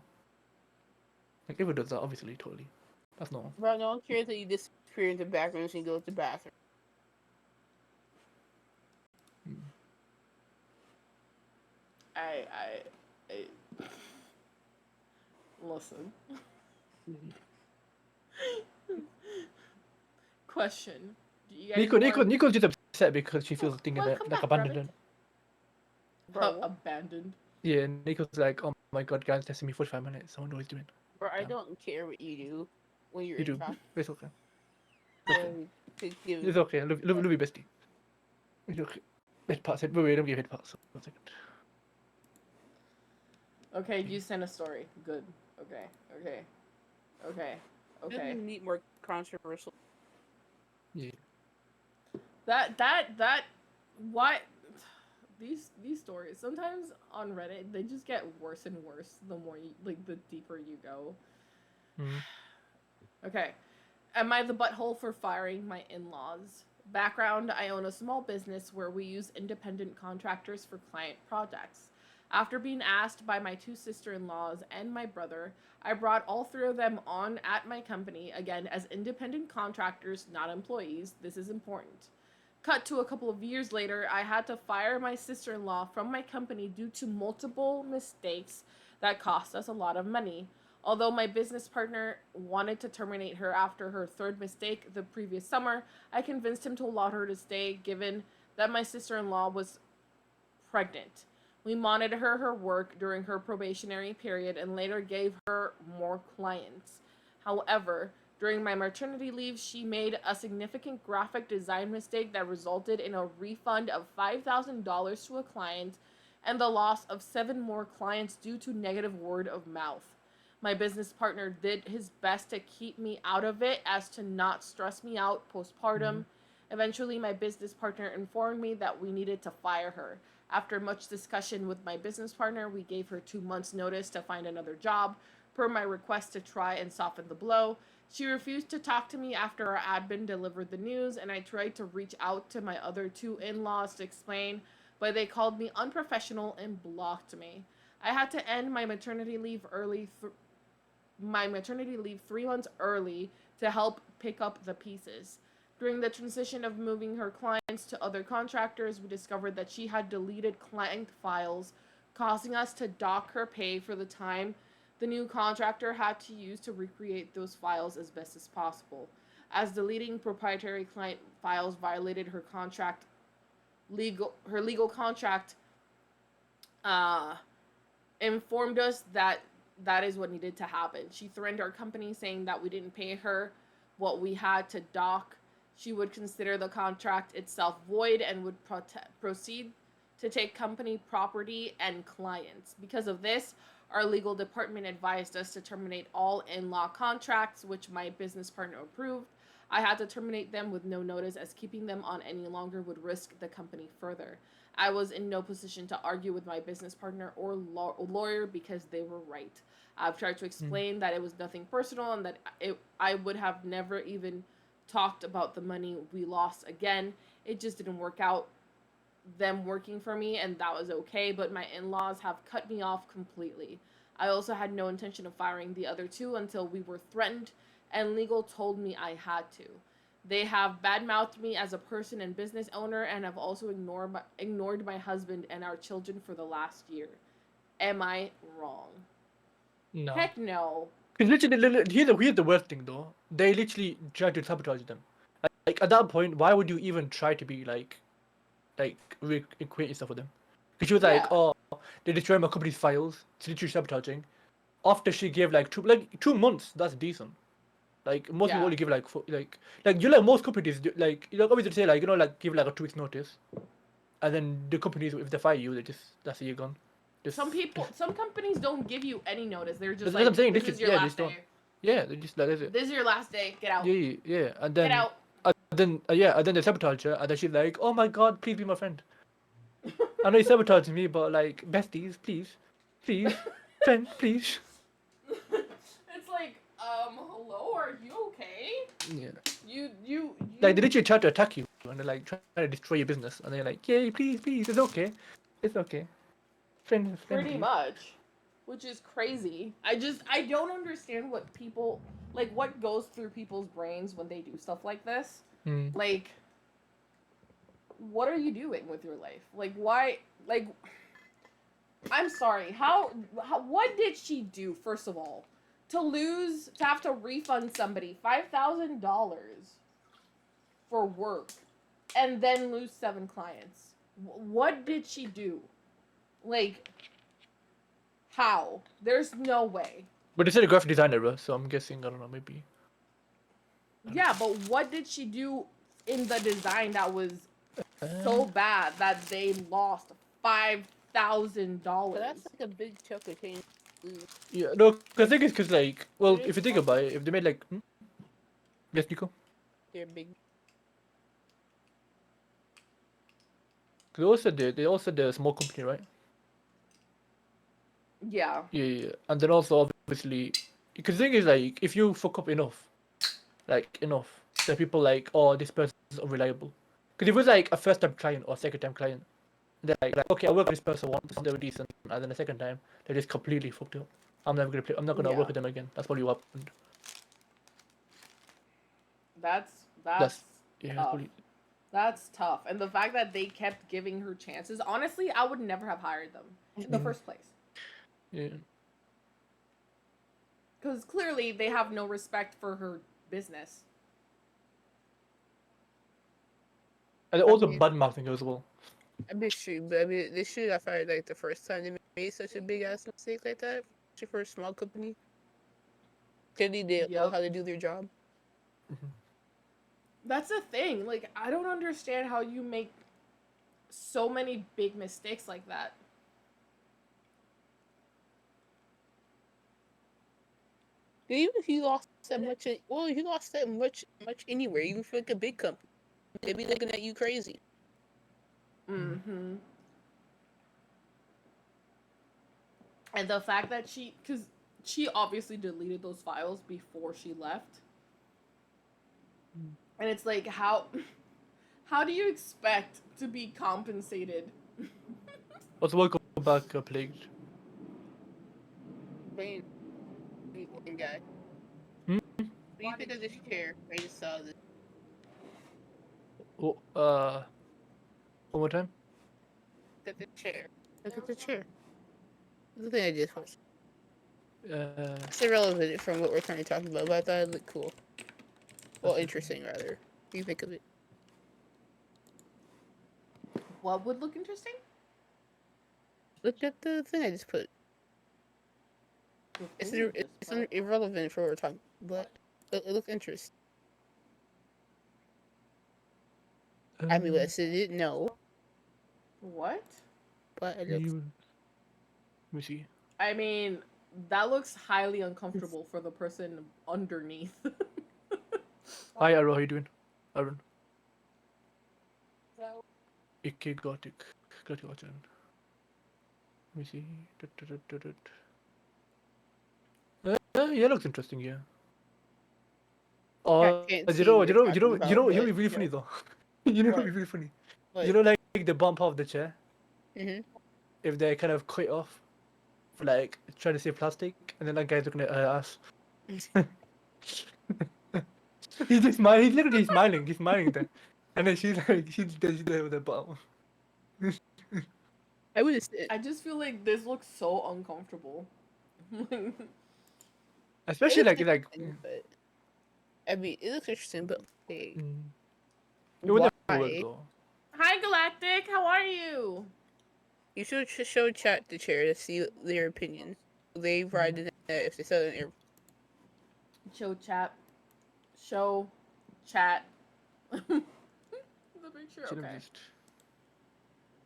Like everyone does that, obviously, totally. That's normal. Bro, no one cares that you disappear in the background and go to the bathroom. I listen. Question. Do you guys Nico's just upset because she feels thinking welcome like back, abandoned. Bro, abandoned. Yeah, Nico's like, oh my god, guys, testing me 45 minutes. I wonder what he's doing. bro, I Yeah. don't care what you do when you're You do. in traffic. It's okay. To give It's okay. Love you, bestie. It's okay. Head pats. Wait, don't give head pats. 1 second. Okay, you sent a story. Good. Okay. doesn't need more controversial. Yeah. That what these stories sometimes on Reddit, they just get worse and worse the more you, like, the deeper you go. Mhm. Okay. Am I the butthole for firing my in-laws? Background, I own a small business where we use independent contractors for client projects. After being asked by my 2 sister-in-laws and my brother, I brought all 3 of them on at my company, again, as independent contractors, not employees. This is important. Cut to a couple of years later, I had to fire my sister-in-law from my company due to multiple mistakes that cost us a lot of money. Although my business partner wanted to terminate her after her 3rd mistake the previous summer, I convinced him to allow her to stay given that my sister-in-law was pregnant. We monitored her work during her probationary period and later gave her more clients. However, during my maternity leave, she made a significant graphic design mistake that resulted in a refund of $5,000 to a client and the loss of 7 more clients due to negative word of mouth. My business partner did his best to keep me out of it as to not stress me out postpartum. Eventually, my business partner informed me that we needed to fire her. After much discussion with my business partner, we gave her 2 months' notice to find another job, per my request to try and soften the blow. She refused to talk to me after our admin delivered the news, and I tried to reach out to my other 2 in-laws to explain, but they called me unprofessional and blocked me. I had to end my maternity leave 3 months early to help pick up the pieces. During the transition of moving her clients to other contractors, we discovered that she had deleted client files, causing us to dock her pay for the time the new contractor had to use to recreate those files as best as possible. As deleting proprietary client files violated her legal contract informed us that that is what needed to happen. She threatened our company saying that we didn't pay her what we had to dock. She would consider the contract itself void and would proceed to take company property and clients. Because of this, our legal department advised us to terminate all in-law contracts, which my business partner approved. I had to terminate them with no notice, as keeping them on any longer would risk the company further. I was in no position to argue with my business partner or lawyer because they were right. I've tried to explain that it was nothing personal and that I would have never even talked about the money we lost again. It just didn't work out, them working for me, and that was okay, but my in-laws have cut me off completely. I also had no intention of firing the other 2 until we were threatened and legal told me I had to. They have badmouthed me as a person and business owner and have also ignored my husband and our children for the last year. Am I wrong? No. Heck no. Because literally, here's the worst thing though. They literally tried to sabotage them. Like at that point, why would you even try to be like equate yourself with them? Because she was like, Yeah. oh, they destroyed my company's files. It's literally sabotaging. After she gave like 2 months, that's decent. Like most people Yeah. only give like most companies do, like obviously say like like give like a 2 weeks notice, and then the companies if they fire you, that's it, you're gone. Just some companies don't give you any notice. They're just That's what I'm saying, this they is just- your yeah, they last just don't- day. yeah, they just like that's it. This is your last day. Get out. Yeah, and Get then out. and then they sabotage her, and then she's like, "Oh my god, please be my friend." I know you're sabotaging me, but like besties, please, friend, please. It's like, hello, are you okay? Yeah. You Like they literally try to attack you, and they're like trying to destroy your business, and they're like, "Yay, please, it's okay, friend, pretty please." much, which is crazy. I don't understand what people like what goes through people's brains when they do stuff like this. Mm. Like, what are you doing with your life? Like, why? Like, I'm sorry. How what did she do, first of all, to have to refund somebody $5,000 for work and then lose 7 clients? What did she do? Like, how? There's no way. But they said a graphic designer, bro, so I'm guessing I don't know, maybe. Yeah, but what did she do in the design that was so bad that they lost $5,000? But that's like a big chunk of change. Yeah, no, I think it's because like, well, It is if you think about it, if they made like, yes, Nico. They're big. They also said they're a small company, right? Yeah. Yeah, and then also obviously, because the thing is like, if you fuck up enough, then people like, oh, this person is unreliable. Because if it was like a first time client or second time client, they're like, okay, I work with this person once, they were decent, and then the second time they just completely fucked up. I'm not gonna Yeah. work with them again. That's probably what happened. That's Yeah, tough. probably, That's tough. And the fact that they kept giving her chances, honestly, I would never have hired them in the first place. yeah. Because clearly they have no respect for her business. And they're also mean- bad mouthing as well. I mean, shoot, but I mean, they should have fired like the first time they made such a big ass mistake like that. Especially for a small company. Clearly, they know Yup. how to do their job. That's the thing. Like, I don't understand how you make so many big mistakes like that. Even if you lost that much, well, if you lost that much anywhere, even for like a big company, they'd be looking at you crazy. Mm-hmm. And the fact that because she obviously deleted those files before she left. And it's like, how do you expect to be compensated? Also, welcome back, Plagued. Brain guy. Hmm? What do you think of this chair? I just saw this. Oh, one more time. Look at the chair. Look at the chair. Look at this one. It's irrelevant from what we're currently talking about, but I thought it looked cool. Well, interesting, rather. What do you think of it? What would look interesting? Look at the thing I just put. It's irrelevant for what we're talking but it looks interesting. I mean, I said it, no, What? but it looks... Let me see. I mean, that looks highly uncomfortable for the person underneath. Hi, Aaron, how you doing? Aaron. Ikke Gothic. Gothic Orchard. Let me see. Yeah, looks interesting, yeah. Oh, can't you see know, what you you're know, you talking know, about, you know, but- you know, really funny though. You know, What? really funny. What? You know, like the bump of the chair. Mhm. If they kind of cut it off, for like trying to save plastic, and then that guy's looking at her ass. He's just smiling. He's literally smiling. He's smiling there, and then she's like, she's there with her bottom. I would have said... I just feel like this looks so uncomfortable. Especially like but I mean, it looks interesting, but hey, it would never work why? though. Hi, Galactic. How are you? You should show chat the chair to see their opinion. They ride it if they sell it in Show chat. Show chat. The picture. Should've Okay. just-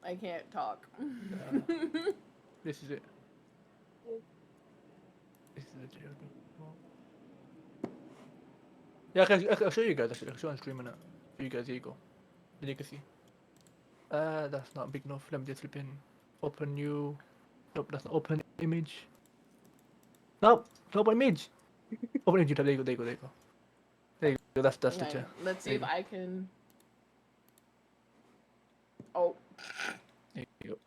I can't talk. This is it. This is the Jericho. Yeah, I'll show you guys actually. I'll show on stream now. For you guys, here you go. Then you can see. That's not big enough. Let me just flip in. Open new. Nope, that's not open image. Nope, open image. Open image. There you go. There you go. There you go. There you go. That's the Okay, chair. let's see There if you go. I can. Oh, There you go.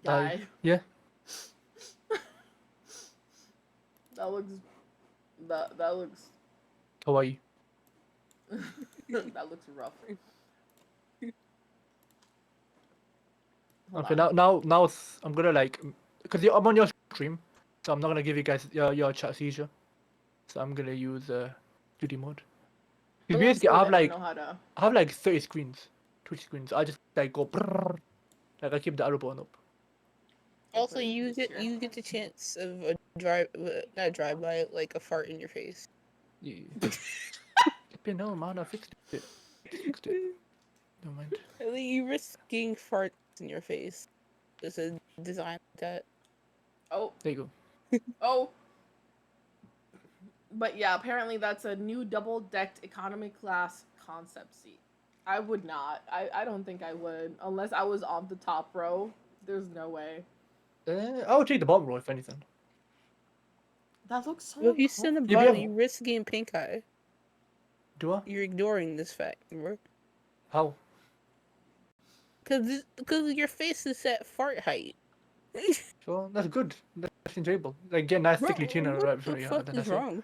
die. Yeah. That looks. That looks. Kawaii. That looks rough. Hold Okay, on. now I'm gonna like, cause I'm on your stream, so I'm not gonna give you guys your chat seizure. So I'm gonna use duty mode. 'Cause But basically, also, I have don't like know how to. 30 screens, Twitch screens. I just like go, brrrr, like I keep the arrow button up. Also, Okay, you get sure. the chance of a not a drive by, like a fart in your face. Yeah. No man, I fixed it. Fixed it. Never mind. I think you risk getting farts in your face. There's a design like that. Oh, There you go. oh. But yeah, apparently that's a new double-decked economy class concept seat. I would not. I don't think I would unless I was on the top row. There's no way. I would take the bottom row if anything. That looks so. Well, if you sit in the Yeah, bottom, but- you risk getting pink eye. Do I? You're ignoring this fact, bro. How? Because your face is at fart height. So that's good. That's enjoyable. Like get nice Bro, thickly Tina what right before the you. fuck Then is that's it. wrong?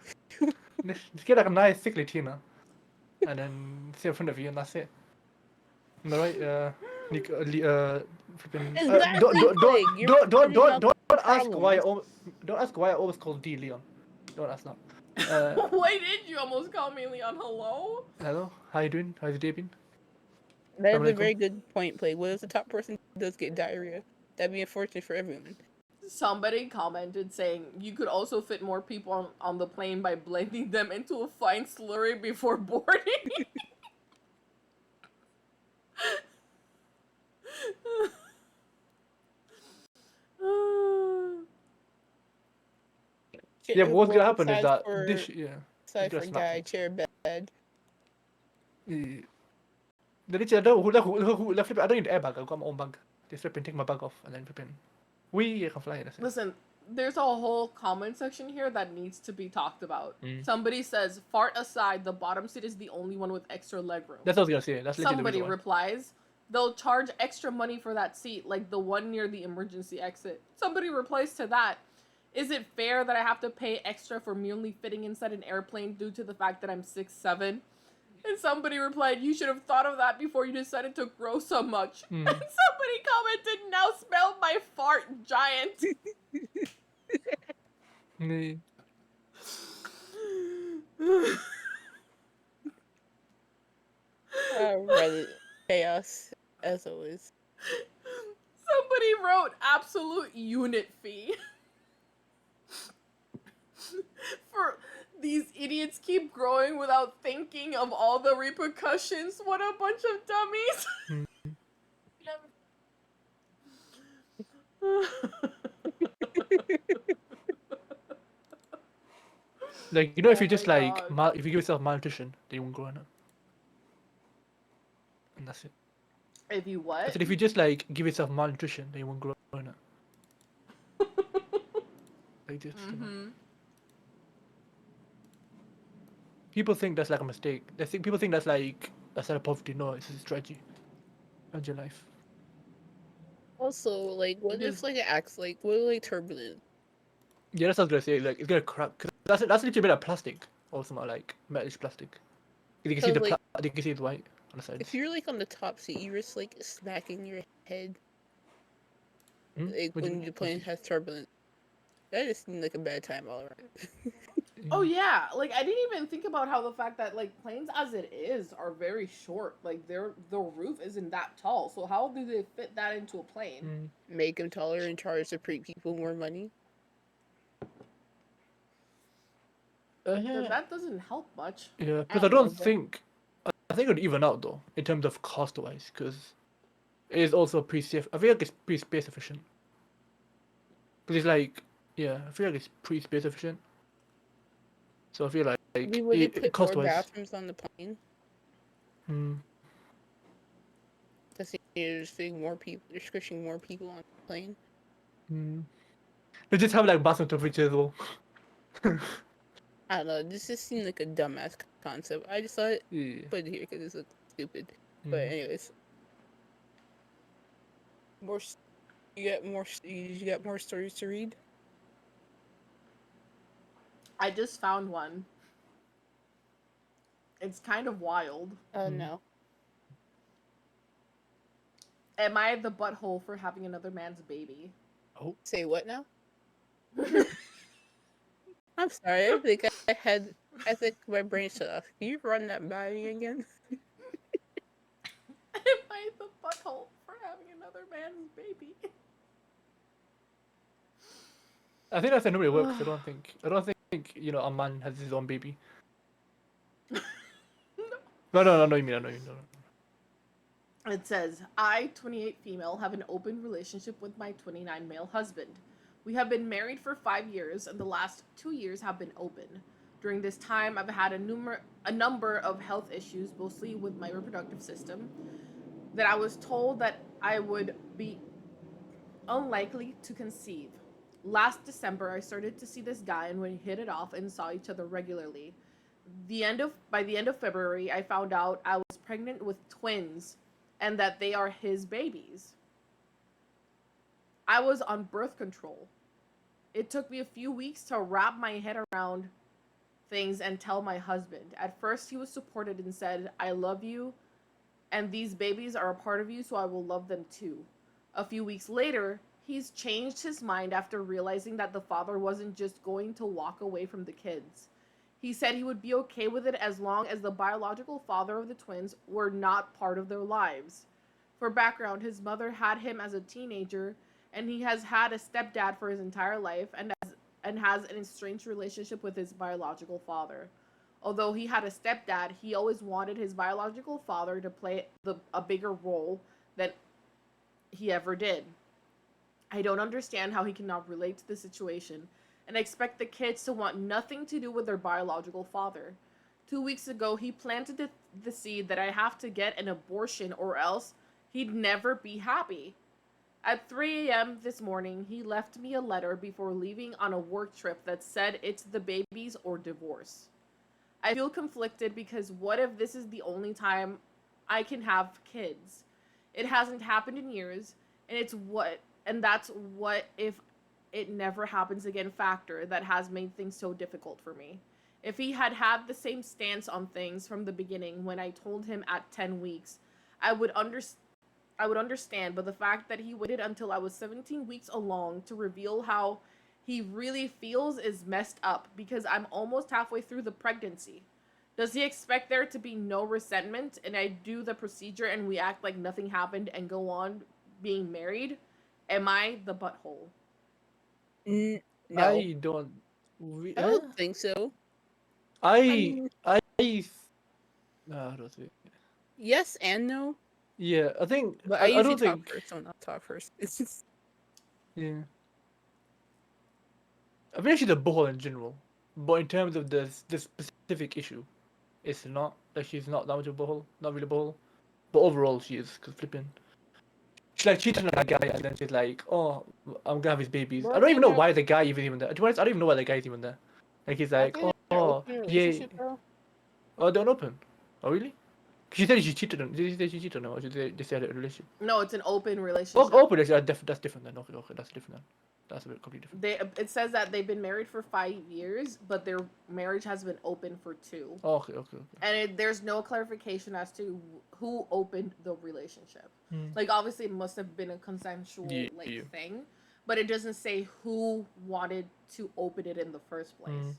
Just get like a nice thickly Tina, and then sit in front of you, and that's it. Am I right? Flipping. Exactly, Don't like, you're finding out ask why problems. don't ask why I always call D Leon. Don't ask that. Why did you almost call me Leon? Hello? Hello, how you doing? How's your day been? That is a Assalamualaikum. very good point, Play. What if the top person does get diarrhea? That'd be unfortunate for everyone. Somebody commented saying you could also fit more people on the plane by blending them into a fine slurry before boarding. Yeah, but what's gonna Well, happen is aside that for, this yeah. aside gonna for snap guy, you. chair, bed. The I don't who left it. I don't need the airbag. I've got my own bag. Just flipping, take my bag off, and then flipping. I can fly. That's it. Listen, there's a whole comment section here that needs to be talked about. Mm. Somebody says, fart aside, the bottom seat is the only one with extra legroom. That's what I was gonna say. That's legit the Somebody reason why. replies, they'll charge extra money for that seat, like the one near the emergency exit. Somebody replies to that, is it fair that I have to pay extra for merely fitting inside an airplane due to the fact that I'm 6'7"? And somebody replied, you should have thought of that before you decided to grow so much. Mm. And somebody commented, now smell my fart, giant. Mm. Reddit chaos, as always. Somebody wrote absolute unit fee. For these idiots keep growing without thinking of all the repercussions. What a bunch of dummies. Like you know, if Oh you just my like God. if you give yourself malnutrition, then you won't grow in it. And that's it. If you I what? said if you just like give yourself malnutrition, then you won't grow in it. Like just. You know. Mhm. People think that's like a mistake. People think that's like a sign of poverty. No, it's a strategy. Of your life. Also, like, what if, like, it acts like, what if, like, turbulent? Yeah, that's what I was gonna say. Like it's gonna crack. Cause that's literally made of plastic or something like metalish plastic. You can see So, the like, you can see the white on the sides. If you're, like, on the top seat, you risk, like, smacking your head, Hmm? like, What do you when mean? the plane has turbulence. That just seemed like a bad time all around. Oh yeah, like I didn't even think about how the fact that like planes as it is are very short. Like the roof isn't that tall. So how do they fit that into a plane? Mm. Make them taller and charge the people more money. But Yeah. that doesn't help much. Yeah, I because I don't know, don't but- think I think it would even out though in terms of cost wise, because it is also pretty safe. I feel like it's pretty space efficient. Because it's like, yeah, I feel like it's pretty space efficient. So I feel like We would have put cost more wise. bathrooms on the plane. Because you're just fitting more people, you're squishing more people on the plane. They just have like bathroom temperature as well. I don't know. This just seemed like a dumbass concept. I just thought Yeah. put it here because it's looks stupid. But anyways, you got more stories to read. I just found one. It's kind of wild. Oh no. Am I the butthole for having another man's baby? Say what now? I'm sorry. I think my brain shut off. Can you run that by me again? Am I the butthole for having another man's baby? I think that's how it works. I don't think a man has his own baby. No, I know you mean. No. It says, I, 28 female, have an open relationship with my 29 male husband. We have been married for 5 years, and the last 2 years have been open. During this time, I've had a number of health issues, mostly with my reproductive system, that I was told that I would be unlikely to conceive. Last December, I started to see this guy, and we hit it off and saw each other regularly. By the end of February, I found out I was pregnant with twins, and that they are his babies. I was on birth control. It took me a few weeks to wrap my head around things and tell my husband. At first, he was supportive and said, I love you, and these babies are a part of you, so I will love them too. A few weeks later, he's changed his mind after realizing that the father wasn't just going to walk away from the kids. He said he would be okay with it as long as the biological father of the twins were not part of their lives. For background, his mother had him as a teenager, and he has had a stepdad for his entire life and has an estranged relationship with his biological father. Although he had a stepdad, he always wanted his biological father to play a bigger role than he ever did. I don't understand how he cannot relate to the situation and expect the kids to want nothing to do with their biological father. 2 weeks ago, he planted the seed that I have to get an abortion or else he'd never be happy. At 3 a.m. this morning, he left me a letter before leaving on a work trip that said it's the babies or divorce. I feel conflicted because what if this is the only time I can have kids? It hasn't happened in years, and that's what if it never happens again factor that has made things so difficult for me. If he had had the same stance on things from the beginning when I told him at 10 weeks, I would understand, but the fact that he waited until I was 17 weeks along to reveal how he really feels is messed up because I'm almost halfway through the pregnancy. Does he expect there to be no resentment and I do the procedure and we act like nothing happened and go on being married? Am I the butthole? No, I don't. I don't think so. I mean- how do I say it? Yes and no, Yeah, I think. but I I usually don't talk think. first. So I'll talk first. It's just Yeah. I think she's a butthole in general, but in terms of the specific issue, it's not. Like she's not that much of a butthole, not really a butthole, but overall she is. Cause flipping, she's like cheating on that guy, and then she's like, "Oh, I'm gonna have his babies." Well, I don't even know you know- why the guy even there. To be honest, I don't even know why the guy's even there. Like he's like, "Oh, yeah." Oh, don't open. Oh, really? She said she cheated on. Did she say she cheated on him, or did they had a relationship? No, it's an open relationship. Oh, open. That's different then. Okay, that's different then. That's a bit completely different. It says that they've been married for 5 years, but their marriage has been open for 2. Oh, okay. And there's no clarification as to who opened the relationship. Hmm. Like, obviously, it must have been a consensual Yeah. thing, but it doesn't say who wanted to open it in the first place. Hmm.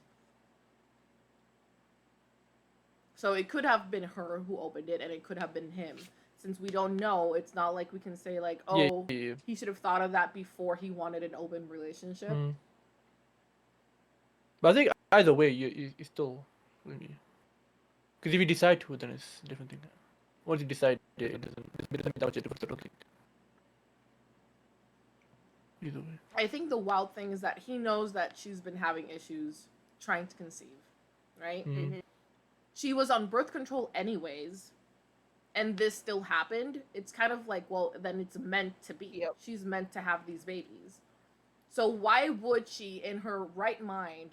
So it could have been her who opened it, and it could have been him. Since we don't know, it's not like we can say like, oh, Yeah. he should have thought of that before he wanted an open relationship. Mm. But I think either way, you still really. Because if you decide to, then it's a different thing. Once you decide, it doesn't mean that much difference. I don't think. Either way. I think the wild thing is that he knows that she's been having issues trying to conceive, right? Mm. She was on birth control anyways, and this still happened. It's kind of like, well, then it's meant to be. Yep. She's meant to have these babies. So why would she, in her right mind,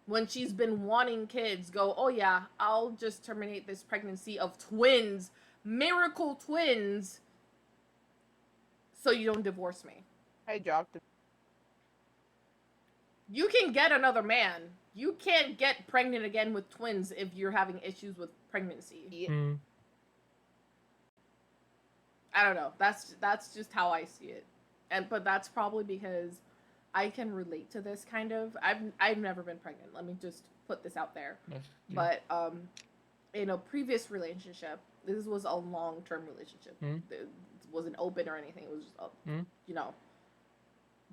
when she's been wanting kids, go, oh yeah, I'll just terminate this pregnancy of twins, miracle twins, so you don't divorce me? I dropped him. You can get another man. You can't get pregnant again with twins if you're having issues with pregnancy. Yeah. Mm. I don't know. That's just how I see it. But that's probably because I can relate to this kind of. I've never been pregnant. Let me just put this out there. Yeah. But in a previous relationship, this was a long-term relationship. Mm. It wasn't open or anything. It was just Mm. you know.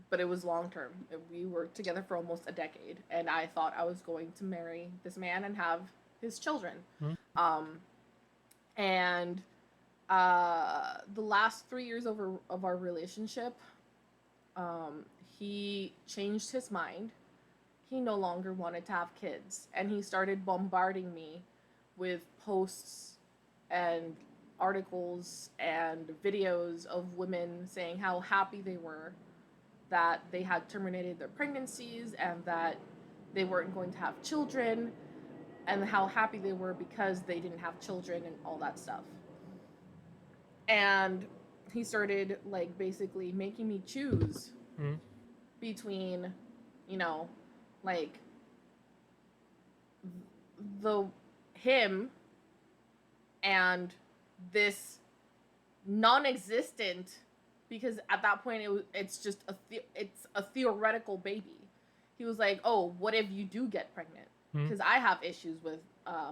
But it was long-term. We were together for almost a decade, and I thought I was going to marry this man and have his children. Mm. And the last 3 years of our relationship, he changed his mind. He no longer wanted to have kids, and he started bombarding me with posts and articles and videos of women saying how happy they were that they had terminated their pregnancies and that they weren't going to have children, and how happy they were because they didn't have children and all that stuff. And he started like basically making me choose Mm. between, you know, like the him and this non-existent, because at that point it's just it's a theoretical baby. He was like, oh, what if you do get pregnant? Mm. Because I have issues with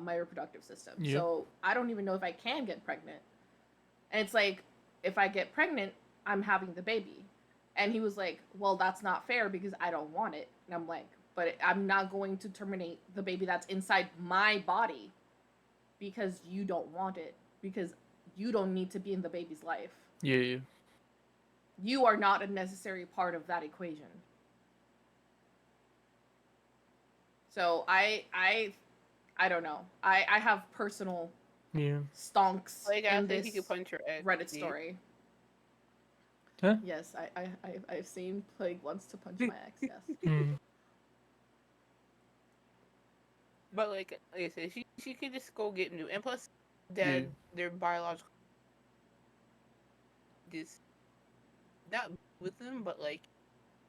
my reproductive system, Yeah. so I don't even know if I can get pregnant. And it's like, if I get pregnant, I'm having the baby. And he was like, well, that's not fair because I don't want it. And I'm like, but I'm not going to terminate the baby that's inside my body because you don't want it, because you don't need to be in the baby's life. Yeah, yeah. You are not a necessary part of that equation. So I don't know. I have personal Yeah. stonks Like, I in think this you could punch your ex. Reddit dude. story. Huh? Yes, I've seen Plague wants to punch my ex. Yes. Mm. But like I said, she could just go get new. And plus, dad, Yeah. their biological, just not with them, but like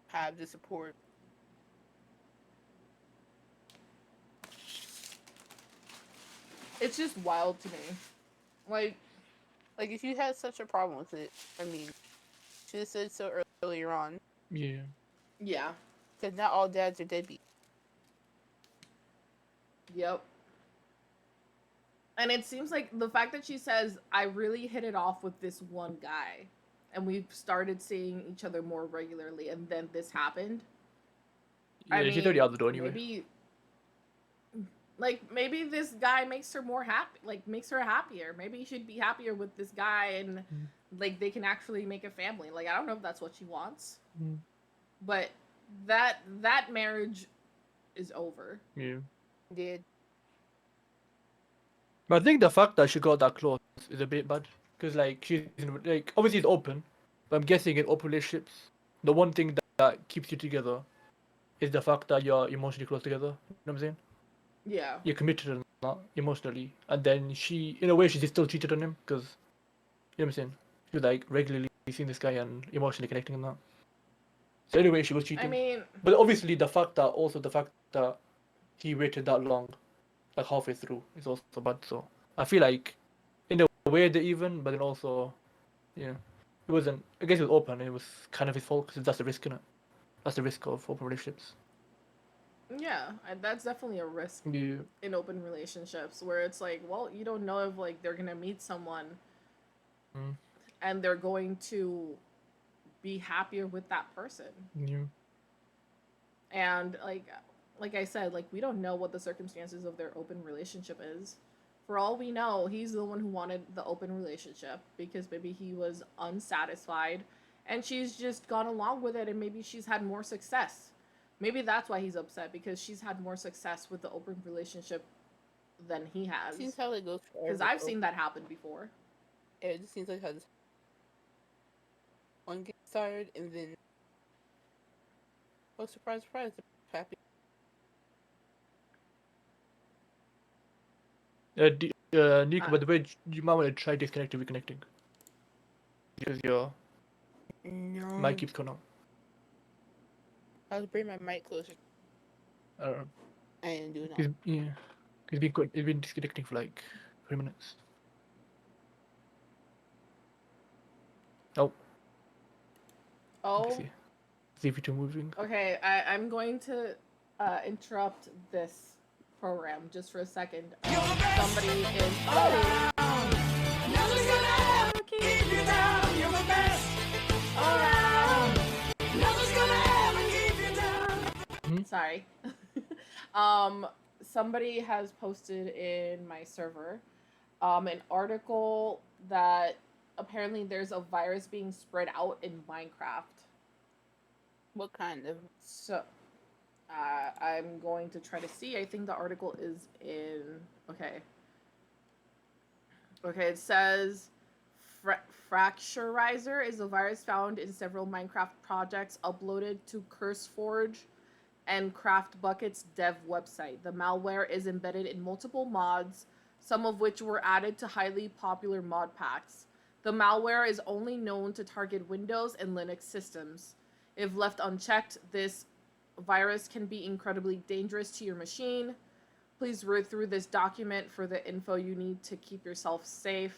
have the support. It's just wild to me. Like, If you had such a problem with it, I mean, should have said so earlier on. Yeah. yeah. Because not all dads are deadbeat. Yep. And it seems like the fact that she says, I really hit it off with this one guy, and we've started seeing each other more regularly, and then this happened. Yeah, she's already out the door anyway. Maybe this guy makes her more happy, like makes her happier. Maybe she'd be happier with this guy, and like they can actually make a family. Like, I don't know if that's what she wants, Mm. but that marriage is over. Yeah. Did. But I think the fact that she got that close is a bit bad. Because, like, she's, like, obviously it's open. But I'm guessing in open relationships, the one thing that keeps you together is the fact that you're emotionally close together. You know what I'm saying? Yeah. You're committed and not emotionally. And then she, in a way, she still cheated on him. Because, you know what I'm saying? She was, like, regularly seeing this guy and emotionally connecting and that. So anyway, she was cheating. I mean, But obviously the fact that he waited that long, like halfway through, is also bad. So I feel like in a way they're even, but then also, yeah, it wasn't. I guess it was open. It was kind of his fault because that's the risk, innit? That's the risk of open relationships. yeah, that's definitely a risk Yeah. in open relationships where it's like, well, you don't know if like they're gonna meet someone Mm. and they're going to be happier with that person. Yeah. And like I said, like we don't know what the circumstances of their open relationship is. For all we know, he's the one who wanted the open relationship because maybe he was unsatisfied and she's just gone along with it, and maybe she's had more success. Maybe that's why he's upset, because she's had more success with the open relationship than he has. Seems how it goes for Because I've seen that happen before. It just seems like how this one gets started and then oh surprise, surprise, happy. Nico, by the way, you might want to try disconnecting, reconnecting. Because your No. mic keeps coming on. I'll bring my mic closer. I don't know. I didn't do it. It's, yeah. It's been disconnecting for like 3 minutes. Oh. Oh. See if you're moving. Okay, I'm going to interrupt this program just for a second. Somebody is. Oh! Nothing's gonna ever keep you down. You're the best around. Nothing's gonna ever keep you down. Sorry. Somebody has posted in my server an article that apparently there's a virus being spread out in Minecraft. What kind of? So, I'm going to try to see. I think the article is in. Okay. Okay, it says Fracturizer is a virus found in several Minecraft projects uploaded to CurseForge and CraftBucket's dev website. The malware is embedded in multiple mods, some of which were added to highly popular mod packs. The malware is only known to target Windows and Linux systems. If left unchecked, this virus can be incredibly dangerous to your machine. Please read through this document for the info you need to keep yourself safe.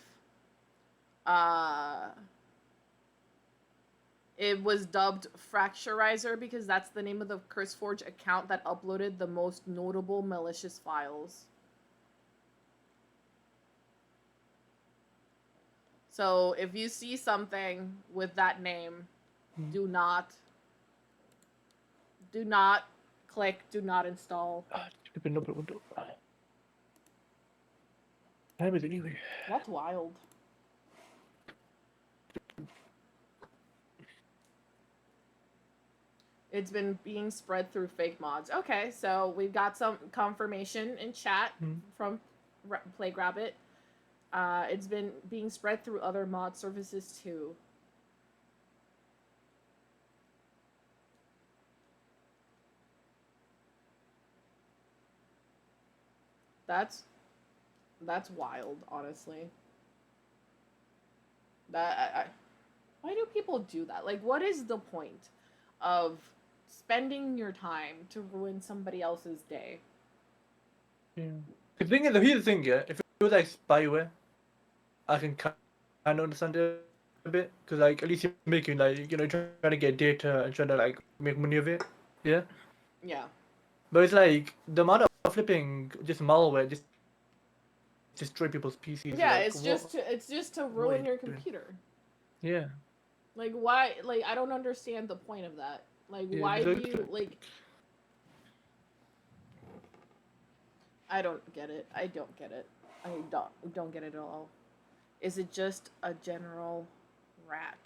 It was dubbed Fracturizer because that's the name of the CurseForge account that uploaded the most notable malicious files. So if you see something with that name, do not click, do not install. Stupid number window. Time is it anyway? That's wild. It's been being spread through fake mods. Okay, so we've got some confirmation in chat from PlayGrabbit. It's been being spread through other mod services too. That's wild, honestly. Why do people do that? Like, what is the point of spending your time to ruin somebody else's day? Yeah. The thing is, here's the thing, yeah. If it was like spyware, I can kind of understand it a bit, because like at least you're making like trying to get data and trying to like make money of it. Yeah. Yeah. But it's like the amount of flipping just malware just destroy people's PCs. Yeah, like, it's just to ruin your computer. Yeah. Like, why? Like, I don't understand the point of that. Like, Yeah, why do exactly. you like? I don't get it. I don't get it. I don't get it at all. Is it just a general rat?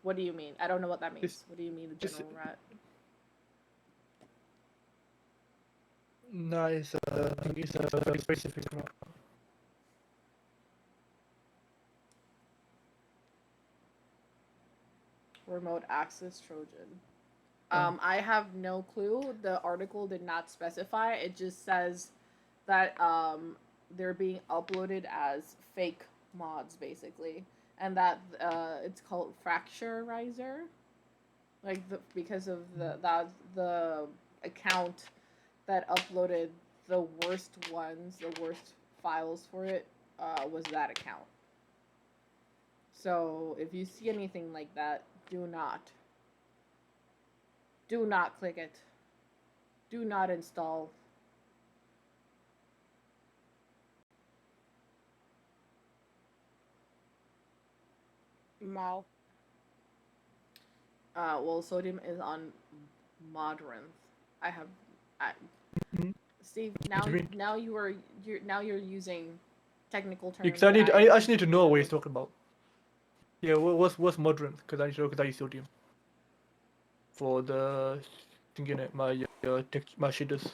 What do you mean? I don't know what that means. What do you mean, a general rat? No, it's a very specific one. Remote access Trojan. I have no clue. The article did not specify. It just says that they're being uploaded as fake mods, basically, and that it's called Fracturizer, like because of the account that uploaded the worst files for it was that account. So if you see anything like that, do not click it. Do not install. Mal. Well, Sodium is on Modrinth. Steve, now you're using technical terms. Because I actually need to know what he's talking about. Yeah, what's moderate? Because I know because I use sodium for the thing in it. My shaders.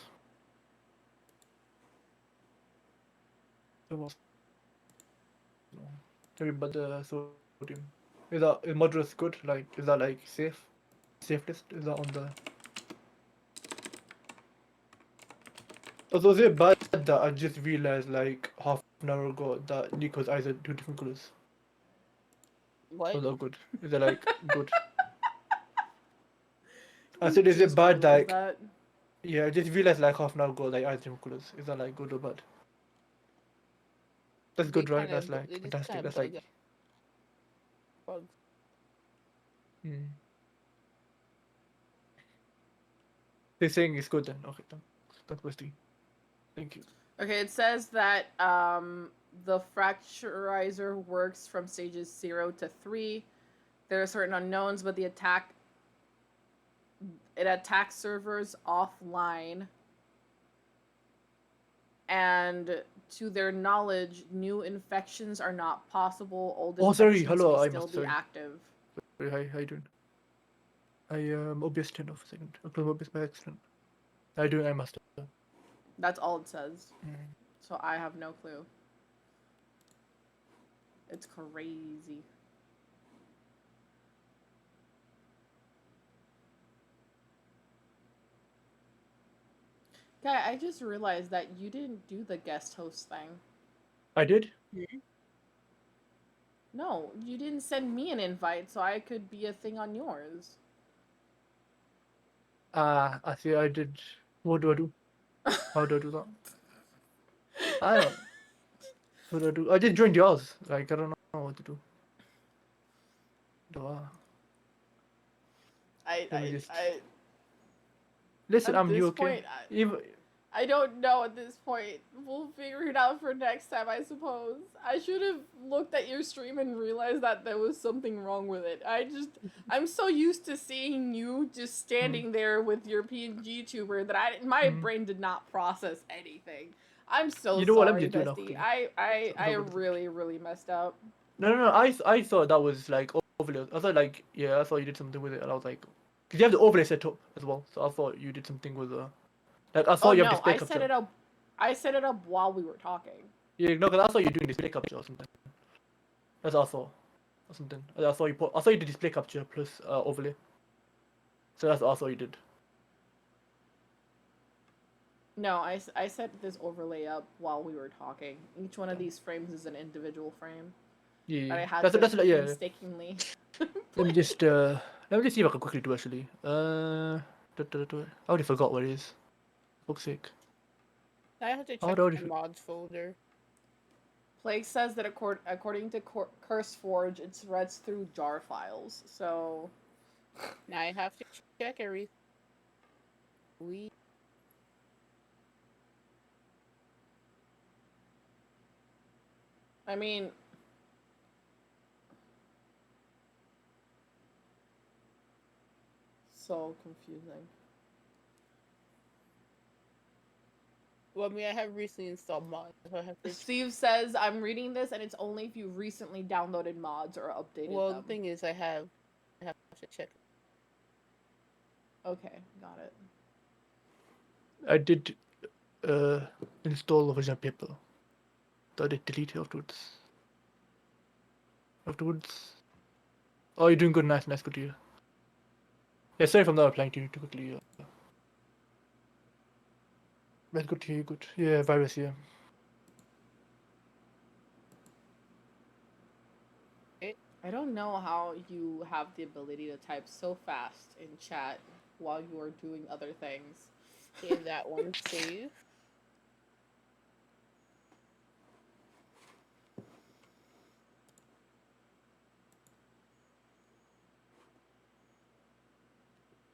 Tell me about the sodium. Is moderate good? Like, is that like safe? Safest? Is that on the? Also, is it bad that I just realized like half an hour ago that Nico's eyes are two different colors? What? Or is that good? Is that like good? I You said, is it just bad realized like? that. Yeah, I just realized like half an hour ago like eyes different colors. Is that like good or bad? That's They good, right? kind That's of like they just fantastic. kind of That's bug like. out. Bugs. Hmm. They're saying it's good then. Okay, then. That's mostly. Thank you. Okay, it says that the fracturizer works from stages 0 to 3. There are certain unknowns, but it attacks servers offline. And to their knowledge, new infections are not possible. Old Oh, sorry. infections Hello. may I still must. be Sorry. active. Sorry. Hi. How you doing? I OBS turned off a second. I closed OBS by accident. How you doing? I must. That's all it says. Mm. So I have no clue. It's crazy. Guy, I just realized that you didn't do the guest host thing. I did. No, you didn't send me an invite so I could be a thing on yours. I see. I did. What do I do? How do I do that? I don't. What do I do? I just joined yours. Like I don't know what to do. Do Let me just. Listen, At I'm new. this Okay. point, Even I don't know at this point. We'll figure it out for next time, I suppose. I should have looked at your stream and realized that there was something wrong with it. I'm so used to seeing you just standing there with your PNG tuber that my brain did not process anything. I'm so You know what? Let me sorry, just do it now bestie. quickly. I Over the- really, really messed up. No. I thought that was like overlay. I thought like yeah. I thought you did something with it, and I was like, because you have the overlay set up as well. So I thought you did something with like I Oh thought you have no, display I capture. set it up. I set it up while we were talking. Yeah, no, because I thought you were doing display capture or something. That's what I thought. Or something. I thought you did display capture plus overlay. So that's what I thought you did. No, I set this overlay up while we were talking. Each one of these frames is an individual frame. But I Yeah. had That's to yeah. painstakingly. Let me just see if I can quickly do actually. I already forgot what it is. For fuck's sake. I have to How check do I my already mods folder. Plague says that according to CurseForge, it threads through jar files. So Now I have to check everything. I mean, so confusing. Well, I mean, I have recently installed mods, so I have to. Steve says I'm reading this, and it's only if you recently downloaded mods or updated Well, them. the thing is, I have to check. Okay, got it. I did install original paper. So I did delete it afterwards. Oh, you're doing good. Nice, good to hear. Yeah, sorry if I'm not replying to you too quickly. That's good to hear. Good. Yeah, virus. Yeah. I don't know how you have the ability to type so fast in chat while you are doing other things. Okay, that one save.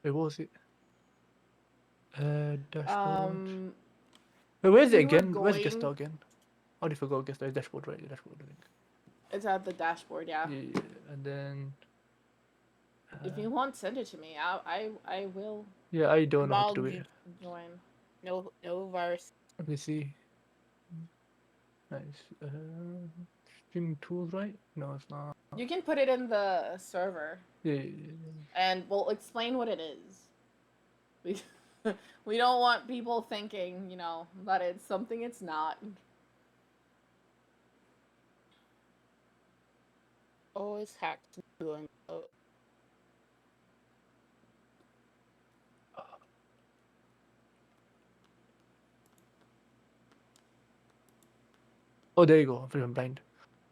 Wait, what was it? Dashboard. Wait, where's you it were again? Where's going- guest star again? I already forgot guest star. Dashboard, right? The dashboard, I think. It's at the dashboard, yeah. Yeah, and then. If you want, send it to me. I will Yeah, I don't know how to do it. join. No virus. Let me see. Nice. Streaming tools, right? No, it's not. You can put it in the server, Yeah. and we'll explain what it is. We we don't want people thinking, that it's something it's not. Oh, it's hacked. Doing. Oh, there you go. I'm blind.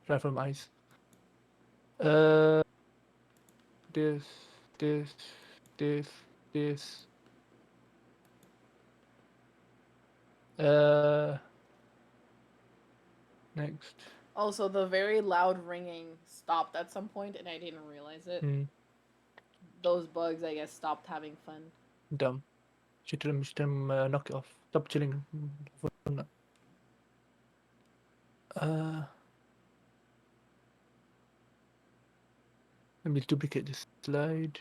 Right from eyes. This, this, this, this. Next. Also, the very loud ringing stopped at some point, and I didn't realize it. Those bugs, I guess, stopped having fun. Dumb. Should them knock it off. Stop chilling. Let me duplicate this slide.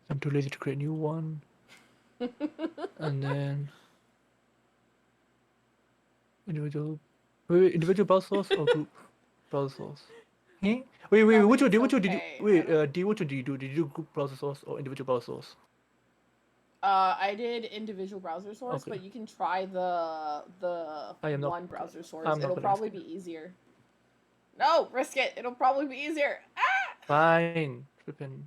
I'm too lazy to create a new one. And then individual. Wait, individual browser source or group browser source? Wait, which one? Which one did you? Okay, Wait, D, which one did you do? Did you do group browser source or individual browser source? I did individual browser source, Okay. but you can try the I am not- one browser source. I'm not It'll gonna probably risk be easier. No, risk it. It'll probably be easier. Fine. Flippin'.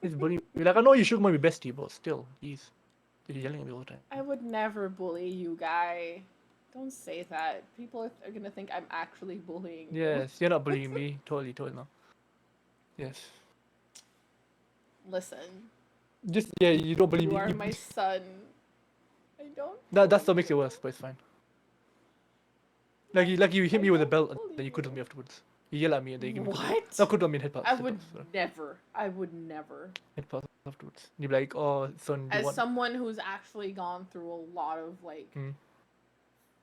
He's bullying me. Like, I know you should be bestie, but still, he's yelling at me all the time. I would never bully you, guy. Don't say that. People are gonna think I'm actually bullying you. Yes, you're not bullying me. Totally not. Yes. Listen, Just, yeah, you don't bully you me. are my son. I don't. That's what bully makes it you. worse, but it's fine. Like you hit me with a belt and bully then you cuddle you. me afterwards. You yell at me and then you give me cuddle. What? Not cuddle, I mean headpats. I would Headpats, sorry. never. I would never. Headpats afterwards. You'd be like, oh, son, do you As want... someone who's actually gone through a lot of Mm.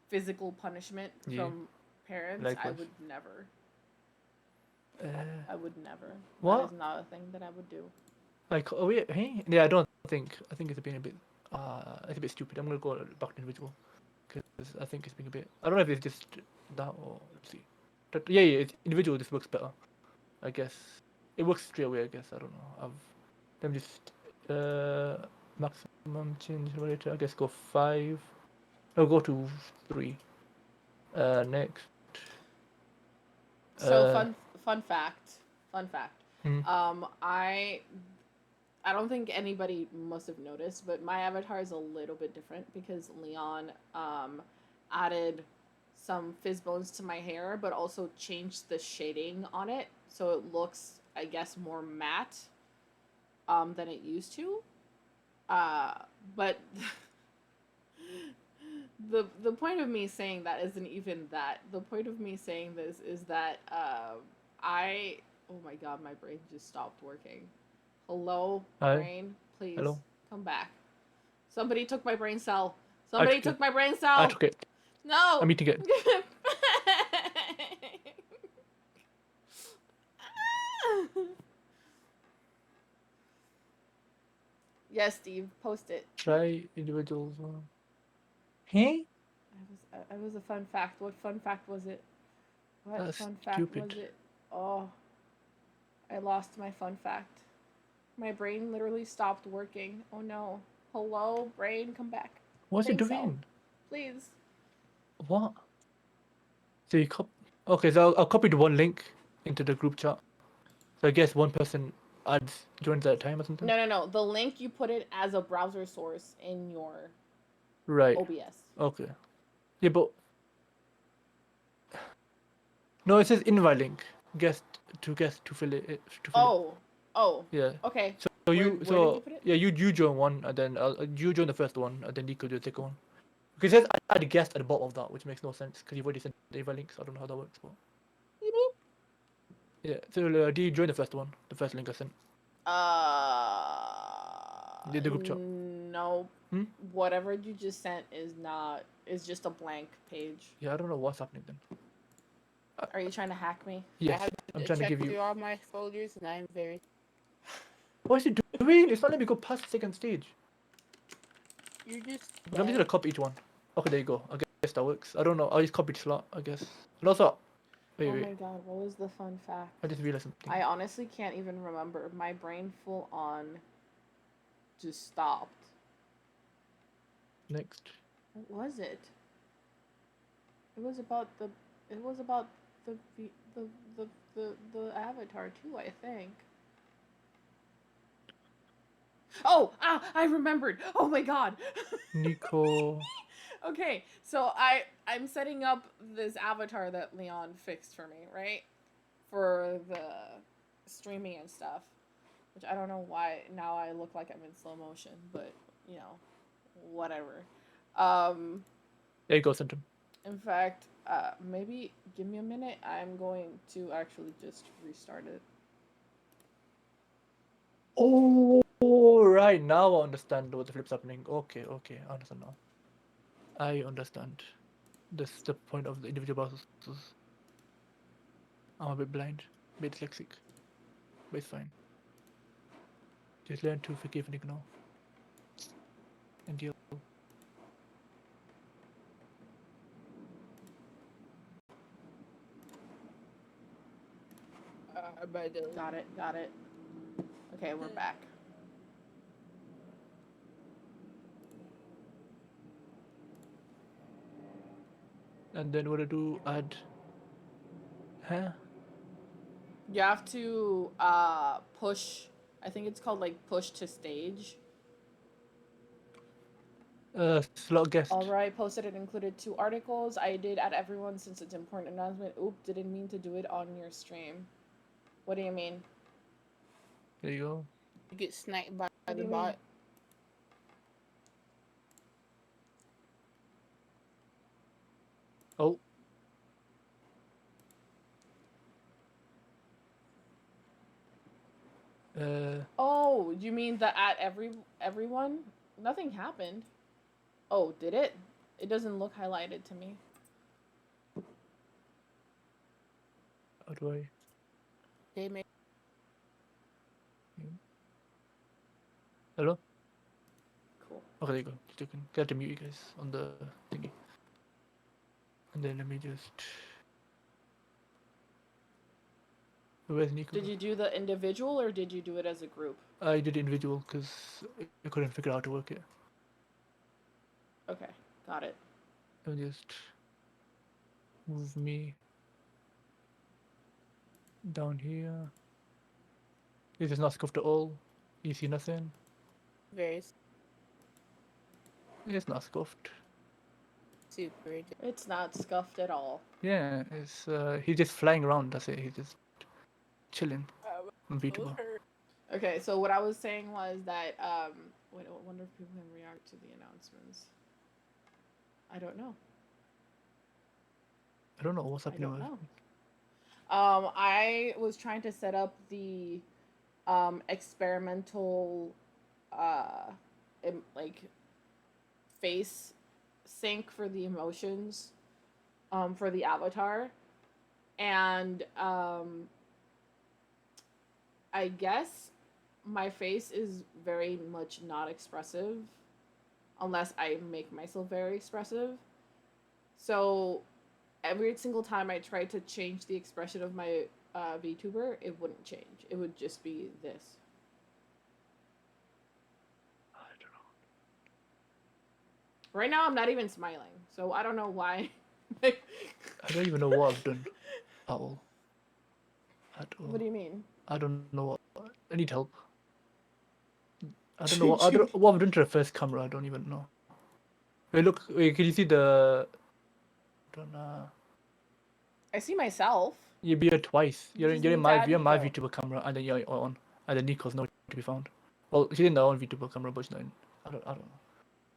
physical punishment Yeah. from parents, Likewise. I would never. Uh, I would never. What? That is not a thing that I would do. like, oh wait, hey? Yeah, I don't think. I think it's being a bit... it's a bit stupid. I'm gonna go back to individual. Because I think it's being a bit... I don't know if it's just that or... Let's see. Yeah, it's individual, this works better. I guess. It works straight away, I guess. I don't know. Let me just... maximum change related. I guess go 5. No, go to 3. Next. So fun fact. Mhm. I don't think anybody must have noticed, but my avatar is a little bit different because Leon added some fizz bones to my hair, but also changed the shading on it so it looks, I guess, more matte than it used to. But the point of me saying that isn't even that. The point of me saying this is that oh my god, my brain just stopped working. Hello, Hi. brain, please Hello. come back. Somebody took my brain cell. Somebody took it. took my brain cell. I took it. No. I'm eating it. Yes, Steve, post it. Try individuals. Hey? I was a fun fact. What fun fact was it? What That's fun fact stupid. was it? Oh, I lost my fun fact. My brain literally stopped working. Oh no. Hello, brain, come back. What's it Think so. doing? Please. What? So you Okay, so I'll copy the one link into the group chat. So I guess one person joins at a time or something? No. The link, you put it as a browser source in your Right. OBS. Okay. Yeah, but... No, it says invite link. Guest to fill it. To fill Oh. it. Yeah. Okay. So Where you did you put it? yeah, you join one and then you join the first one and then Nico do the second one. Because it says add a guest at the bottom of that, which makes no sense because you've already sent the invite link. So I don't know how that works, but yeah. So do you join the first one? The first link I sent. The group chat. No. Hmm? Whatever you just sent is just a blank page. Yeah, I don't know what's happening then. Are you trying to hack me? Yes, I have I'm trying to checked give you. through all my folders, and I'm very. What is it doing? It's not letting me go past the second stage. You're just. But I'm just gonna copy each one. Okay, there you go. I guess that works. I don't know. I'll just copy the slot, I guess. And also, Wait, Oh my wait. god, what was the fun fact? I just realized something. I honestly can't even remember. My brain full on just stopped. Next. What was it? It was about the. It was about the the Avatar too, I think. Oh, I remembered. Oh my god. Nico. Okay, so I'm setting up this avatar that Leon fixed for me, right? For the streaming and stuff. Which I don't know why now I look like I'm in slow motion, but you know, whatever. There you go, Centum. In fact, maybe give me a minute. I'm going to actually just restart it. Oh, right. Now I understand what the flip's happening. Okay, okay. I understand now. I understand. That's the point of the individual processes. I'm a bit blind, a bit dyslexic, but it's fine. Just learn to forgive and ignore. And deal. By the Got it, got it. Okay, we're back. And then what I do, add. Huh? You have to push, I think it's called like push to stage. Slot guest. Alright, posted and included 2 articles. I did add everyone since it's important announcement. Oop, didn't mean to do it on your stream. What do you mean? There you go. you get sniped by What do the you bot. Oh. Oh, you mean the at everyone? Nothing happened. Oh, did it? It doesn't look highlighted to me. How do I? They make Hello? Cool. Okay, there you go. You can get to mute you guys on the thingy. And then let me just. Where's Nico? Did you do the individual or did you do it as a group? I did individual because I couldn't figure out how to work it. Okay, got it. Let me just move me down here. This is not scuffed at all. You see nothing? very It's not scuffed. super. It's not scuffed at all. Yeah, it's he's just flying around. That's it. He's just chilling on VTuber. Okay, so what I was saying was that wait, I wonder if people can react to the announcements. I don't know. I don't know what's I happening. don't with- know. I was trying to set up the experimental like face sync for the emotions for the avatar, and I guess my face is very much not expressive unless I make myself very expressive. So every single time I tried to change the expression of my VTuber, it wouldn't change. It would just be this. I don't know. Right now, I'm not even smiling, so I don't know why. I don't even know what I've done at all. At all. What do you mean? I don't know what. I need help. I don't know what. I don't, what I've done to the first camera. I don't even know. Wait, look. Wait, can you see the? Don't know. I see myself. You're here twice. You You're just in need to my add my Nico. VTuber camera, and then you're on, and then Nico's nowhere to be found. Well, she's in her own VTuber camera, but she's not in. I don't know.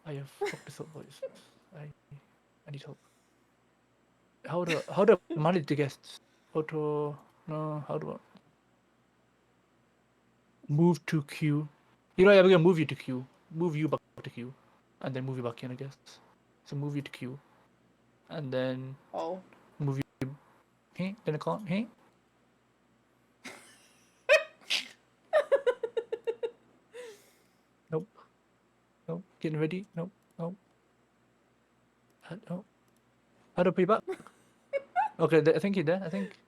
I have fucked this up, boys. I need help. How do I manage the guests? Auto. No. How do I move to queue? You know, I'm gonna move you to queue. Move you back to queue, and then move you back in, I guess. So move you to queue, and then Oh. move you. Hey, then I can't. Hey. Nope. Nope. Getting ready. Nope. Nope. Nope. How do I put you back? Okay, I think you're there. I think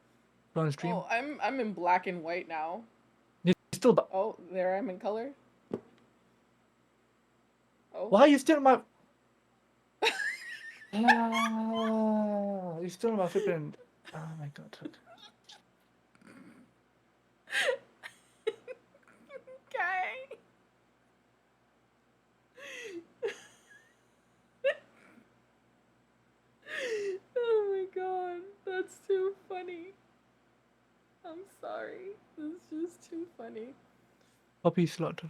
we're on stream. Oh, I'm in black and white now. You're still. Oh, there I'm in color. Oh. Why are you still on my? Ah, you're still on my flipping. Oh my god. Okay. Okay. Oh my god, that's too funny. I'm sorry. That's just too funny. Copy slot.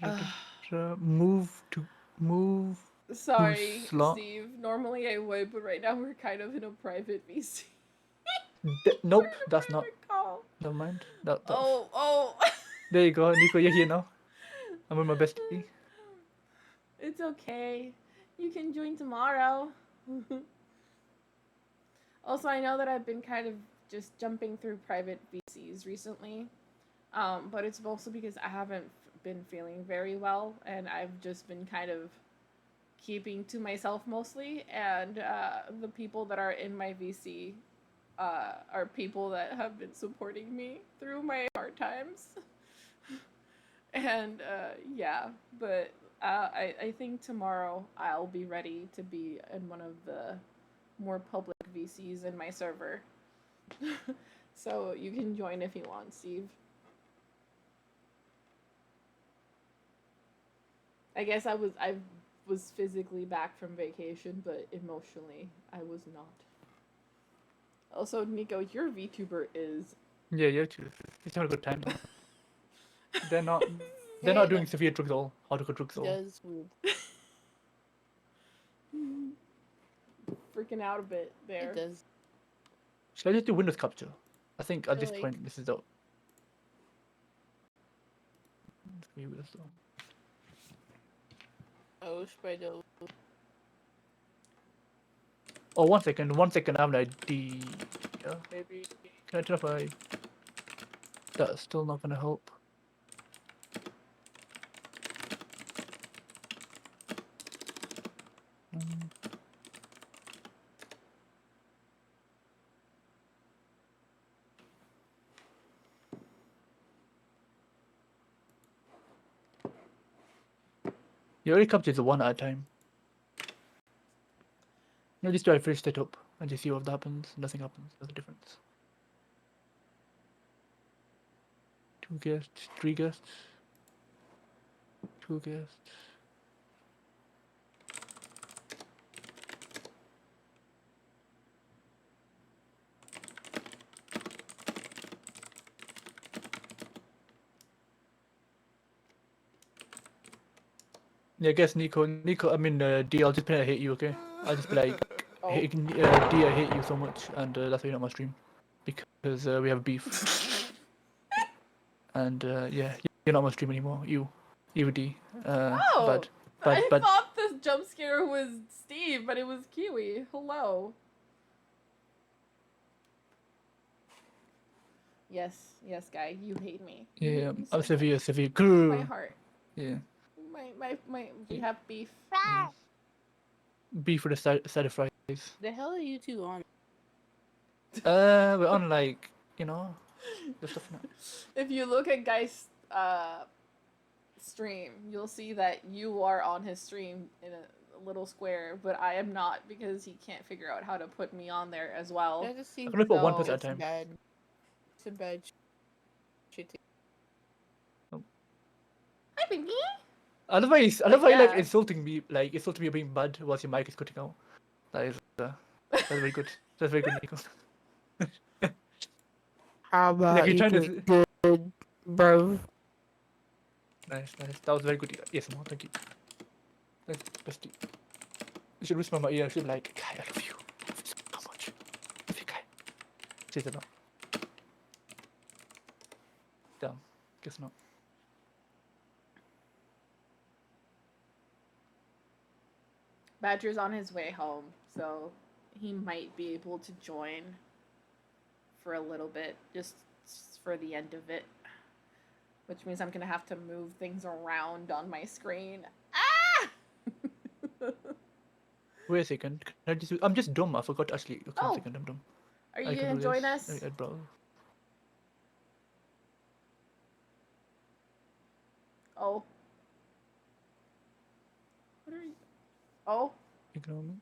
Move to move. Sorry, slot? Steve. Normally I would, but right now we're kind of in a private VC. Nope, We're in a that's not. private call. Never mind. That. Oh. There you go, Nico. You're here now. I'm with my bestie. It's okay. You can join tomorrow. Also, I know that I've been kind of just jumping through private VCs recently, but it's mostly because I haven't been feeling very well, and I've just been kind of keeping to myself mostly. And the people that are in my VC are people that have been supporting me through my hard times. And yeah, but I think tomorrow I'll be ready to be in one of the more public VCs in my server. So you can join if you want, Steve. I guess I was physically back from vacation, but emotionally I was not. Also, Nico, your VTuber is Yeah, yeah, too. It's having a good time. They're not. They're not doing severe drugs or hardcore drugs or. Does move. freaking out a bit there. It does. Should I just do Windows capture? I think at I this like- point this is the. Maybe this though. Oh, Spider. Oh, 1 second. 1 second. I have an idea. Maybe. Can I turn off my? That's still not gonna help. You already captured the one at a time. No, just try to finish it up and just see what happens. Nothing happens. There's a difference. 2 guests, 3 guests, 2 guests. Yeah, I guess Nico, I mean, D, I'll just play I hate you, okay? I'll just be like, Oh. D, I hate you so much, and that's why you're not on my stream. Because we have beef. And yeah, you're not on my stream anymore, you D. Oh! Bad. I Bad. thought this jump scare was Steve, but it was Kiwi. Hello. Yes, guy, you hate me. You Yeah, hate me so I'm severe, much. severe. My Grrr. heart. Yeah. We have beef. Beef with a side of fries. The hell are you two on? We're on like, you know, the stuff now. If you look at Guy's stream, you'll see that you are on his stream in a little square, but I am not because he can't figure out how to put me on there as well. That just seems I'm gonna put one No, person at it's a time. bad. It's a bad shit. Hi, baby. I love how you like yeah. insulting me being bad whilst your mic is cutting out. That is that's very good. That's very good, Nico. How about Like you're trying to. good, bro? Nice. That was very good. Yes, more. Thank you. Thanks, bestie. You should whisper in my ear. I should be like, Kai, I love you. I love you so much. I love you, Kai. Say that now. Damn. Guess not. Badger's on his way home, so he might be able to join for a little bit, just for the end of it. Which means I'm gonna have to move things around on my screen. Ah! Wait a second. Can I just? I'm just dumb. I forgot actually. Okay, Oh. one second. I'm dumb. Are I you can gonna do join this. us? Bro. Oh. What are you? Oh. Ignore me.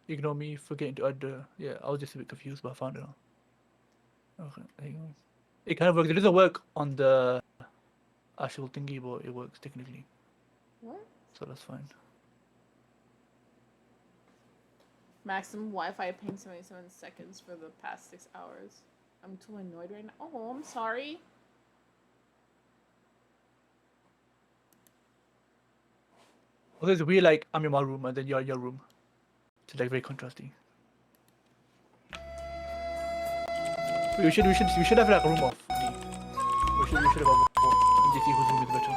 Ignore me, forgetting to add the. Yeah, I was just a bit confused, but I found it now. Okay, there you go. It kind of works. It doesn't work on the actual thingy, but it works technically, What? so that's fine. Maximum Wi-Fi ping 77 seconds for the past 6 hours. I'm too annoyed right now. Oh, I'm sorry. Also, it's weird, like, I'm in my room and then you're in your room. It's like very contrasting. We should have like a room off. We should have a room off and just see whose room is better.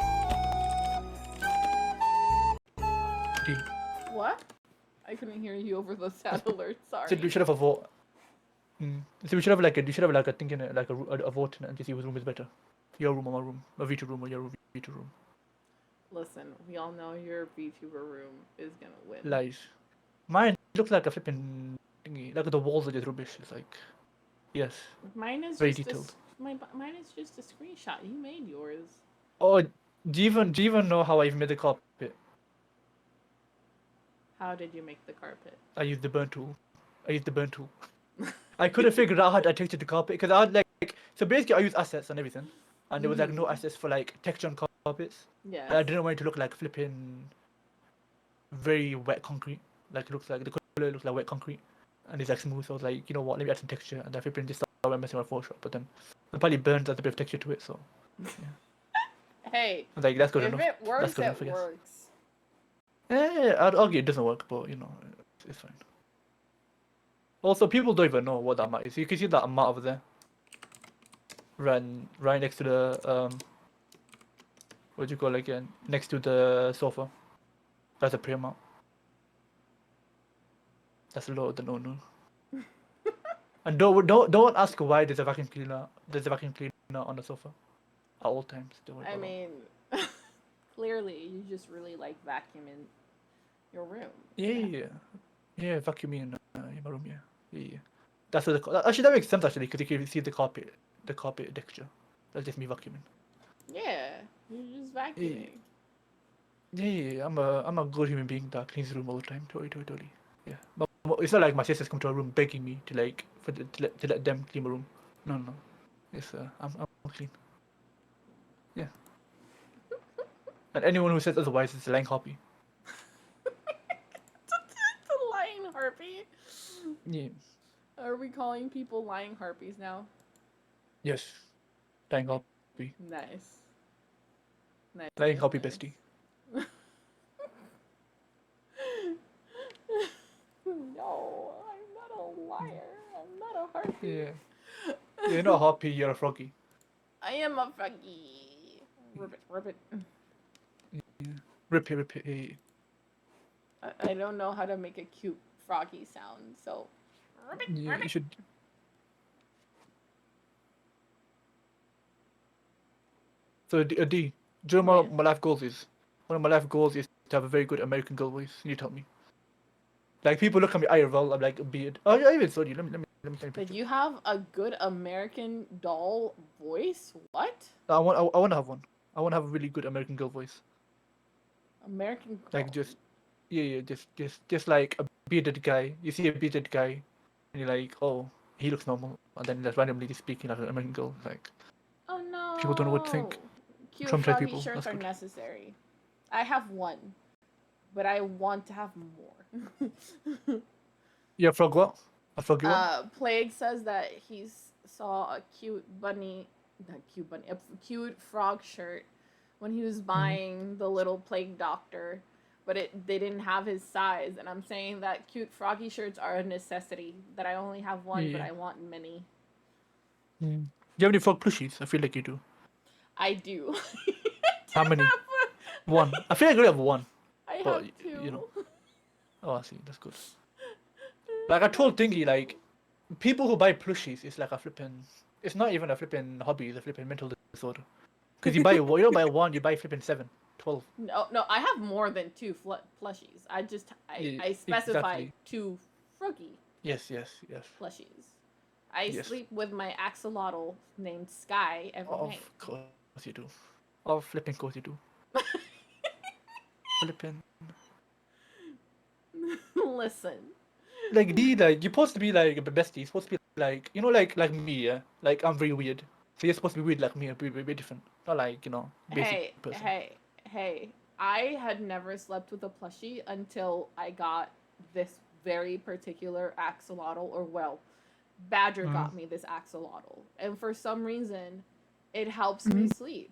D. What? I couldn't hear you over the sound alert. Sorry. So we should have a vote. So we should have like a thing in it, like a vote in it, and just see whose room is better. Your room or my room, a V2 room or your V2 room. Listen, we all know your VTuber room is gonna win. Lies. Mine looks like a flipping thingy. Like the walls are just rubbish. It's like, yes. Mine is Very just detailed. mine is just a screenshot. You made yours. Oh, do you even know how I made the carpet? How did you make the carpet? I used the burn tool. I couldn't figure out how to texture the carpet because I had like so basically I use assets and everything, and there was like no assets for like texture on carpets. Yeah. And I didn't want it to look like flipping very wet concrete. Like it looks like the color looks like wet concrete, and it's like smooth. So I was like, you know what, let me add some texture, and then flipping just started messing with Photoshop. But then it probably burns as a bit of texture to it. So Hey. I was like, that's good If enough. it works, That's good it enough, I guess. works. I'd argue it doesn't work, but you know, it's fine. Also, people don't even know what that mat is. You can see that mat over there. Right next to the what do you call it again? Next to the sofa. That's a prayer mat. That's a lot of the no. And don't ask why there's a vacuum cleaner. There's a vacuum cleaner on the sofa at all times. Don't worry I about that. mean, clearly you just really like vacuuming your room. Yeah, vacuuming in my room. Yeah. That's what actually that makes sense actually because you can see the carpet texture. That's just me vacuuming. Yeah, you're just vacuuming. Yeah, I'm a good human being that cleans the room all the time. Totally. Yeah, but it's not like my sisters come to our room begging me to like to let them clean my room. No. It's I'm clean. Yeah. And anyone who says otherwise is a lying harpy. The lying harpy. Yeah. Are we calling people lying harpies now? Yes. Lying harpy. Nice. Lying nice, harpy nice. bestie. No, I'm not a liar. I'm not a harpy. Yeah. You're not a harpy. You're a froggy. I am a froggy. Ribbit. Rip it. Yeah. I don't know how to make a cute froggy sound, so. Yeah, you should. So D, do you know what my life goals is? One of my life goals is to have a very good American girl voice. You tell me. Like people look at me IRL, I'm like a beard. Oh, I even saw you. Let me tell you. But you have a good American doll voice? What? I want to have one. I want to have a really good American girl voice. American Like doll. just like a bearded guy. You see a bearded guy, and you're like, oh, he looks normal, and then just randomly just speaking like an American girl. Like Oh no. people don't know what to think. Cute Trump-type froggy people, shirts that's are good. necessary. I have one, but I want to have more. Yeah, frog what? A froggy what? Plague says that he saw a cute cute frog shirt when he was buying the little plague doctor, but they didn't have his size. And I'm saying that cute froggy shirts are a necessity. That I only have one, but Yeah. I want many. Do you have any frog plushies? I feel like you do. I do. How many? have One. I feel like I only have one. I But, have two. you know. Oh, I see. That's good. Like I told Thingy, like people who buy plushies, it's like a flipping. It's not even a flipping hobby. It's a flipping mental disorder. Because you don't buy one, you buy flipping 7, 12. No, I have more than two plushies. I Yeah, specified exactly. two froggy. Yes. plushies. I Yes. sleep with my axolotl named Sky every Of night. course you do. Of flipping course you do. Flipping. Listen. Like you're supposed to be like a bestie. You're supposed to be like like me, yeah. Like I'm very weird. So you're supposed to be weird like me, be different. Not like basic person. Hey. I had never slept with a plushie until I got this very particular axolotl, or well, Badger got me this axolotl. And for some reason, it helps me sleep.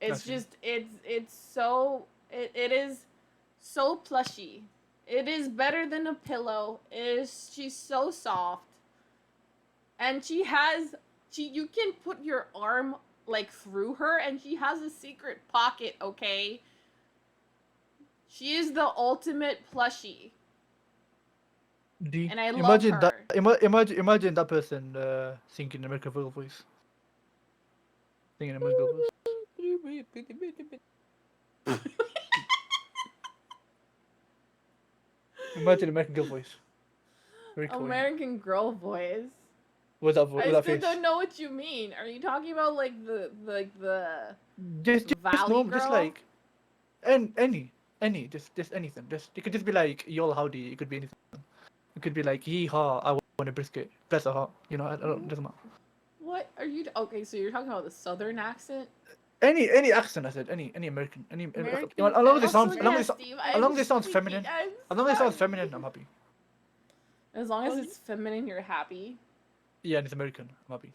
It's Gotcha. just it's so it is so plushy. It is better than a pillow. She's so soft. And you can put your arm like through her, and she has a secret pocket, okay? She is the ultimate plushie. And I love imagine her. that imagine that person singing American Girl voice. Singing American Girl voice. Imagine American Girl voice. Very cool. American Girl voice. What's that voice? I That still face? don't know what you mean. Are you talking about like the Just Valley no, Girl? just like any just anything. Just it could just be like y'all howdy. It could be anything. It could be like yee haw. I want a brisket. Bless her heart. I don't. It doesn't matter. What are you? Okay, so you're talking about the Southern accent. Any accent. I said any American. American- As long as it sounds Also, as long yeah, as Steve, as long as I'm it sounds speaking- feminine. I'm As long as it sounds sorry. feminine, I'm happy. As long as it's feminine, you're happy. Yeah, and it's American. I'm happy.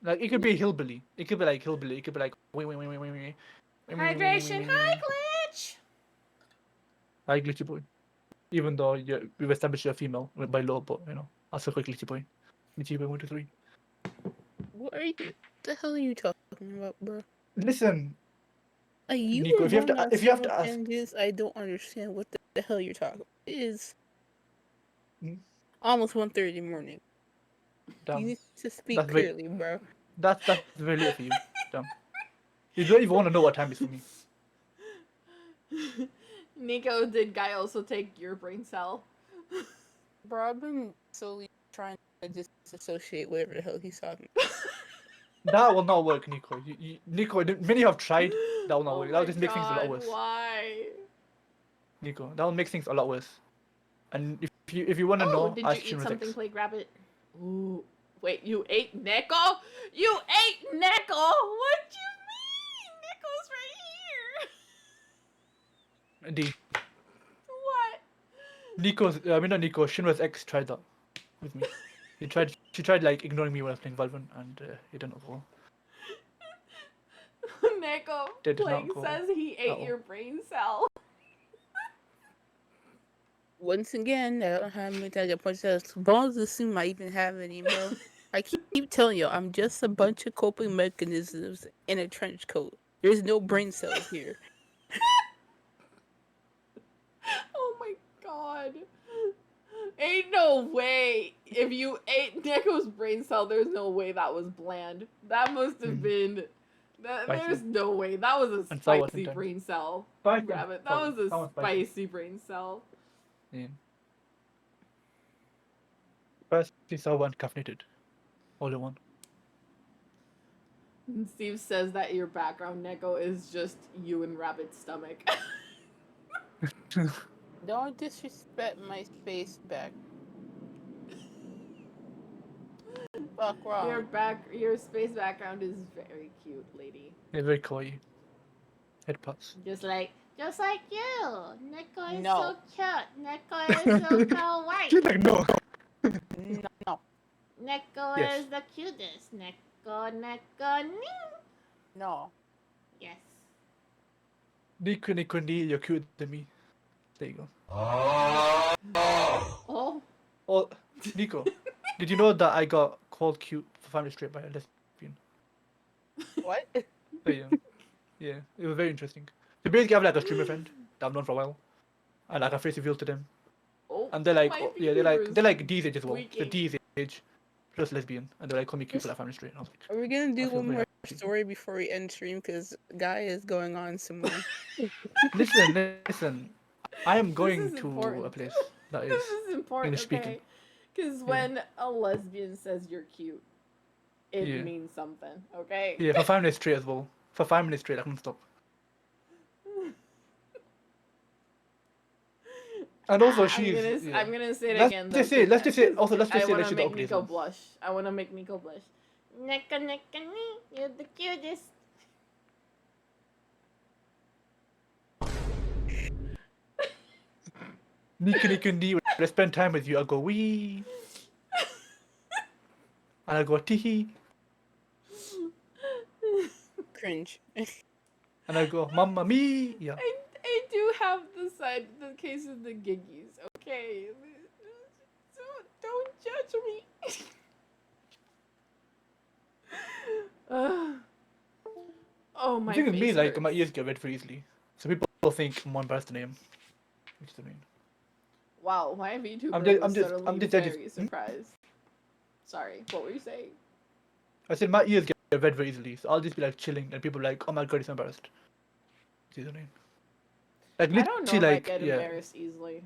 Like it could be hillbilly. It could be like hillbilly. It could be like wee. Hydration, hi glitch. Hi, glitchy boy. Even though we've established you're a female by law, but I'll still call you glitchy boy. Glitchy boy 1, 2, 3. What the hell are you talking about, bro? Listen, Like, you Nico, were if you have to- going on if you have to some ask- tangents, I don't understand what the hell you're talking about. It is Hmm? almost 1:30 in the morning. damn, You need to speak That's very- clearly, bro. that's very late for you. Damn, you don't even want to know what time it's for me. Nico, did Guy also take your brain cell? Bro, I've been slowly trying to disassociate whatever the hell he's talking. That will not work, Nico. Nico, many have tried. That will not Oh work. That will my just make things a lot God, worse. Why? Nico, that will make things a lot worse. And if you want to know, did ask you eat Shinra something, X. Plague Rabbit? Ooh, wait, you ate Neko? You ate Neko? What do you mean? Neko's right Indeed, here. What? not Nico. Shinra's ex tried that with me. She tried like ignoring me when I was playing Valorant, and it didn't go. Neko, Did not Plague go says he ate at all. your brain cell. Once again, I don't have many times I punch out. Bones assume I even have any, bro. I keep telling you, I'm just a bunch of coping mechanisms in a trench coat. There's no brain cells here. Oh my god. Ain't no way. If you ate Neko's brain cell, there's no way that was bland. That must have been. Spicy. There's no way. That was a And sour spicy sometimes. brain cell. Spicy. Rabbit. That Sour. was a Sour spicy. spicy brain cell. Yeah. First, sour and caffeinated. All in one. And Steve says that your background, Neko, is just you and Rabbit's stomach. Don't disrespect my space back. Fuck wrong. Your space background is very cute, lady. Yeah, very kawaii. Head pats. Just like you. Neko is No. so cute. Neko is so kawaii. She's like, no. No. Neko Yes. is the cutest. Neko, ning. No. Yes. Nico, you're cuter than me. There you go. Oh. Oh, Nico, did you know that I got called cute for family straight by a lesbian? What? So, yeah, it was very interesting. So basically, I have like a streamer friend that I've known for a while, and like I face reveal to them, Oh. and they're like, my oh, yeah, they're fingers. like D's age as well. So Squeaking. D's age plus lesbian, and they're like, call me cute for that family straight. And I was like, Are we gonna do I feel one very more happy. story before we end stream? Because Guy is going on somewhere. listen, I am going is to a important. place. That is This is important, English speaking. okay? Because when a lesbian says you're cute, it means something, okay? Yeah, for 5 minutes straight as well. For 5 minutes straight, I couldn't stop. And also, she's. I'm gonna say it Let's again. just though, say, 'cause let's just say, 'cause also, let's I just say wanna that she's the make Nico ugliest. blush. I wanna make Nico blush. Nika nika ni, you're the cutest. Nika, when I spend time with you, I go wee. And I go tee. Cringe. And I go, Mamma me. Yeah. I do have the case of the giggies, okay? So don't judge me. Oh my The thing with me, face like, my hurts. ears get red very easily. So people think I'm more embarrassed than I am. Which is the main. Wow, my VTuber I'm was suddenly just very surprised. Sorry, what were you saying? I said my ears get red very easily, so I'll just be like chilling, and people are like, oh my god, he's embarrassed. See what I mean? Like I don't know literally, if I like get yeah. embarrassed easily.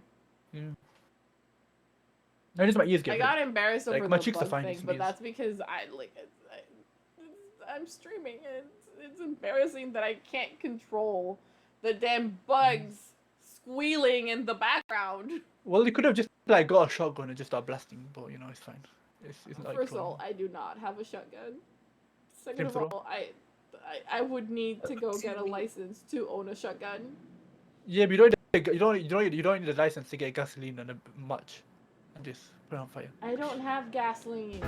No, just my ears get I red. got embarrassed over Like, my the cheeks are bug fine, thing, just but my ears. that's because I'm streaming and it's embarrassing that I can't control the damn bugs squealing in the background. Well, you could have just like got a shotgun and just start blasting, but you know it's fine. It's not First of like all, I do not have a shotgun. Second Same of throw. all, I would need to go get a license to own a shotgun. yeah, but you don't need a license to get gasoline and a match, and just put it on fire. I don't have gasoline.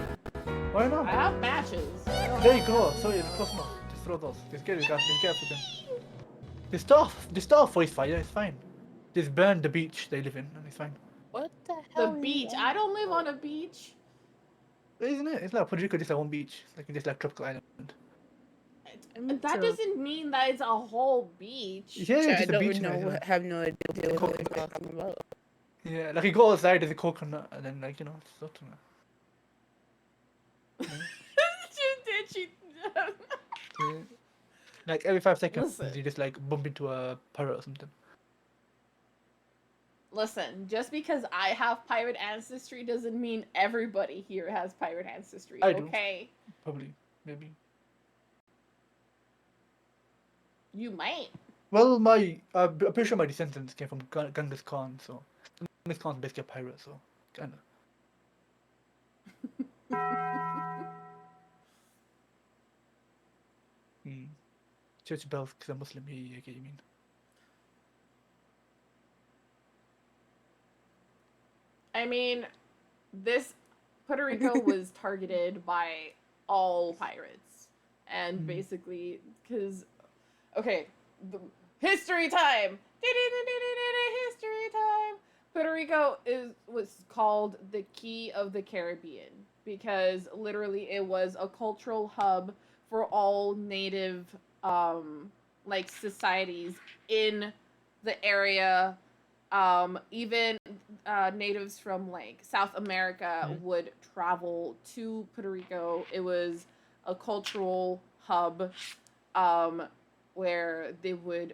Why not? I have matches. I don't There have you go. So yeah, close enough. Just throw those. Just get the gas. Just get everything. Just start a forest fire. It's fine. Just burn the beach they live in, and it's fine. What the The hell? beach. I don't live on a beach. Isn't it? It's like Puerto Rico, just like one beach, like just like tropical island. That doesn't mean that it's a whole beach. Yeah, I just a don't beach. know. Nice, Have no idea what Coconut. you're talking about. yeah, like you go outside, there's a coconut, and then like it's sort of. She Yeah. Like every 5 seconds, Listen. you just like bump into a parrot or something. Listen, just because I have pirate ancestry doesn't mean everybody here has pirate ancestry, I do. okay? Probably, maybe. You might. Well, I'm pretty sure my descendants came from Genghis Khan, so Genghis Khan's basically a pirate, so kind of. Church bells because I'm Muslim. Yeah, I get you mean. I mean, this Puerto Rico was targeted by all pirates. And basically, because, okay, history time! History time! Puerto Rico was called the Key of the Caribbean because literally it was a cultural hub for all native like societies in the area. Even natives from like South America would travel to Puerto Rico. It was a cultural hub where they would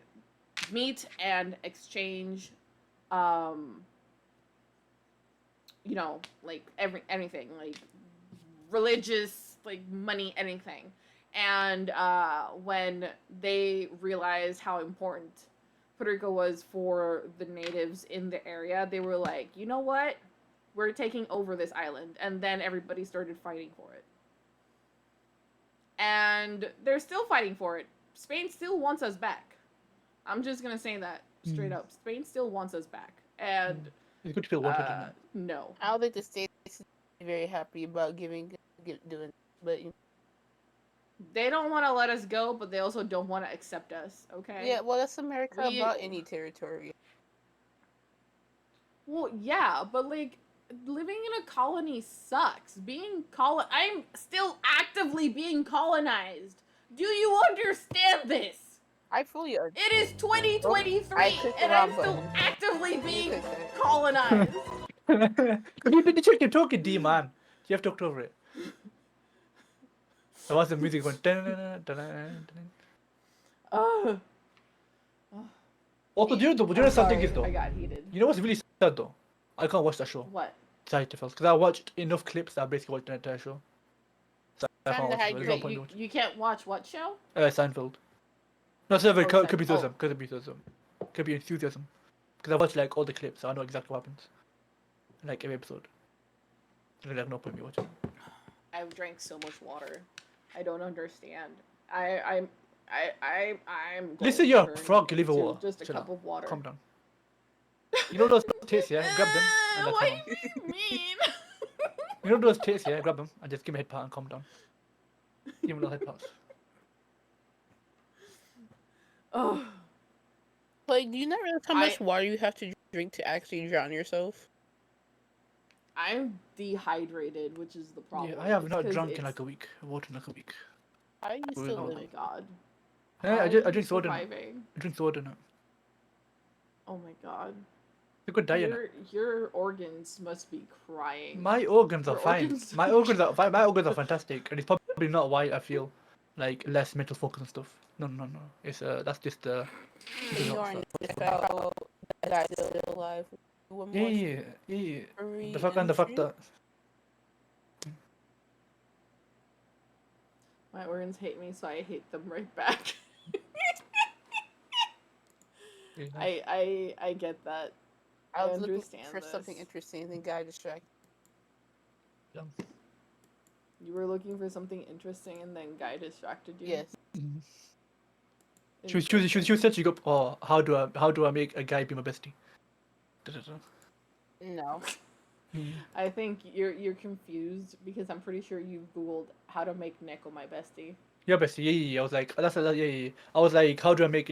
meet and exchange you know, like anything, like religious, like money, anything. And when they realized how important Puerto Rico was for the natives in the area, they were like, you know what? We're taking over this island. And then everybody started fighting for it. And they're still fighting for it. Spain still wants us back. I'm just going to say that straight up. Spain still wants us back. And It's good to feel wanted. Isn't it? no. I don't think the states is very happy about doing, but you know. They don't want to let us go, but they also don't want to accept us, okay? Yeah, well, that's America We- about any territory. Well, yeah, but like living in a colony sucks. I'm still actively being colonized. Do you understand this? I fully agree. It is 2023 I clicked the and I'm wrong still button. actively being clicked it. colonized. You've been check your talking, D man. You have talked over it. So what's the music going? Also, do you know I'm something sorry, is though? I got heated. You know what's really sad though? I can't watch that show. What? Seinfeld, because I watched enough clips that I basically watched the entire show. So I Time can't to watch it. There's no hydrate. point You, in watching. you can't watch what show? Seinfeld. No, sorry, Oh, could be Sein- oh. Enthusiasm. Could be Enthusiasm. Could be Enthusiasm. Because I watched like all the clips, so I know exactly what happens. In, like every episode. There's like no point in me watching. I've drank so much water. I don't understand. I'm going Listen, to you're a turn frog. You live a into water. just a Chill cup out. of water. Calm down. You know those tits, yeah? Grab them. And then Why calm you down. mean? You know those tits, yeah? Grab them and just give me a head pat and calm down. Give me a little head pat. Oh, Like, do you not realize how much water you have to drink to actually drown yourself? I'm dehydrated, which is the problem. Yeah, I have It's not 'cause drunk in it's- like a week. Water in like a week. How do you Really still Oh not. my live? god. Yeah, How I are you drink soda now. surviving? I drink soda now. Oh my god. It's a good diet. now. Your organs must be crying. My organs are Your fine. organs- My organs are fine. My organs are fantastic, and it's probably not why I feel like less mental focus and stuff. No. It's that's just So you aren't just about that guy's still alive. One more yeah. story The fact and the fact entry? that My organs hate me, so I hate them right back. yeah. I get that. I was I looking understand for something this. interesting, and then guy distracted. You were looking for something interesting, and then guy distracted you. Yes. She was searching up. Oh, how do I make a guy be my bestie? Da-da-da. No. I think you're confused because I'm pretty sure you googled how to make Neko my bestie. Yeah, bestie. Yeah. I was like, yeah. I was like, how do I make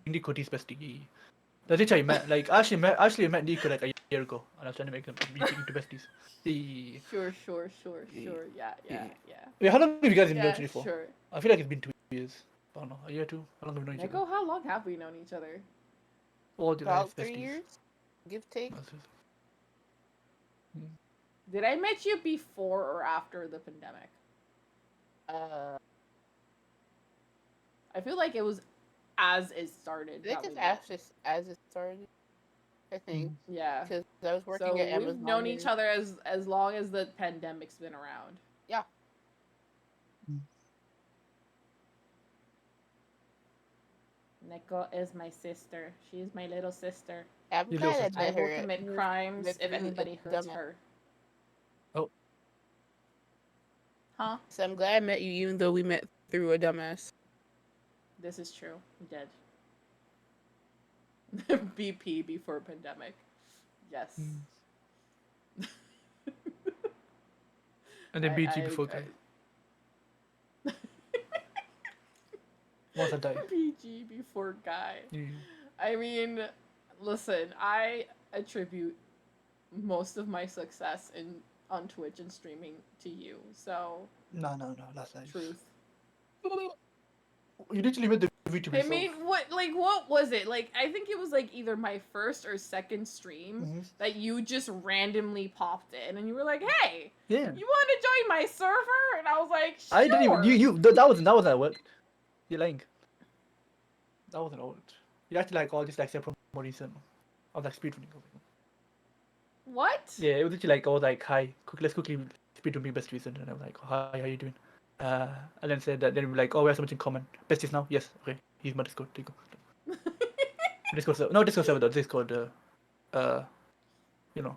Nico D's bestie? Yeah. That's it. I met like I actually met Nico like a year ago, and I was trying to make them into besties. Yeah. Sure. Yeah. Yeah. Wait, how long have you guys been Yeah, known each other for? sure. I feel like it's been 2 years. I don't know, a year or two. How long have we known each Neko, other? how long have we known each other? All the About life 3 besties. years? Give take? That's it. Did I meet you before or after the pandemic? I feel like it was as it started. I think that it's we met. after as it started. I think Yeah. because I was working So at Amazon. we've known each and- other as long as the pandemic's been around. Yeah. Neko is my sister. She is my little sister. I've You kind little of sister. I met will her. commit crimes met if through anybody the hurts dumbass. her. Oh. Huh? So I'm glad I met you, even though we met through a dumbass. This is true. We did. BP before pandemic. Yes. And then I- BG I- before I- that. Once I die. PG before guy. Yeah. I mean, listen, I attribute most of my success on Twitch and streaming to you. So, No, that's nice. truth. You literally made the VTuber I yourself. mean, what was it? Like, I think it was like either my first or second stream Mhm. that you just randomly popped in and you were like, "Hey, Yeah. you want to join my server?" And I was like, "Sure." I didn't even that wasn't how it worked. You're lying. That wasn't how it worked. You actually like all just like separate reason. I was like speedrunning. What? Yeah, it was literally like I was like, hi, let's quickly speedrun me best reason, and I'm like, hi, how you doing? And then said that then we were like, oh, we have so much in common. Besties now? Yes. Okay. He's my Discord. There you go. Discord server. No, Discord server though. Discord. You know,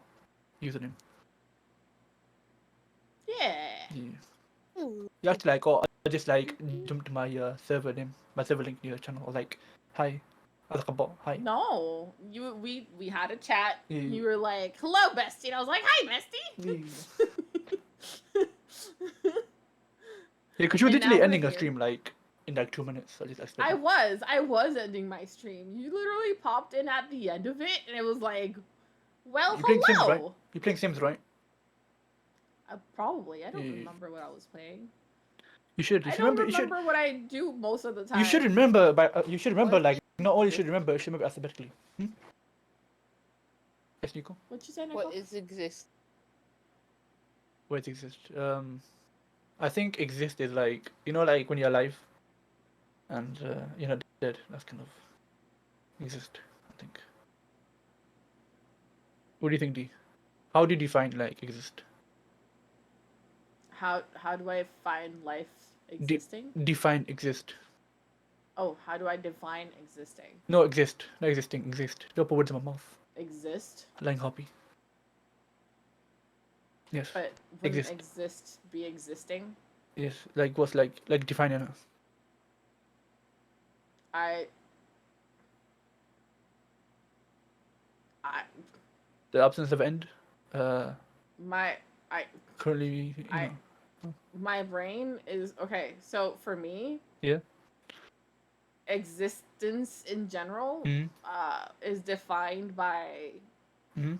username. Yeah. Yeah. You actually like, oh, I just like jumped to my server name, my server link in your channel. I was like, hi. I was like a bot. Hi. No, we had a chat. Yeah. You were like, "Hello, bestie," and I was like, "Hi, bestie." Yeah, because you were And literally now we're ending a here. stream like in like 2 minutes. I just I expected. was ending my stream. You literally popped in at the end of it, and it was like, "Well, You playing Sims, right? hello." You're playing Sims, right? Probably. I don't Yeah. remember what I was playing. You should. You I should don't remember. remember what I do most of the time. You should remember. You should remember. What? Like not only should remember. You should remember alphabetically. Yes, Nico. What you say, What Nicole? is exist? Where it exists. I think exist is like like when you're alive, and you're not dead. That's kind of exist. I think. What do you think, D? How did you find like exist? How do I find life existing? Define exist. Oh, how do I define existing? No, exist. Not existing. Exist. Don't put words in my mouth. Exist, Lying hobby. Yes. but wouldn't Exist. exist be existing? Yes. Like what's like define it. I The absence of end. my Currently. I- my brain is okay. So for me, Yeah. existence in general Mhm. is defined by Mhm.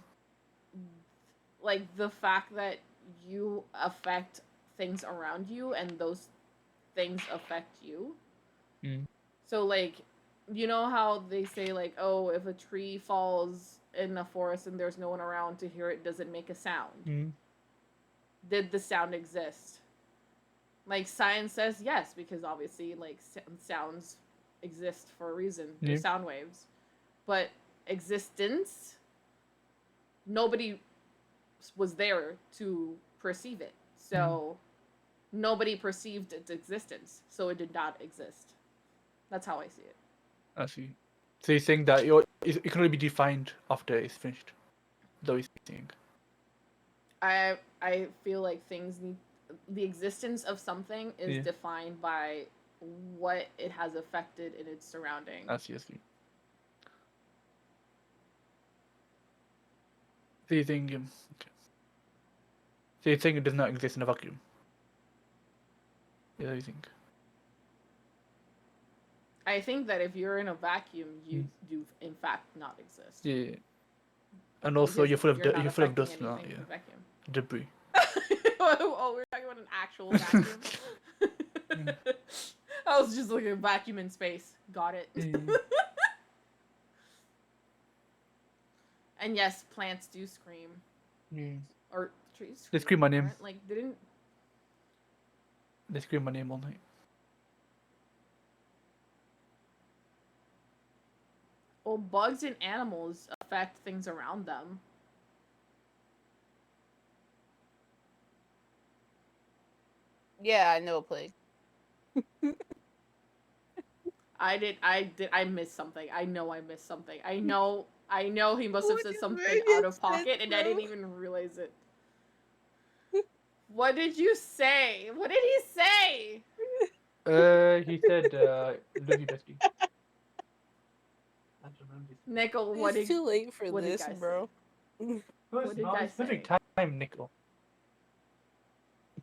like the fact that you affect things around you and those things affect you. Mhm. So like, you know how they say like, oh, if a tree falls in a forest and there's no one around to hear it, does it make a sound? Mhm. Did the sound exist? Like science says yes, because obviously like sounds exist for a reason. They're Yeah. sound waves. But existence, nobody was there to perceive it. So nobody perceived its existence. So it did not exist. That's how I see it. I see. So you're saying that it can only be defined after it's finished. Though you're saying. I feel like things need the existence of something is Yeah. defined by what it has affected in its surroundings. I see. So you think okay. So you're saying it does not exist in a vacuum. Yeah, you think. I think that if you're in a vacuum, you do in fact not exist. Yeah. And also you're full of Because dirt. You're full of dust affecting now. anything Yeah. in the vacuum. Debris. Oh, we're talking about an actual vacuum. I was just looking at vacuum in space. Got it. And yes, plants do scream. Yeah. Or trees. They scream my name. aren't- Like didn't They scream my name all night. well bugs and animals affect things around them. Yeah, I know a plague. I missed something. I know I missed something. I know he must have What said is something wrong out of with pocket this, and I didn't bro? even realize it. What did you say? What did he say? He said, love you, bestie. Nickel, what It's did too late for what did this, guys say? bro. What did guys Perfect say? time, Nickel.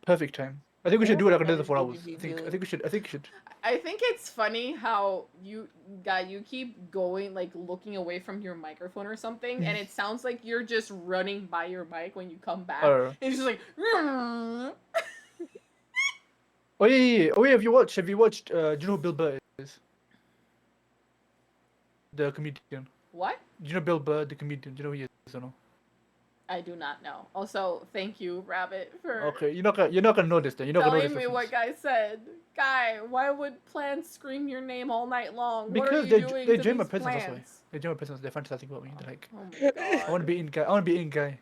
Perfect time. I think we should do it like another 4 hours. I think we should. I think it's funny how you keep going like looking away from your microphone or something, and it sounds like you're just running by your mic when you come back. Oh. It's just like. Oh yeah. Oh yeah. Have you watched? Do you know who Bill Burr is? The comedian. What? Do you know Bill Burr, the comedian? Do you know who he is or no? I do not know. Also, thank you, Rabbit, for Okay, you're not gonna know this then. You're not gonna know telling this me what reference. Guy said. Guy, why would plants scream your name all night long? What Because are you they doing they to join my these presence. That's why. plants? They join my presence. They're fantasizing about me. They're like, Oh my god. I want to be in guy. I want to be in guy.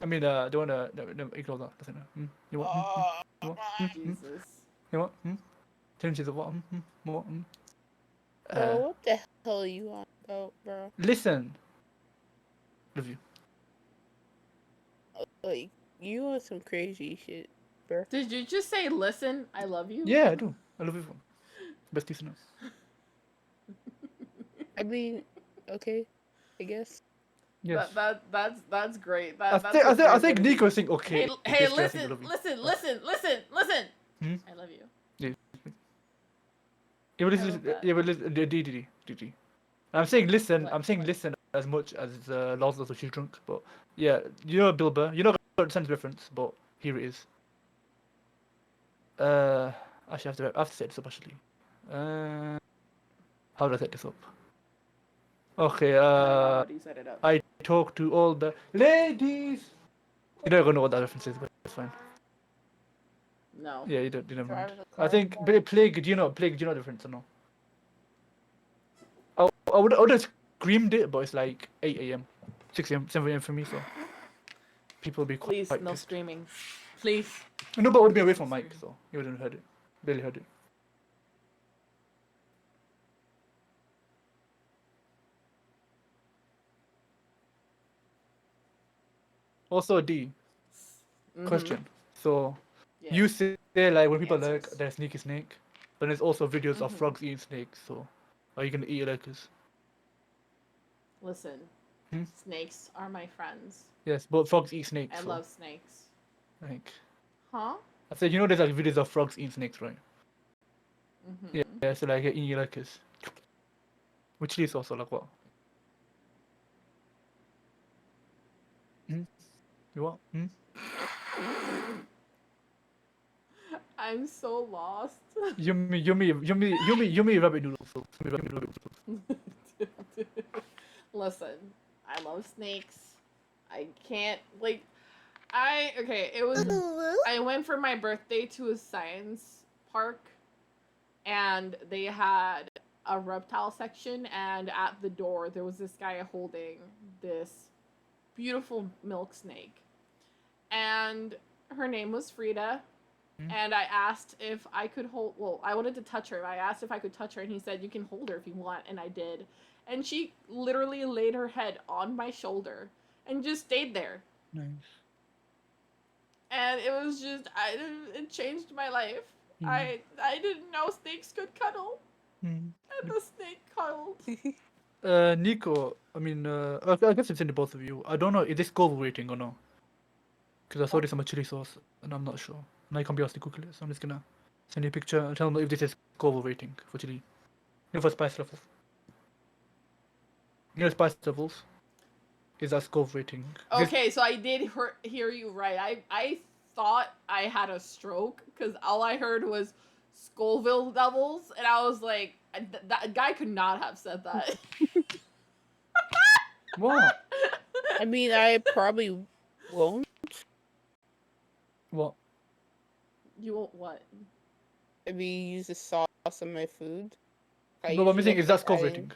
I mean, don't wanna no, ignore that. Doesn't it? You want? You want? Jesus. You want? Changes of what? What? Bro, what the hell are you on about, bro? Listen. Love you. Like, you on some crazy shit, bro. Did you just say listen, I love you? Yeah, I do. I love you. Best listener. I mean, okay, I guess. Yes. That's great. I That's think a great think way to Nico's be. saying okay. Hey, basically, I think I listen, love you. listen. Hmm? I love you. Yeah, but I listen, love that. yeah, but listen, DD. I'm saying listen. What? I'm saying What? listen as much as Lars so she's drunk. But yeah, you know Bill Burr. You're not gonna understand the reference, but here it is. Actually, I have to set this up actually. How do I set this up? Okay. How do you set it up? I talk to all the ladies. You're not gonna know what that reference is, but it's fine. No. Yeah, you don't. You never mind. Driving a I car. think plague. Do you know plague? Do you know the difference or no? I would have screamed it, but it's like 8 a.m. 6 a.m., 7 a.m. for me, so people will be Please, quite no pissed. screaming. Please. No, but I would be away from Mike, so you wouldn't have heard it. Barely heard it. Also, D, question. So, Yes. you say like when people like Answers. they're sneaky snake, but there's also videos of frogs eating snakes, so are you gonna eat your lurkers? Listen, Hmm? snakes are my friends. Yes, but frogs eat snakes, I so love snakes. like Huh? I said, you know there's like videos of frogs eating snakes, right? Mm-hmm. Yeah, so like eating your lurkers. With chili sauce or like what? Hmm? You what? Hmm? I'm so lost. Yummy rabbit noodles. So, yummy rabbit noodles. Listen, I love snakes. I can't like it was I went for my birthday to a science park and they had a reptile section and at the door there was this guy holding this beautiful milk snake. And her name was Frida. And I asked if I could I wanted to touch her. I asked if I could touch her, and he said, you can hold her if you want, and I did. And she literally laid her head on my shoulder and just stayed there. Nice. And it was just, it changed my life. I didn't know snakes could cuddle, and the snake cuddled. Nico, I mean, I guess it's in the both of you. I don't know, is this Scoville rating or no? Because I saw this on my chili sauce, and I'm not sure. Now you can't be asked to Google it, so I'm just gonna send you a picture and tell them if this is Scoville rating for chili. You know, for spice levels. You know, spice levels? Is that Scoville rating? Okay, so I did hear you right. I thought I had a stroke because all I heard was Scoville levels, and I was like, that guy could not have said that. What? I mean, I probably won't. What? You won't what? I mean, use the sauce on my food. No, but I'm saying, is that Scoville adding-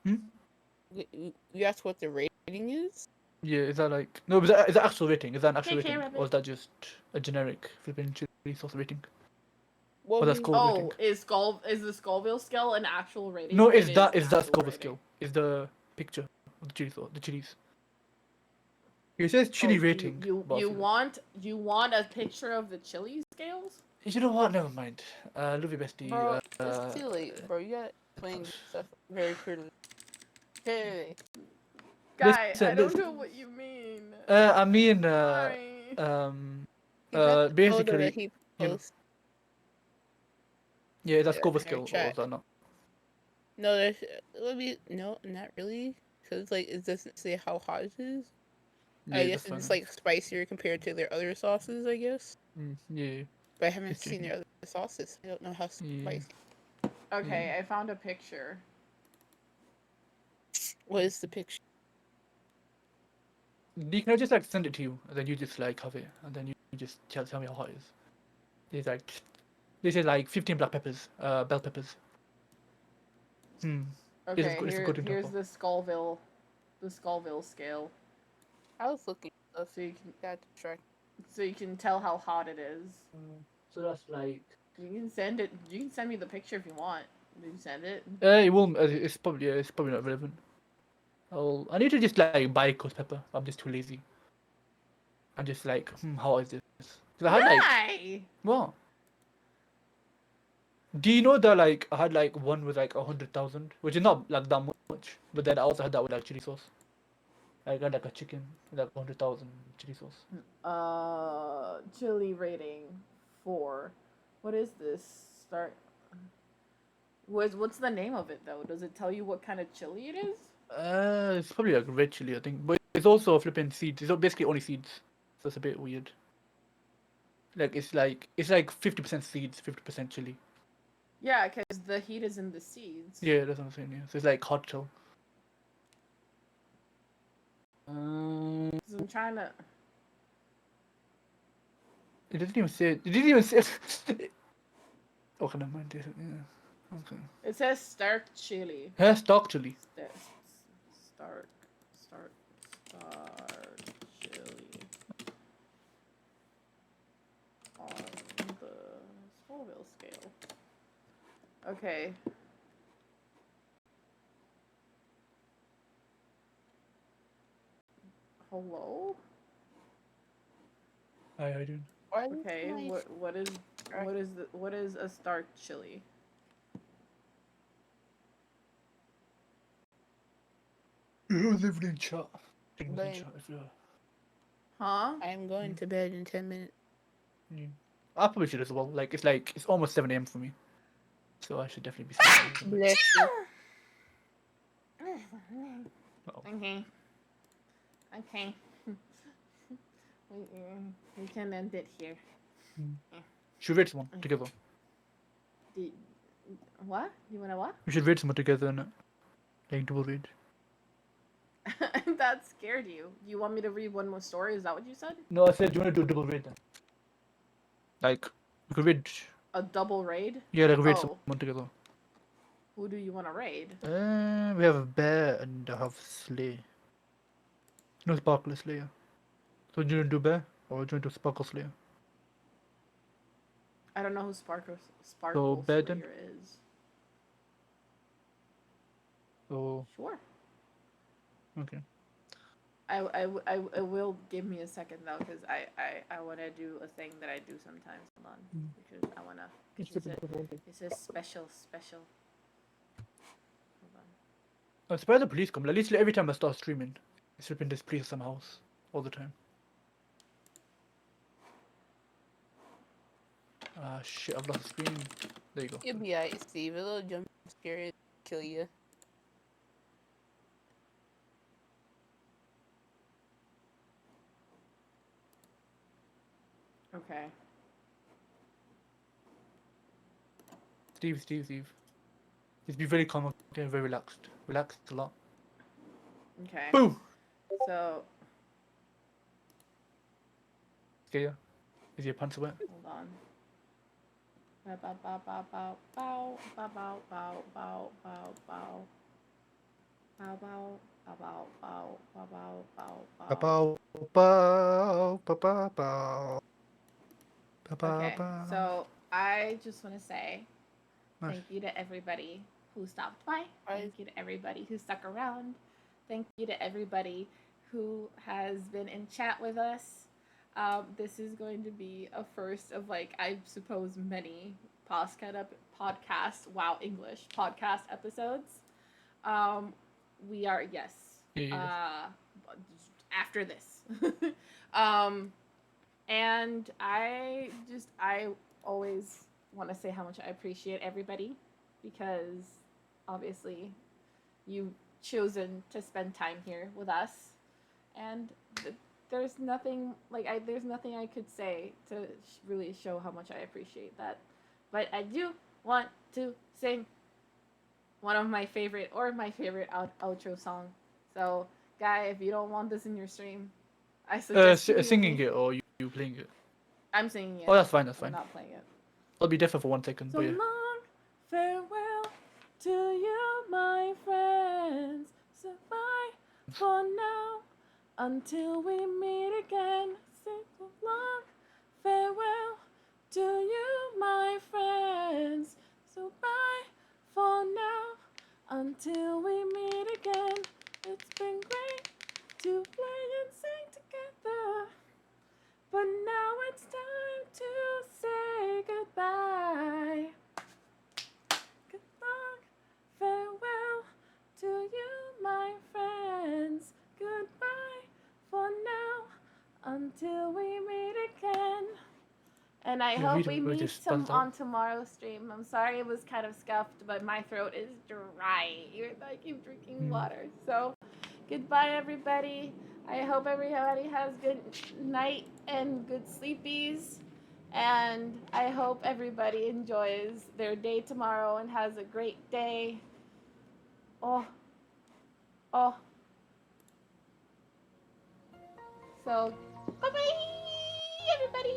rating? You asked what the rating is? Yeah, is that like... No, is that actual rating? Is that an actual KK rating? rabbit. Or is that just a generic flipping chili sauce rating? What Oh, that's was- cool. Oh, is the Scoville scale an actual rating? No, It is that an actual Scoville rating. scale? Is the picture of the chili sauce, the chilies? It says chili Oh, rating. but I You feel- want a picture of the chili scales? You know what? Never mind. Love you, bestie. Bro, it's too late, bro. You got playing stuff very clearly. Hey, Guy, Listen, I don't listen. know what you mean. I mean, Sorry. you got the photo basically, that he you know, posts. yeah, that's Yeah, Scoville in scale, our or chat. is that not? No, there's. Let me. No, not really. Because like it doesn't say how hot it is. Yeah, I guess that's it's fine. like spicier compared to their other sauces. I guess, Yeah. but I haven't It's seen their other sauces. I don't know how spicy. Okay, I found a picture. What is the picture? Can I just like send it to you, and then you just like have it, and then you just tell me how hot it is. This is like 15 black peppers, bell peppers. Okay, it's a good here's example. the Scoville scale, I was looking. so you can Got distracted. tell how hot it is. So that's like. You can send it. You can send me the picture if you want. Did you send it? It won't. It's probably not relevant. I need to just like buy ghost pepper. I'm just too lazy. I'm just like, how is this? 'Cause I had like Why? what? Do you know that like I had like one with like 100,000, which is not like that much, but then I also had that with like chili sauce. I got like a chicken with like 100,000 chili sauce. Chili rating 4. What is this? What's the name of it though? Does it tell you what kind of chili it is? It's probably like red chili, I think, but it's also flipping seeds. It's basically only seeds, so it's a bit weird. It's like 50% seeds, 50% chili. Yeah, because the heat is in the seeds. Yeah, that's what I'm saying. Yeah, so it's like hot chill. Um, 'Cause I'm trying to. It didn't even say. It didn't even say. Okay, never mind. Yeah. Okay. It says stark chili. Hair stock chili. Stark. Okay. Hello? Hi, how you doing? Why is Okay, my what is a star chili? You live in chat. Things in But chat if you're. Huh? I'm going to bed in 10 minutes. Yeah. I probably should as well. Like it's almost 7 a.m. for me, so I should definitely be sleeping. Bless you. Okay. Okay. we can end it here. Should we read someone together? Do, what? You wanna what? We should read someone together and like double read. That scared you. You want me to read one more story? Is that what you said? No, I said, do you want to do a double read then? Like we could read. A double raid? Yeah, like read Oh. someone together. Who do you want to raid? We have a bear and I have Slay. No Sparkle Slayer. So do you want to do bear or do you want to do Sparkle Slayer? I don't know who Sparkle Bear then? Slayer is. Oh, Sure. okay. I will give me a second though, because I want to do a thing that I do sometimes. Hold on, because I want to. It's a special. Hold on. I'm surprised the police come. At least every time I start streaming, it's ripping this police at some house all the time. Ah shit! I've lost the screen. There you go. You'll be alright, Steve. A little jump scare kill you. Okay. Steve. Just be very calm and very relaxed. Relaxed a lot. Okay. Boom! So Okay, yeah. Is your pants wet? hold on. Bow bow bow bow bow bow bow bow bow bow bow bow bow bow bow bow bow bow bow bow. Bow, bow, bow, bow. Okay, so I just want to say thank you to everybody who stopped by. Thank you to everybody who stuck around. Thank you to everybody who has been in chat with us. This is going to be a first of, like, I suppose, many podcast, wow, English podcast episodes. We are, yes. After this. And I always want to say how much I appreciate everybody, because obviously you've chosen to spend time here with us, and there's nothing I could say to really show how much I appreciate that. But I do want to sing one of my favorite outro song. So, guy, if you don't want this in your stream, I suggest singing it or you playing it? I'm singing it. Oh, that's fine. I'm not playing it. I'll be deaf for 1 second. So But yeah. long farewell to you, my friends. So bye for now until we meet again. So long farewell to you, my friends. So bye for now until we meet again. It's been great to play and sing together, but now it's time to say goodbye. Good long farewell to you, my friends. Goodbye for now until we meet again. And I hope we meet on tomorrow's stream. I'm sorry it was kind of scuffed, but my throat is dry. I keep drinking water. So, goodbye, everybody. I hope everybody has good night and good sleepies. And I hope everybody enjoys their day tomorrow and has a great day. Oh. So, bye-bye, everybody.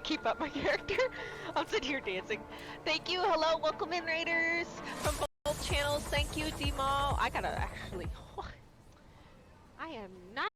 keep up my character. I'm sitting here dancing. Thank you. Hello, welcome in raiders from both channels. Thank you, Demo. I gotta actually. I am not